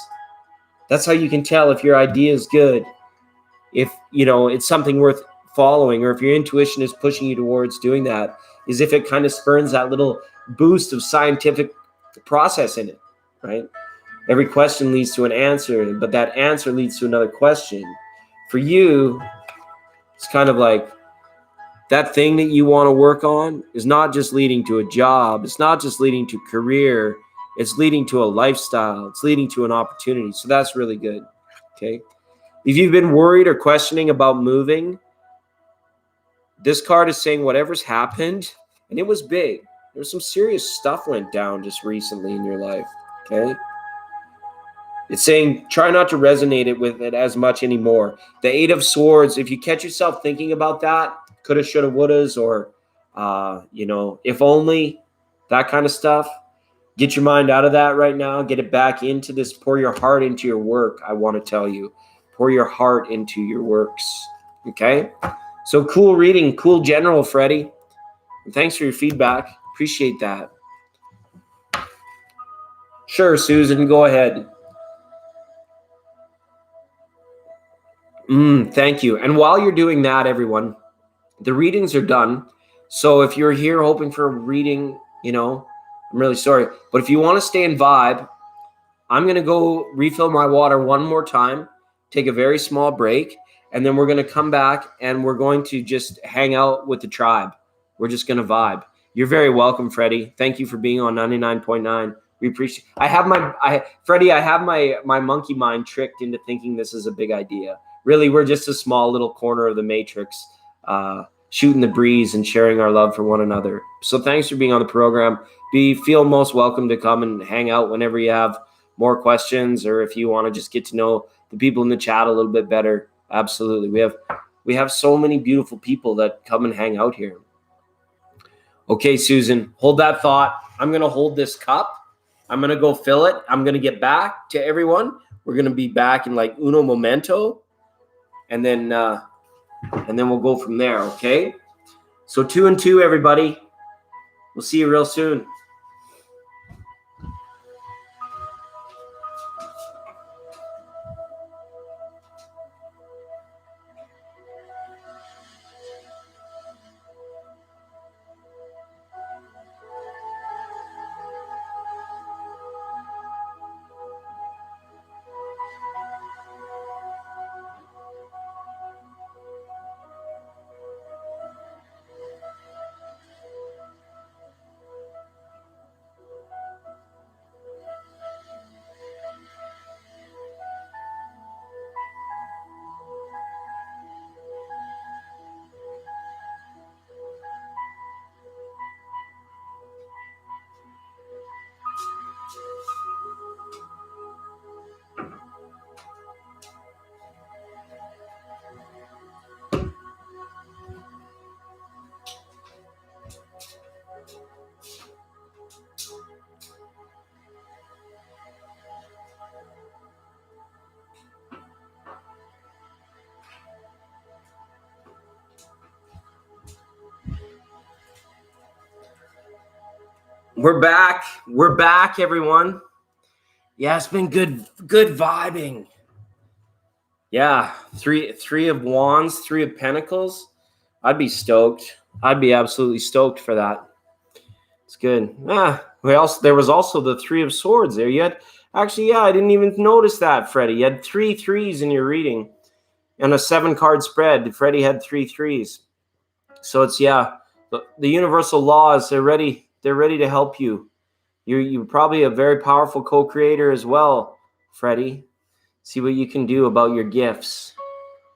That's how you can tell if your idea is good. If, it's something worth following, or if your intuition is pushing you towards doing that, is if it kind of spurns that little boost of scientific process in it, right? Every question leads to an answer, but that answer leads to another question. For you, it's kind of like that thing that you want to work on is not just leading to a job. It's not just leading to career. It's leading to a lifestyle. It's leading to an opportunity. So that's really good. Okay. If you've been worried or questioning about moving, this card is saying whatever's happened, and it was big. There's some serious stuff went down just recently in your life. Okay. It's saying try not to resonate with it as much anymore. The 8 of Swords, if you catch yourself thinking about that, coulda, shoulda, wouldas, or, if only, that kind of stuff, get your mind out of that right now. Get it back into this. Pour your heart into your work, I want to tell you. Pour your heart into your works. Okay? So cool reading. Cool general, Freddie. And thanks for your feedback. Appreciate that. Sure, Susan, go ahead. Thank you. And while you're doing that, everyone, the readings are done. So if you're here hoping for a reading, I'm really sorry. But if you want to stay in vibe, I'm going to go refill my water one more time, take a very small break, and then we're going to come back and we're going to just hang out with the tribe. We're just going to vibe. You're very welcome, Freddie. Thank you for being on 99.9. We appreciate. Freddie, I have my monkey mind tricked into thinking this is a big idea. Really, we're just a small little corner of the matrix, shooting the breeze and sharing our love for one another. So thanks for being on the program. Feel most welcome to come and hang out whenever you have more questions, or if you want to just get to know the people in the chat a little bit better. Absolutely. We have so many beautiful people that come and hang out here. Okay, Susan, hold that thought. I'm going to hold this cup. I'm going to go fill it. I'm going to get back to everyone. We're going to be back in like uno momento. And then we'll go from there, okay? So 2 and 2, everybody. We'll see you real soon. We're back. We're back, everyone. Yeah, it's been good vibing. Yeah, three of Wands, 3 of Pentacles. I'd be stoked. I'd be absolutely stoked for that. It's good. There was also the 3 of Swords there. I didn't even notice that, Freddie. You had 3 threes in your reading and a 7-card spread. Freddie had 3 threes. So it's, the universal laws, they're ready to help you. You're probably a very powerful co-creator as well, Freddie. See what you can do about your gifts.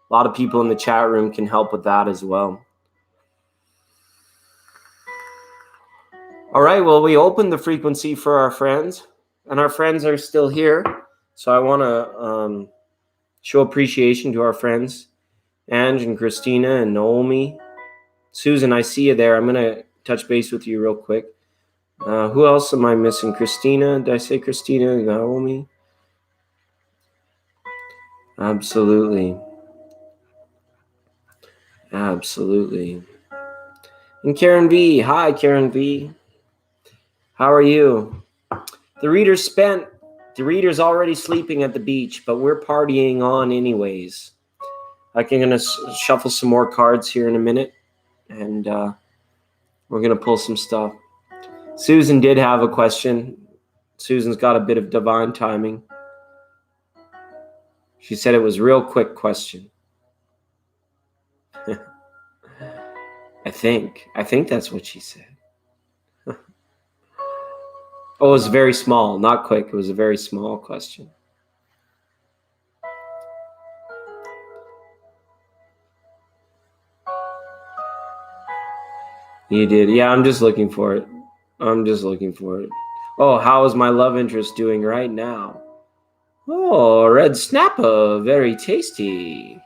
A lot of people in the chat room can help with that as well. All right, well, we opened the frequency for our friends, and our friends are still here. So I want to show appreciation to our friends, Ange and Christina and Naomi. Susan, I see you there. I'm going to touch base with you real quick. Who else am I missing? Christina? Did I say Christina? Naomi? Absolutely. Absolutely. And Karen V. Hi, Karen V. How are you? The reader's already sleeping at the beach, but we're partying on anyways. I'm going to shuffle some more cards here in a minute, and we're going to pull some stuff. Susan did have a question. Susan's got a bit of divine timing. She said it was a real quick question. I think that's what she said. Oh, it was very small, not quick. It was a very small question. You did. Yeah, I'm just looking for it. Oh, how is my love interest doing right now? Oh, red snapper, very tasty.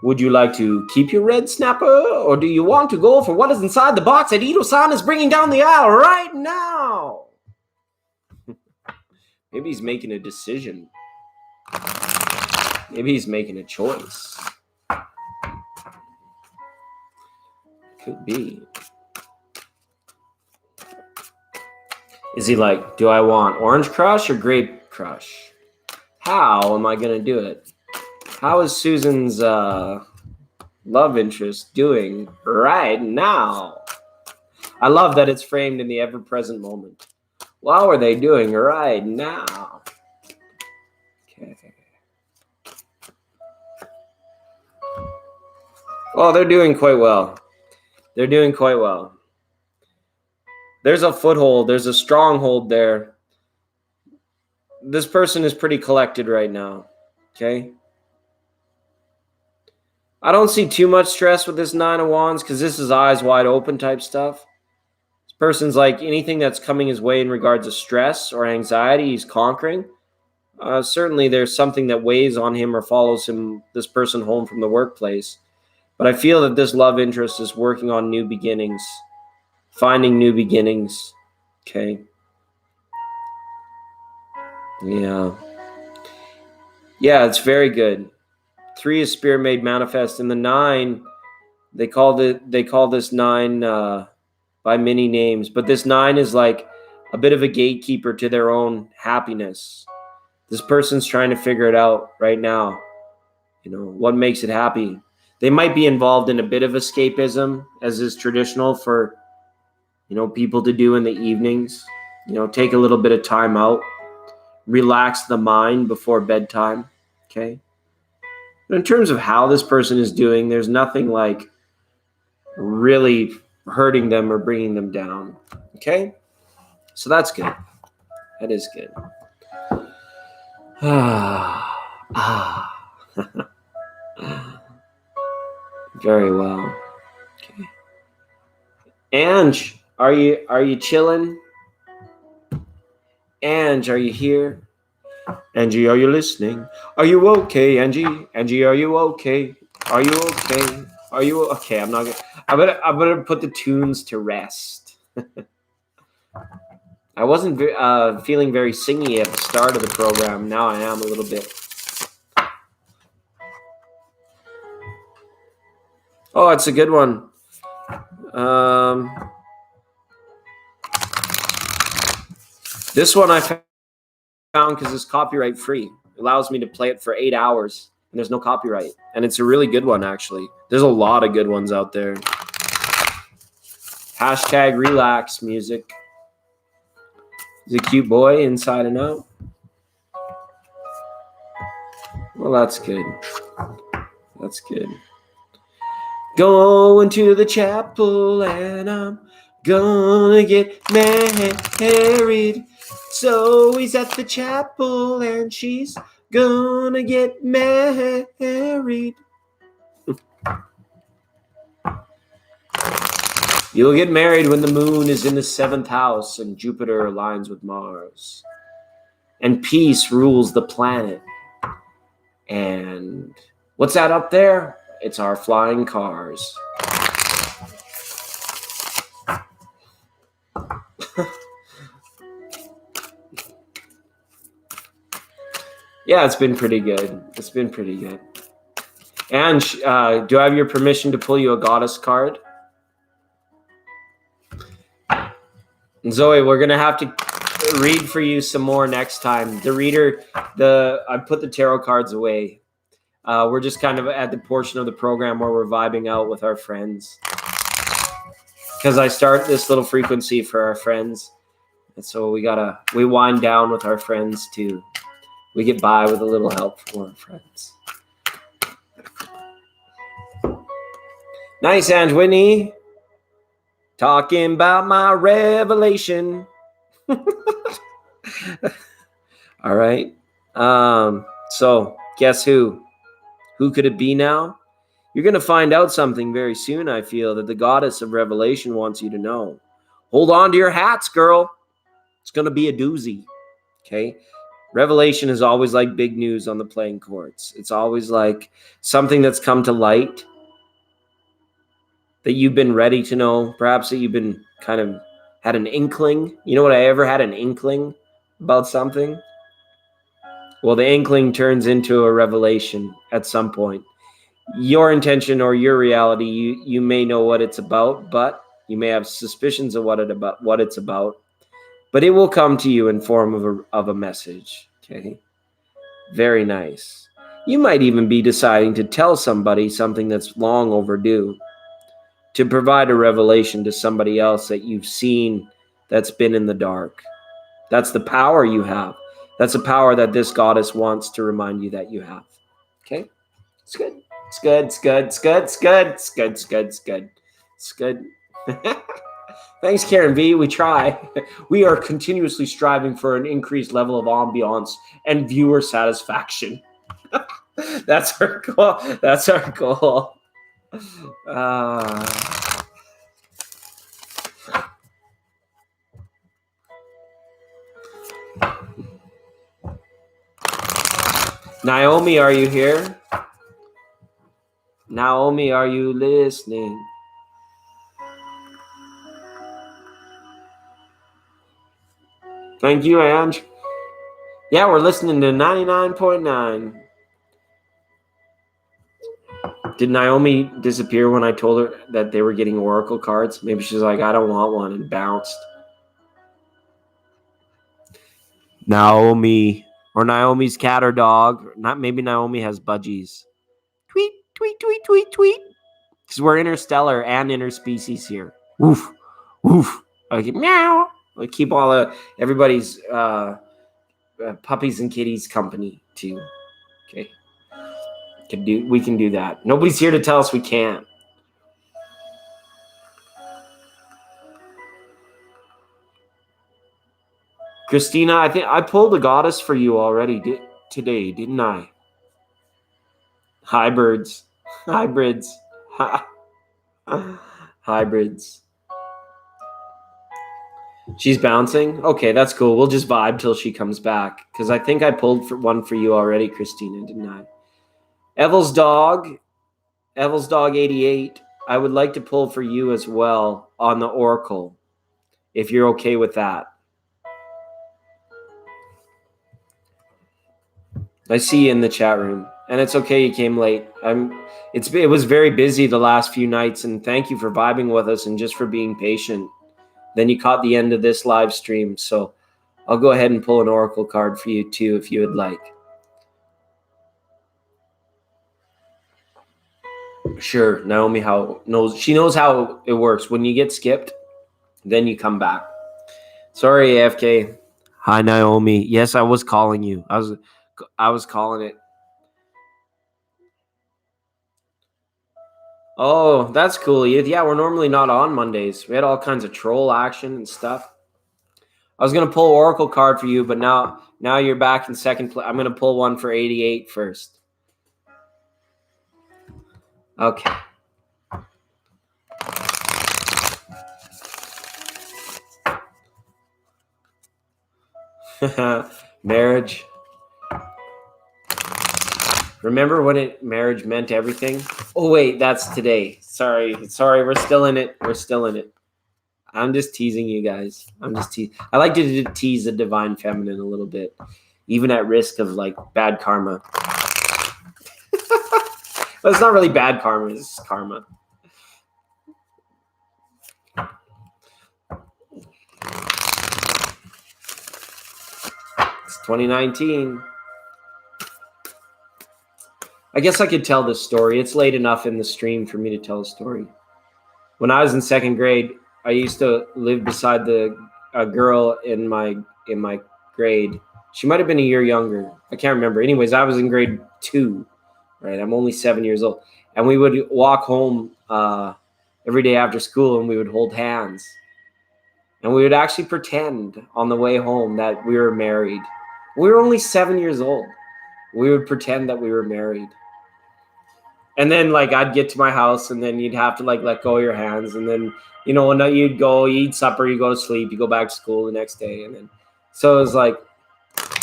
Would you like to keep your red snapper, or do you want to go for what is inside the box that Ito-san is bringing down the aisle right now? Maybe he's making a decision. Maybe he's making a choice. Could be. Is he like, do I want orange crush or grape crush? How am I going to do it? How is Susan's love interest doing right now? I love that it's framed in the ever-present moment. How are they doing right now? Okay. Oh, they're doing quite well. There's a foothold. There's a stronghold there. This person is pretty collected right now. Okay. I don't see too much stress with this Nine of Wands because this is eyes wide open type stuff. This person's like anything that's coming his way in regards to stress or anxiety, he's conquering. Certainly there's something that weighs on him or follows him, this person home from the workplace. But I feel that this love interest is working on new beginnings, finding new beginnings. Okay. Yeah, it's very good. 3 is spirit made manifest, and the 9, they call this 9 by many names, but this 9 is like a bit of a gatekeeper to their own happiness. This person's trying to figure it out right now. What makes it happy. They might be involved in a bit of escapism, as is traditional for people to do in the evenings. Take a little bit of time out, relax the mind before bedtime. Okay. But in terms of how this person is doing, there's nothing like really hurting them or bringing them down. Okay. So that's good. That is good. Very well. Okay. Ange, are you chilling? Ange, are you here? Angie, are you listening? Are you okay, Angie? Angie, are you okay? Are you okay? Are you okay? I'm gonna put the tunes to rest. I wasn't feeling very singy at the start of the program. Now I am a little bit. Oh, it's a good one. This one I found because it's copyright free. It allows me to play it for 8 hours, and there's no copyright. And it's a really good one, actually. There's a lot of good ones out there. Hashtag relax music. He's a cute boy inside and out. Well, that's good. That's good. Going to the chapel and I'm gonna get married. So he's at the chapel and she's gonna get married. You'll get married when the moon is in the 7th house and Jupiter aligns with Mars. And peace rules the planet. And what's that up there? It's our flying cars. Yeah, it's been pretty good. It's been pretty good. And do I have your permission to pull you a goddess card? And Zoe, we're gonna have to read for you some more next time. I put the tarot cards away. We're just kind of at the portion of the program where we're vibing out with our friends. Because I start this little frequency for our friends. And so we wind down with our friends too. We get by with a little help from our friends. Nice, Ange Whitney. Talking about my revelation. All right. So guess who? Who could it be now? You're going to find out something very soon, I feel, that the goddess of revelation wants you to know. Hold on to your hats, girl. It's going to be a doozy. Okay? Revelation is always like big news on the playing courts. It's always like something that's come to light that you've been ready to know. Perhaps that you've been kind of had an inkling. You know what I ever had an inkling about something? Well, the inkling turns into a revelation at some point. Your intention or your reality, you may know what it's about, but you may have suspicions of what it's about. But it will come to you in form of a message. Okay, very nice. You might even be deciding to tell somebody something that's long overdue, to provide a revelation to somebody else that you've seen that's been in the dark. That's the power you have. That's the power that this goddess wants to remind you that you have. Okay, it's good. It's good. It's good. It's good. It's good. It's good. It's good. It's good. It's good. Thanks, Karen V. We try. We are continuously striving for an increased level of ambiance and viewer satisfaction. That's our goal. That's our goal. Naomi, are you here? Naomi, are you listening? Thank you, Ange. Yeah, we're listening to 99.9. Did Naomi disappear when I told her that they were getting oracle cards? Maybe she's like, I don't want one, and bounced. Naomi. Or Naomi's cat or dog. Maybe Naomi has budgies. Tweet, tweet, tweet, tweet, tweet. Because we're interstellar and interspecies here. Woof, woof. Like, meow. I keep everybody's puppies and kitties company too. Okay. We can do that. Nobody's here to tell us we can't. Christina, I think I pulled a goddess for you already today, didn't I? Hybrids. Hybrids. She's bouncing? Okay, that's cool. We'll just vibe till she comes back. Because I think I pulled one for you already, Christina, didn't I? Evel's Dog 88. I would like to pull for you as well on the Oracle, if you're okay with that. I see you in the chat room. And it's okay you came late. It was very busy the last few nights, and thank you for vibing with us and just for being patient. Then you caught the end of this live stream, so I'll go ahead and pull an oracle card for you too if you would like. Sure, Naomi she knows how it works. When you get skipped, then you come back. Sorry, AFK. Hi, Naomi. Yes, I was calling you. I was calling it. Oh, that's cool. Yeah, we're normally not on Mondays. We had all kinds of troll action and stuff. I was going to pull Oracle card for you, but now you're back in second place. I'm going to pull one for 88 first. Okay. Marriage. Remember when marriage meant everything? Oh wait, that's today. Sorry, we're still in it. I'm just teasing you guys. I like to tease the divine feminine a little bit, even at risk of like bad karma. But it's not really bad karma, it's karma. It's 2019. I guess I could tell this story. It's late enough in the stream for me to tell a story. When I was in second grade, I used to live beside a girl in my grade. She might have been a year younger. I can't remember. Anyways, I was in grade 2, right? I'm only 7 years old. And we would walk home every day after school, and we would hold hands. And we would actually pretend on the way home that we were married. We were only 7 years old. We would pretend that we were married. And then like I'd get to my house, and then you'd have to like let go of your hands, and then one night you'd go, you eat supper, you go to sleep, you go back to school the next day, and then so it was like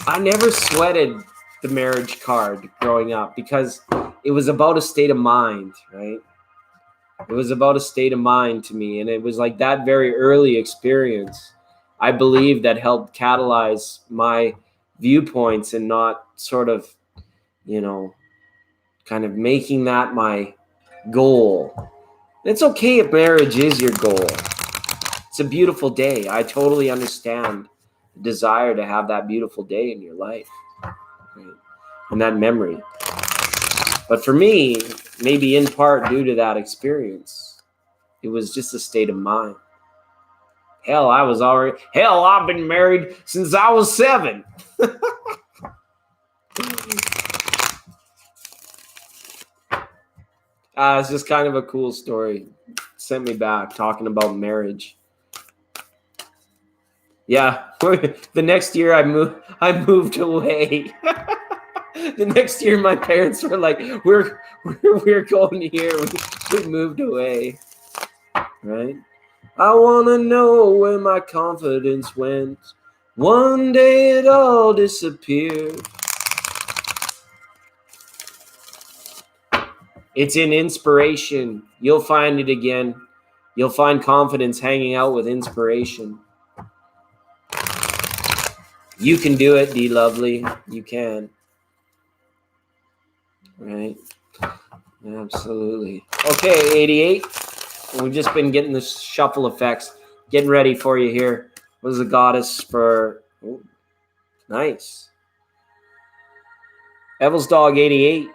I never sweated the marriage card growing up because it was about a state of mind, right? It was about a state of mind to me, and it was like that very early experience, I believe, that helped catalyze my viewpoints and not sort of, kind of making that my goal. It's okay if marriage is your goal. It's a beautiful day. I totally understand the desire to have that beautiful day in your life, right? And that memory. But for me, maybe in part due to that experience, it was just a state of mind. Hell, I've been married since I was 7. It's just kind of a cool story. Sent me back talking about marriage. Yeah, the next year I moved away. The next year my parents were like, we're going here. We moved away. Right? I want to know where my confidence went. One day it all disappeared. It's in inspiration. You'll find it again. You'll find confidence hanging out with inspiration. You can do it, D Lovely. You can. Right? Absolutely. Okay, 88. We've just been getting the shuffle effects. Getting ready for you here. What is the goddess for? Ooh, nice. Evil's Dog 88.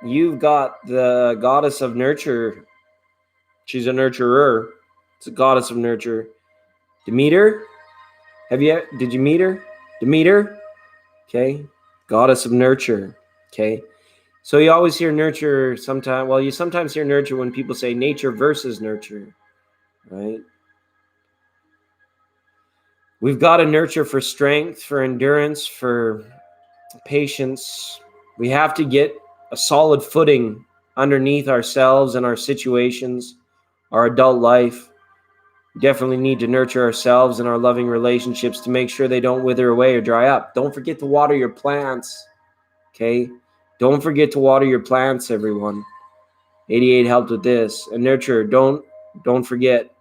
You've got the goddess of nurture. She's a nurturer. It's a goddess of nurture. Demeter. Did you meet her? Demeter. Okay. Goddess of nurture. Okay. So you always hear nurture sometimes. Well, you sometimes hear nurture when people say nature versus nurture. Right? We've got a nurture for strength, for endurance, for patience. We have to get a solid footing underneath ourselves and our situations, our adult life. We definitely need to nurture ourselves and our loving relationships to make sure they don't wither away or dry up. Don't forget to water your plants, okay? Don't forget to water your plants, everyone. 88 helped with this. And nurture, don't forget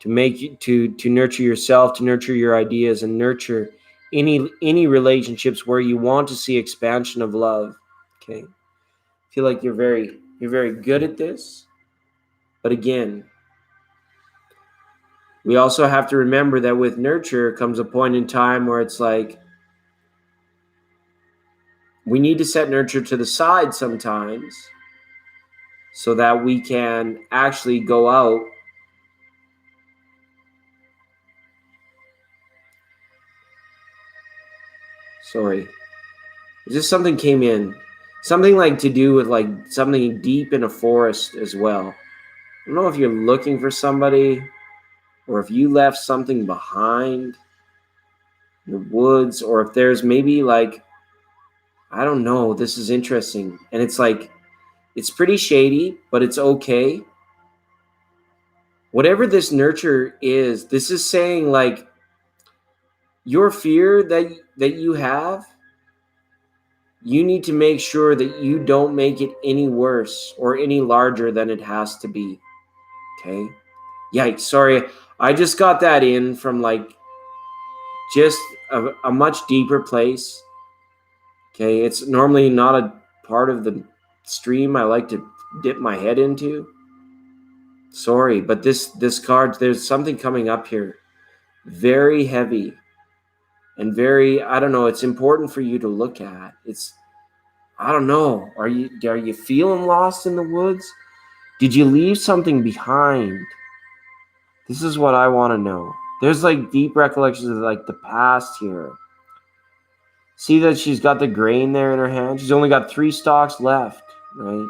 to nurture yourself, to nurture your ideas, and nurture any relationships where you want to see expansion of love. Okay. I feel like you're very good at this. But again, we also have to remember that with nurture comes a point in time where it's like we need to set nurture to the side sometimes so that we can actually go out Sorry. Just something came in. Something like to do with like something deep in a forest as well. I don't know if you're looking for somebody or if you left something behind in the woods, or if there's maybe like, I don't know, this is interesting. And it's like, it's pretty shady, but it's okay. Whatever this nurture is, this is saying like your fear that you have, you need to make sure that you don't make it any worse or any larger than it has to be. Okay? Yikes, sorry. I just got that in from like just a much deeper place. Okay, it's normally not a part of the stream I like to dip my head into. Sorry, but this card, there's something coming up here. Very heavy and very, I don't know, it's important for you to look at. I don't know. Are you feeling lost in the woods? Did you leave something behind? This is what I want to know. There's like deep recollections of like the past here. See that she's got the grain there in her hand? She's only got 3 stalks left, right?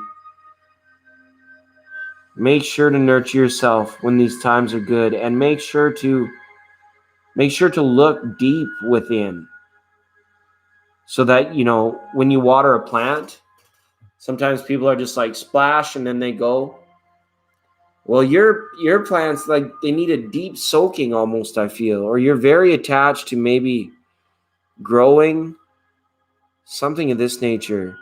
Make sure to nurture yourself when these times are good, and make sure to look deep within, so that, you know, when you water a plant, sometimes people are just like splash and then they go. Well, your plants, like, they need a deep soaking almost, I feel, or you're very attached to maybe growing something of this nature.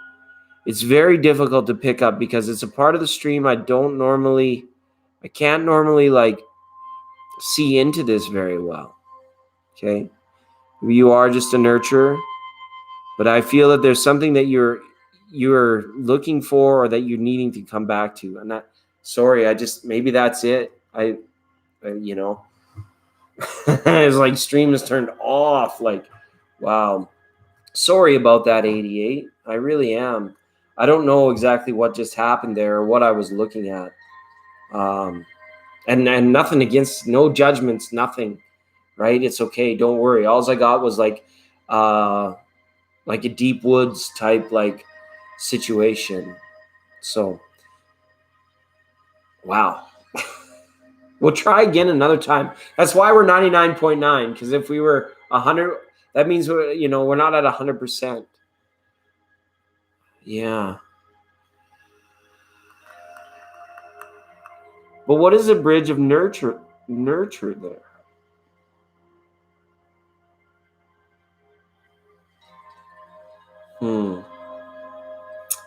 It's very difficult to pick up because it's a part of the stream I can't normally like see into this very well. Okay? You are just a nurturer, but I feel that there's something that you're looking for or that you're needing to come back to. And that, sorry, maybe that's it. You know, it's like stream is turned off. Like, wow. Sorry about that, 88. I really am. I don't know exactly what just happened there or what I was looking at. And nothing against, no judgments, nothing, right? It's okay. Don't worry. All I got was like a deep woods type like situation. So, wow. We'll try again another time. That's why we're 99.9, because if we were 100, that means we're not at 100%. Yeah. But what is a bridge of nurture there?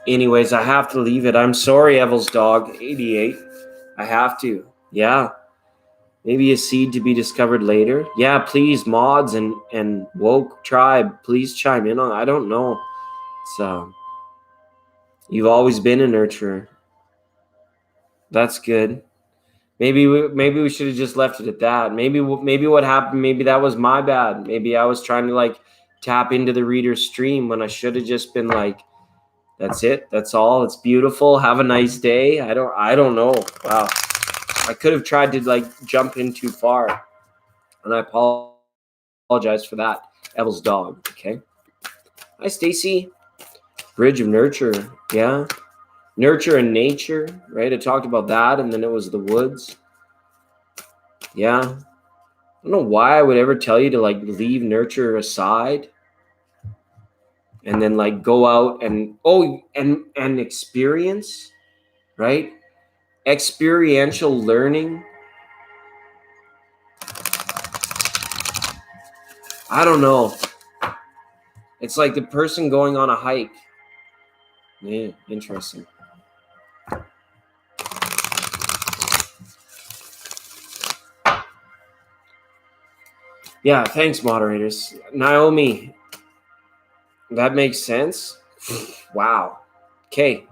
Anyways, I have to leave it. I'm sorry, Evel's dog, 88. I have to. Yeah. Maybe a seed to be discovered later. Yeah, please, mods and woke tribe, please chime in on. I don't know. So you've always been a nurturer. That's good. Maybe we should have just left it at that. Maybe what happened, maybe that was my bad. Maybe I was trying to like tap into the reader's stream when I should have just been like, that's it. That's all. It's beautiful. Have a nice day. I don't know. Wow. I could have tried to like jump in too far. And I apologize for that. Evel's dog. Okay. Hi, Stacy. Bridge of nurture. Yeah. Nurture and nature, right? I talked about that, and then it was the woods. Yeah. I don't know why I would ever tell you to like leave nurture aside and then like go out and experience, right? Experiential learning. I don't know. It's like the person going on a hike. Yeah, interesting. Yeah, thanks, moderators. Naomi, that makes sense. Wow. Okay.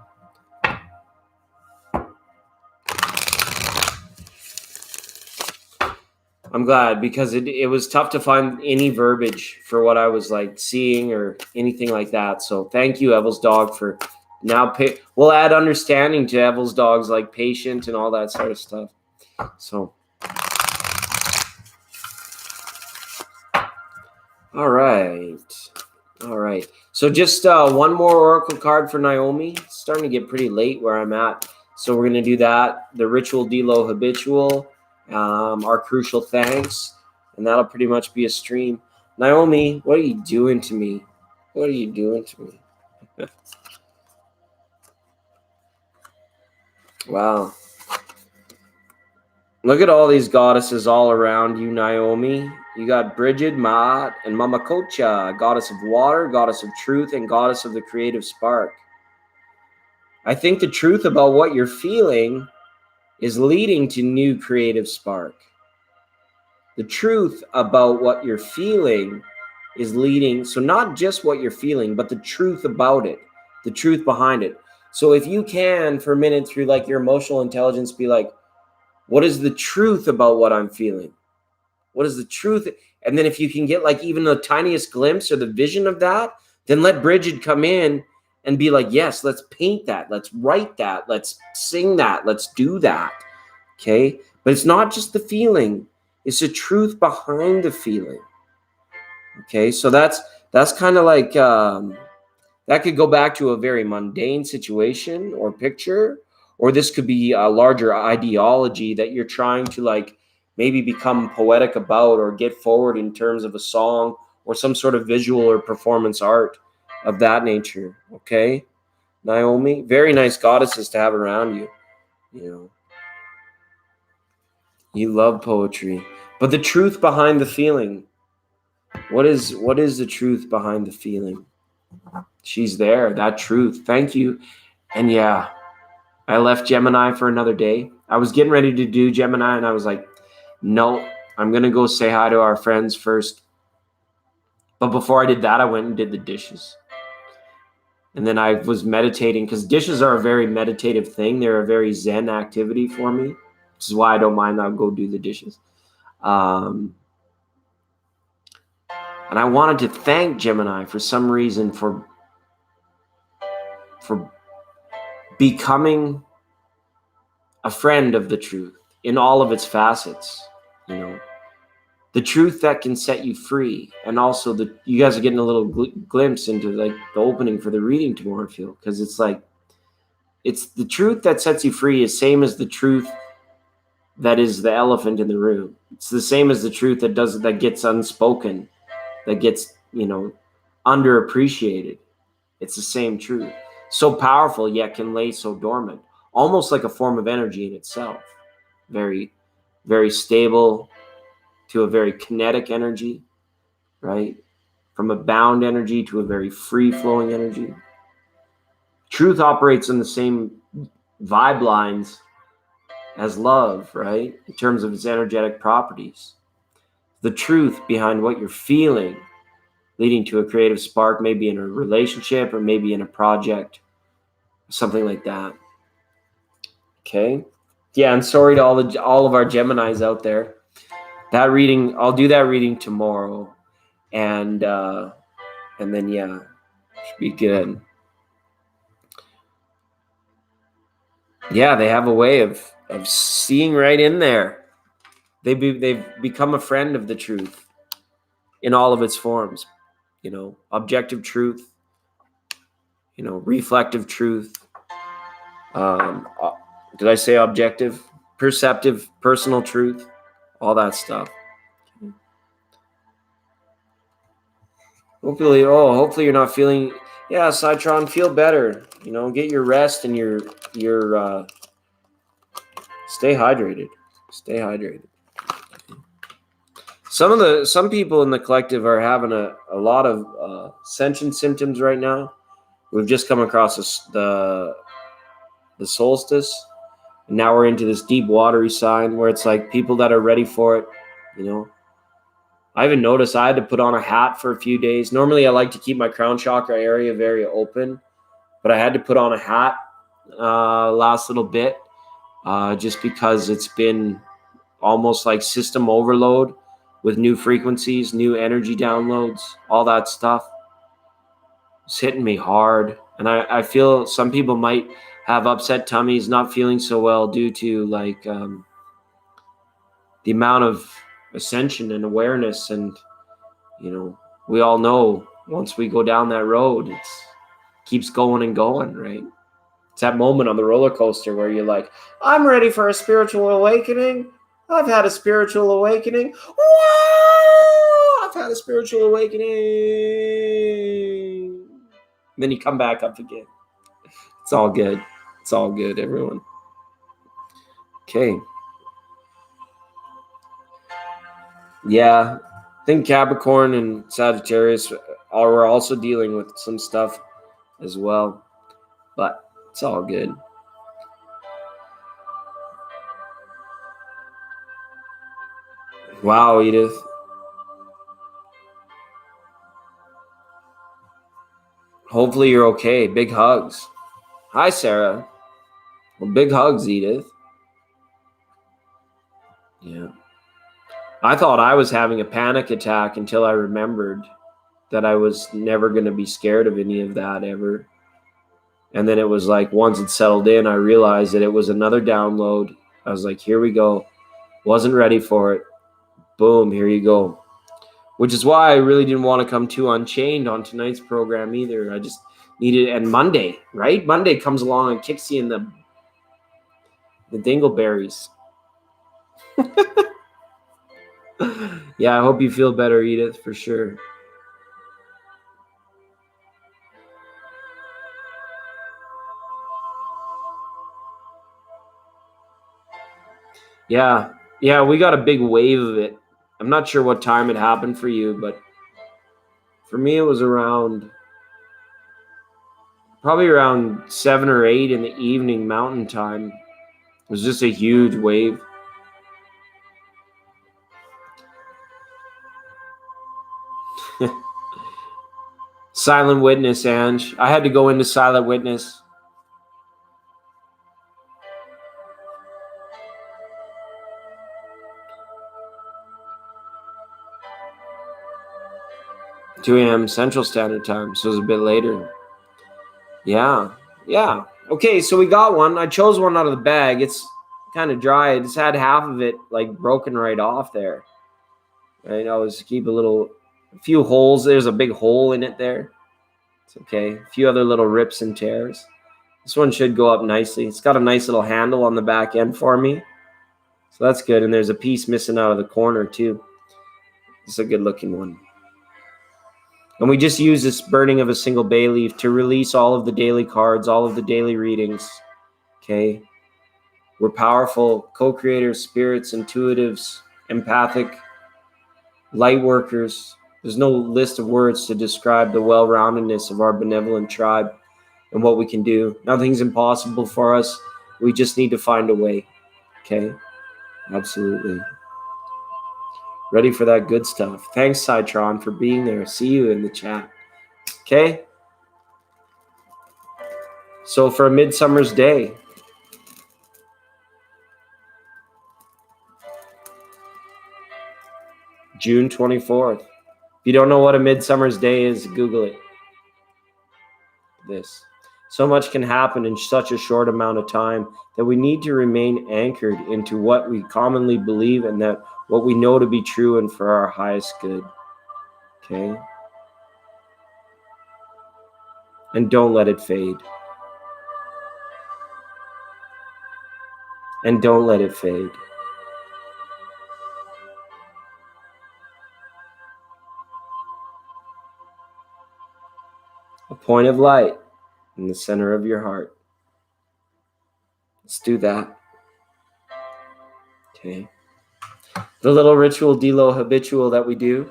I'm glad, because it was tough to find any verbiage for what I was like seeing or anything like that. So thank you, Evel's dog, for now. We'll add understanding to Evel's dog's like patient and all that sort of stuff. So, all right. So just one more oracle card for Naomi. It's starting to get pretty late where I'm at. So we're going to do that. The ritual Delo habitual. Our crucial thanks, and that'll pretty much be a stream. Naomi, what are you doing to me? What are you doing to me? Wow. Look at all these goddesses all around you, Naomi. You got Bridget, Maat, and Mama Kocha, goddess of water, goddess of truth, and goddess of the creative spark. I think the truth about what you're feeling is leading to new creative spark. The truth about what you're feeling is leading, so not just what you're feeling, but the truth about it, the truth behind it. So if you can, for a minute, through like your emotional intelligence, be like, what is the truth about what I'm feeling? What is the truth? And then if you can get like even the tiniest glimpse or the vision of that, then let Bridget come in and be like, yes, let's paint that. Let's write that. Let's sing that. Let's do that. Okay. But it's not just the feeling. It's the truth behind the feeling. Okay. So that's kind of like, that could go back to a very mundane situation or picture, or this could be a larger ideology that you're trying to like maybe become poetic about or get forward in terms of a song or some sort of visual or performance art of that nature. Okay, Naomi, very nice goddesses to have around you. You know, you love poetry, but the truth behind the feeling. What is the truth behind the feeling? She's there, that truth. Thank you. And yeah, I left Gemini for another day. I was getting ready to do Gemini and I was like, no, I'm going to go say hi to our friends first. But before I did that, I went and did the dishes. And then I was meditating because dishes are a very meditative thing. They're a very Zen activity for me, which is why I don't mind. I'll go do the dishes. And I wanted to thank Gemini for some reason for becoming a friend of the truth in all of its facets, you know, the truth that can set you free. And also you guys are getting a little glimpse into like the opening for the reading tomorrow, I feel, because it's like, it's the truth that sets you free is same as the truth that is the elephant in the room. It's the same as the truth that gets unspoken, that gets, you know, underappreciated. It's the same truth. So powerful, yet can lay so dormant, almost like a form of energy in itself. Very, very stable to a very kinetic energy, right? From a bound energy to a very free-flowing energy. Truth operates in the same vibe lines as love, right? In terms of its energetic properties. The truth behind what you're feeling, leading to a creative spark, maybe in a relationship or maybe in a project, something like that. Okay. Yeah, I'm sorry to all of our Geminis out there. That reading, I'll do that reading tomorrow, and then yeah, should be good. Yeah, they have a way of seeing right in there. They've become a friend of the truth in all of its forms. You know, objective truth. You know, reflective truth. Did I say objective? Perceptive, personal truth, all that stuff. Hopefully you're not feeling. Yeah, Citron, feel better. You know, get your rest and your stay hydrated. Stay hydrated. Some people in the collective are having a lot of ascension symptoms right now. We've just come across the solstice, and now we're into this deep watery sign where it's like people that are ready for it, you know. I even noticed I had to put on a hat for a few days. Normally I like to keep my crown chakra area very open, but I had to put on a hat last little bit just because it's been almost like system overload with new frequencies, new energy downloads, all that stuff. It's hitting me hard. And I feel some people might have upset tummies, not feeling so well due to like the amount of ascension and awareness. And, you know, we all know once we go down that road, it keeps going and going, right? It's that moment on the roller coaster where you're like, I'm ready for a spiritual awakening. I've had a spiritual awakening. Whoa! I've had a spiritual awakening. And then you come back up again. It's all good. It's all good, everyone. Okay. Yeah. I think Capricorn and Sagittarius are also dealing with some stuff as well, but it's all good. Wow, Edith. Hopefully you're okay. Big hugs. Hi, Sarah. Well, big hugs, Edith. Yeah. I thought I was having a panic attack until I remembered that I was never going to be scared of any of that ever. And then it was like, once it settled in, I realized that it was another download. I was like, here we go. Wasn't ready for it. Boom, here you go. Which is why I really didn't want to come too unchained on tonight's program either. I just needed, and Monday, right? Monday comes along and kicks you in the dingleberries. Yeah, I hope you feel better, Edith, for sure. Yeah, we got a big wave of it. I'm not sure what time it happened for you, but for me, it was probably around 7 or 8 in the evening Mountain Time. It was just a huge wave. Silent witness, Ange. I had to go into silent witness. Two a.m. Central Standard Time, so it was a bit later. Yeah. Okay, so we got one. I chose one out of the bag. It's kind of dry. I just had half of it like broken right off there. Right, I was keep a few holes. There's a big hole in it there. It's okay. A few other little rips and tears. This one should go up nicely. It's got a nice little handle on the back end for me. So that's good. And there's a piece missing out of the corner too. It's a good looking one. And we just use this burning of a single bay leaf to release all of the daily cards, all of the daily readings. Okay. We're powerful co-creators, spirits, intuitives, empathic, light workers. There's no list of words to describe the well-roundedness of our benevolent tribe and what we can do. Nothing's impossible for us. We just need to find a way. Okay? Absolutely. Ready for that good stuff. Thanks, Citron, for being there. See you in the chat. Okay? So for a midsummer's day, June 24th. If you don't know what a midsummer's day is, Google it. This. So much can happen in such a short amount of time that we need to remain anchored into what we commonly believe and that what we know to be true and for our highest good. Okay? And don't let it fade. And don't let it fade. A point of light in the center of your heart. Let's do that. Okay. The little ritual Delo habitual that we do.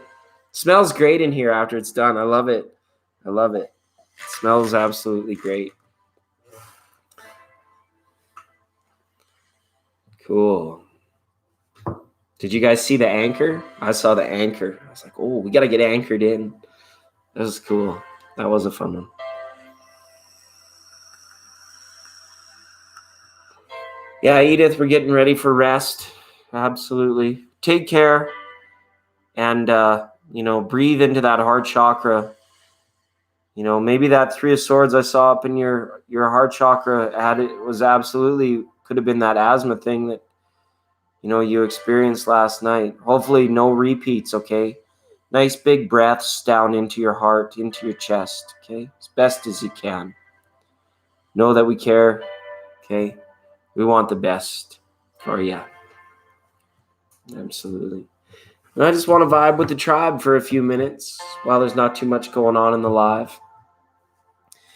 Smells great in here after it's done. I love it. It smells absolutely great. Cool. Did you guys see the anchor? I saw the anchor. I was like, oh, we got to get anchored in. That was cool. That was a fun one. Yeah, Edith, we're getting ready for rest. Absolutely. Take care. And, breathe into that heart chakra. Maybe that 3 of Swords I saw up in your heart chakra could have been that asthma thing that, you experienced last night. Hopefully no repeats, okay? Nice big breaths down into your heart, into your chest, okay? As best as you can. Know that we care, okay? We want the best for you. Absolutely. And I just want to vibe with the tribe for a few minutes while there's not too much going on in the live.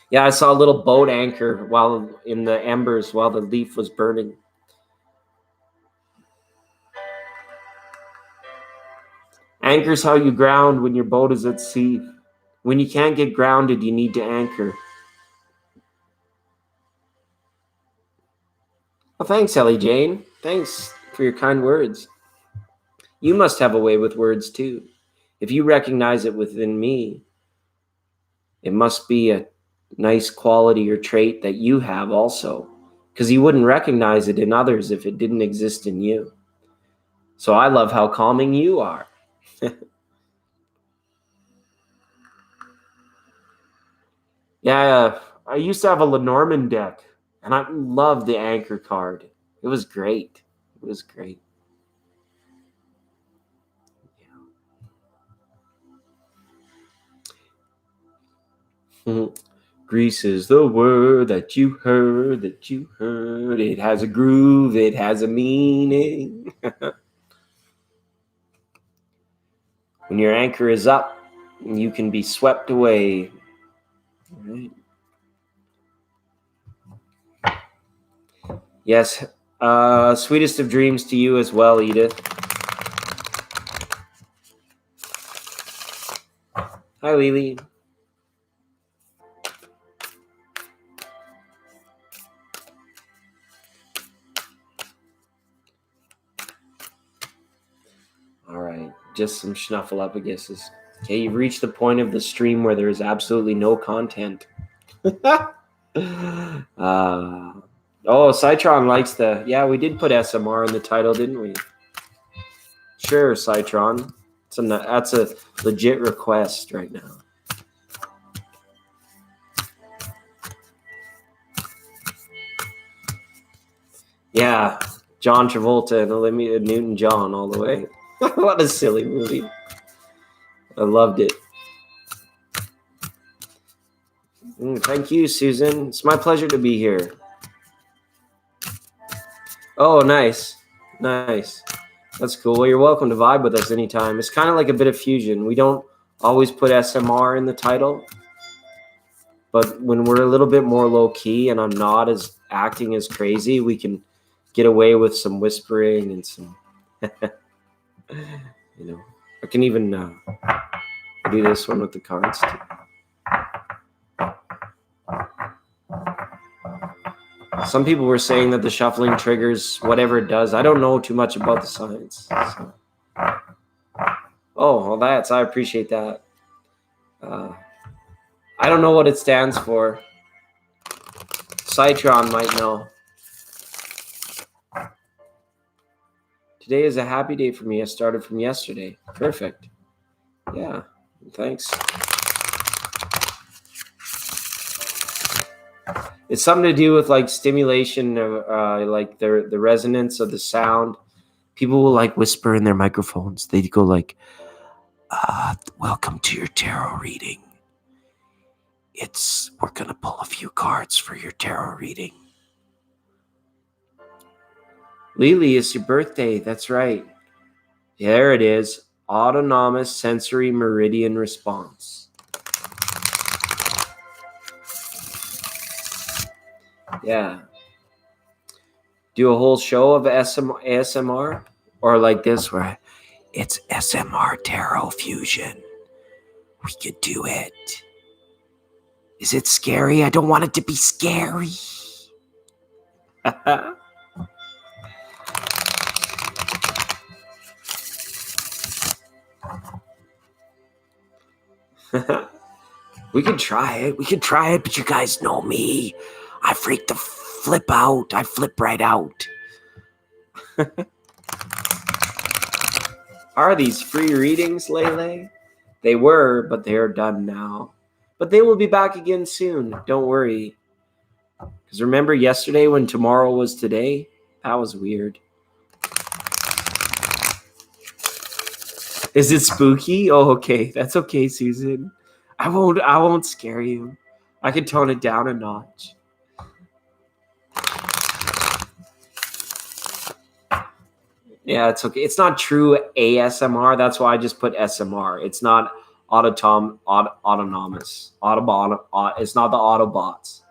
Yeah, I saw a little boat anchor while in the embers while the leaf was burning. Anchor's how you ground when your boat is at sea. When you can't get grounded, you need to anchor. Well, thanks, Ellie Jane. Thanks for your kind words. You must have a way with words, too. If you recognize it within me, it must be a nice quality or trait that you have also, because you wouldn't recognize it in others if it didn't exist in you. So I love how calming you are. Yeah, I used to have a Lenormand deck, and I loved the anchor card. It was great. It was great. Yeah. Grease is the word that you heard, that you heard. It has a groove, it has a meaning. When your anchor is up, you can be swept away. All right. Yes. Sweetest of dreams to you as well, Edith. Hi, Lily. All right. Just some Schnuffleupaguses. Okay, you've reached the point of the stream where there is absolutely no content. Oh, Citron likes the... Yeah, we did put SMR in the title, didn't we? Sure, Citron. That's a legit request right now. Yeah, John Travolta and Olivia Newton-John all the way. What a silly movie. I loved it. Thank you, Susan. It's my pleasure to be here. Oh, nice. Nice. That's cool. Well, you're welcome to vibe with us anytime. It's kind of like a bit of fusion. We don't always put SMR in the title, but when we're a little bit more low-key and I'm not as acting as crazy, we can get away with some whispering and some, I can even do this one with the cards too. Some people were saying that the shuffling triggers whatever it does. I don't know too much about the science. So. Oh, well, I appreciate that. I don't know what it stands for. Citron might know. Today is a happy day for me. I started from yesterday. Perfect. Yeah, thanks. It's something to do with like stimulation of like the resonance of the sound. People will like whisper in their microphones. They go like, welcome to your tarot reading. We're going to pull a few cards for your tarot reading. Lily, it's your birthday. That's right. There it is. Autonomous sensory meridian response. Yeah. Do a whole show of ASMR or like this where it's SMR tarot fusion. We could do it. Is it scary? I don't want it to be scary. We could try it. But you guys know me. I freak the flip out. I flip right out. Are these free readings, Lele? They were, but they are done now. But they will be back again soon. Don't worry. Because remember yesterday when tomorrow was today? That was weird. Is it spooky? Oh, okay. That's okay, Susan. I won't scare you. I can tone it down a notch. Yeah, it's okay. It's not true ASMR. That's why I just put SMR. It's not autonomous. It's not the Autobots.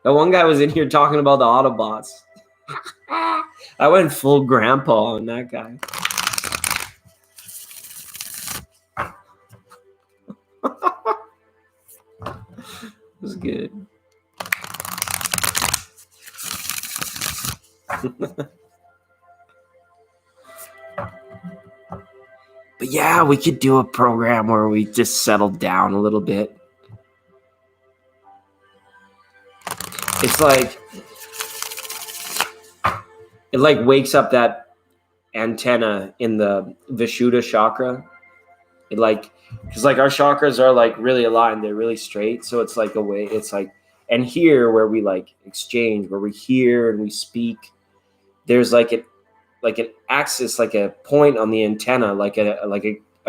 That one guy was in here talking about the Autobots. I went full grandpa on that guy. good. But yeah, we could do a program where we just settle down a little bit. It's like it like wakes up that antenna in the Vishuddha chakra. It like, because like our chakras are like really aligned, they're really straight. So it's like a way, it's like, and here where we like exchange, where we hear and we speak, there's like an axis, like a point on the antenna, like a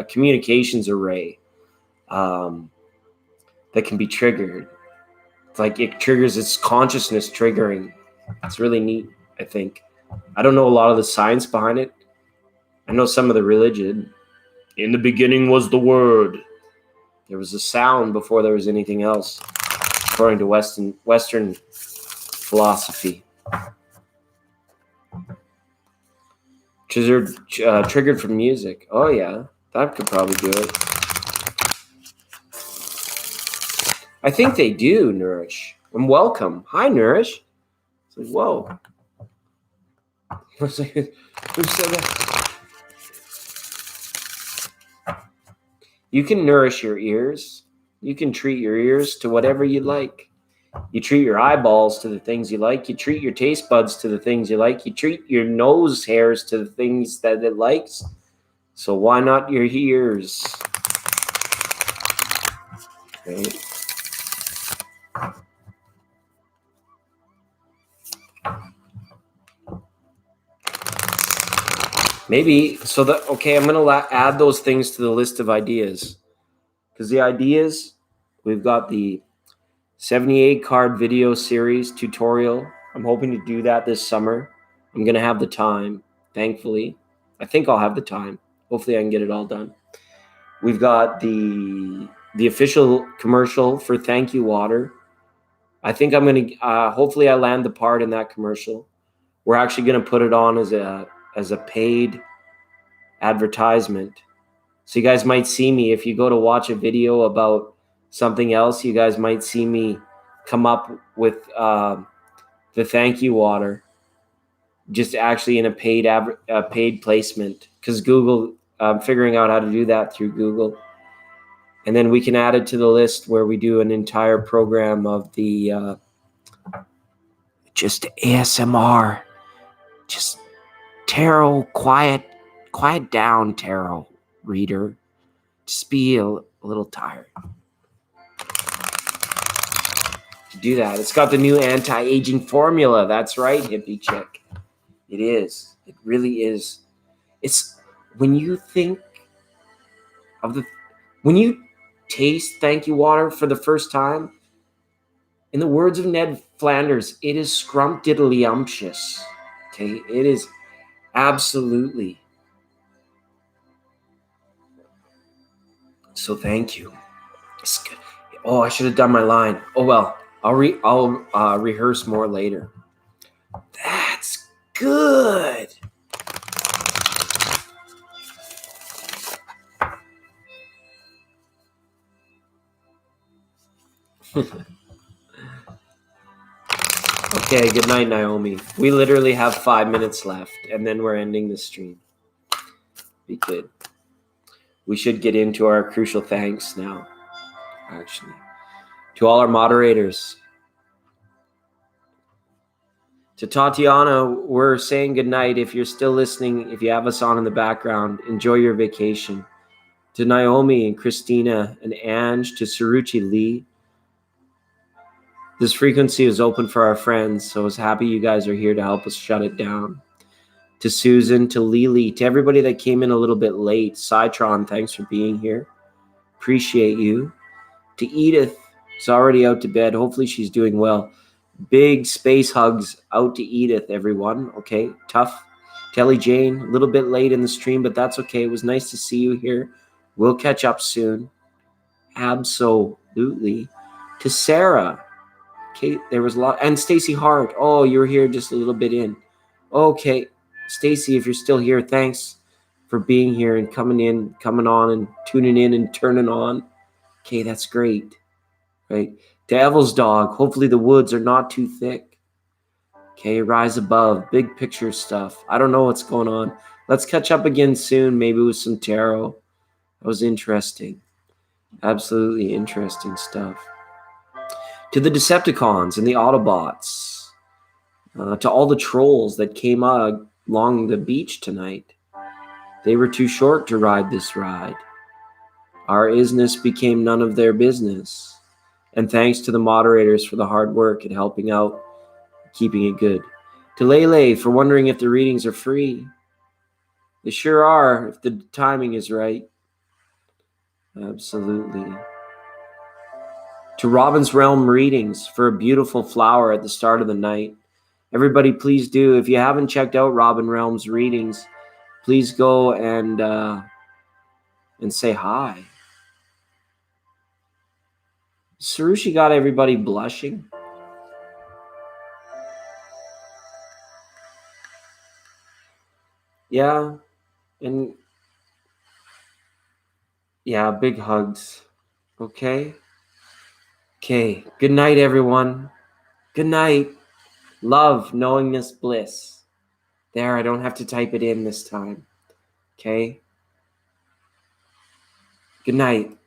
communications array that can be triggered. It's like it triggers, its consciousness triggering. It's really neat, I think. I don't know a lot of the science behind it. I know some of the religion. In the beginning was the word. There was a sound before there was anything else, according to Western philosophy. Triggered from music. Oh yeah, that could probably do it. I think they do, Nourish. And welcome. Hi, Nourish. It's like, whoa. Who said that? You can nourish your ears. You can treat your ears to whatever you like. You treat your eyeballs to the things you like. You treat your taste buds to the things you like. You treat your nose hairs to the things that it likes. So why not your ears? Right? Maybe, so that, okay, I'm going to add those things to the list of ideas. Because the ideas, we've got the 78 card video series tutorial. I'm hoping to do that this summer. I'm going to have the time, thankfully. I think I'll have the time. Hopefully I can get it all done. We've got the official commercial for Thank You Water. I think I'm going to, hopefully I land the part in that commercial. We're actually going to put it on as a paid advertisement. So you guys might see me, if you go to watch a video about something else, you guys might see me come up with the Thank You Water, just actually in a paid placement, because Google, I'm figuring out how to do that through Google. And then we can add it to the list where we do an entire program of the just ASMR, just tarot, quiet down, tarot reader. Just be a little tired. To do that, it's got the new anti-aging formula. That's right, hippie chick. It is. It really is. It's when you think of when you taste Thank You Water for the first time, in the words of Ned Flanders, it is scrumptiddlyumptious. Okay, it is absolutely. So thank you. It's good. Oh, I should have done my line. Oh well, I'll rehearse more later. That's good. Okay, good night, Naomi. We literally have 5 minutes left, and then we're ending the stream. Be good. We should get into our crucial thanks now, actually. To all our moderators. To Tatiana, we're saying good night. If you're still listening, if you have us on in the background, enjoy your vacation. To Naomi and Christina and Ange, to Saruchi Lee. This frequency is open for our friends, so I was happy you guys are here to help us shut it down. To Susan, to Lily, to everybody that came in a little bit late. Citron, thanks for being here. Appreciate you. To Edith, who's already out to bed. Hopefully she's doing well. Big space hugs out to Edith, everyone. Okay, tough. Telly Jane, a little bit late in the stream, but that's okay. It was nice to see you here. We'll catch up soon. Absolutely. To Sarah. Okay, there was a lot. And Stacy Hart. Oh, you were here just a little bit in. Okay, Stacy, if you're still here, thanks for being here and coming on and tuning in and turning on. Okay, that's great. Right? Devil's dog. Hopefully the woods are not too thick. Okay, rise above. Big picture stuff. I don't know what's going on. Let's catch up again soon, maybe with some tarot. That was interesting. Absolutely interesting stuff. To the Decepticons and the Autobots. To all the trolls that came along the beach tonight. They were too short to ride this ride. Our isness became none of their business. And thanks to the moderators for the hard work and helping out, keeping it good. To Lele for wondering if the readings are free. They sure are, if the timing is right. Absolutely. To Robin's Realm readings for a beautiful flower at the start of the night. Everybody, please do. If you haven't checked out Robin Realm's readings, please go and say hi. Sarushi got everybody blushing. Yeah, and yeah, big hugs. Okay? Okay, good night, everyone. Good night. Love, knowingness, bliss. There, I don't have to type it in this time. Okay? Good night.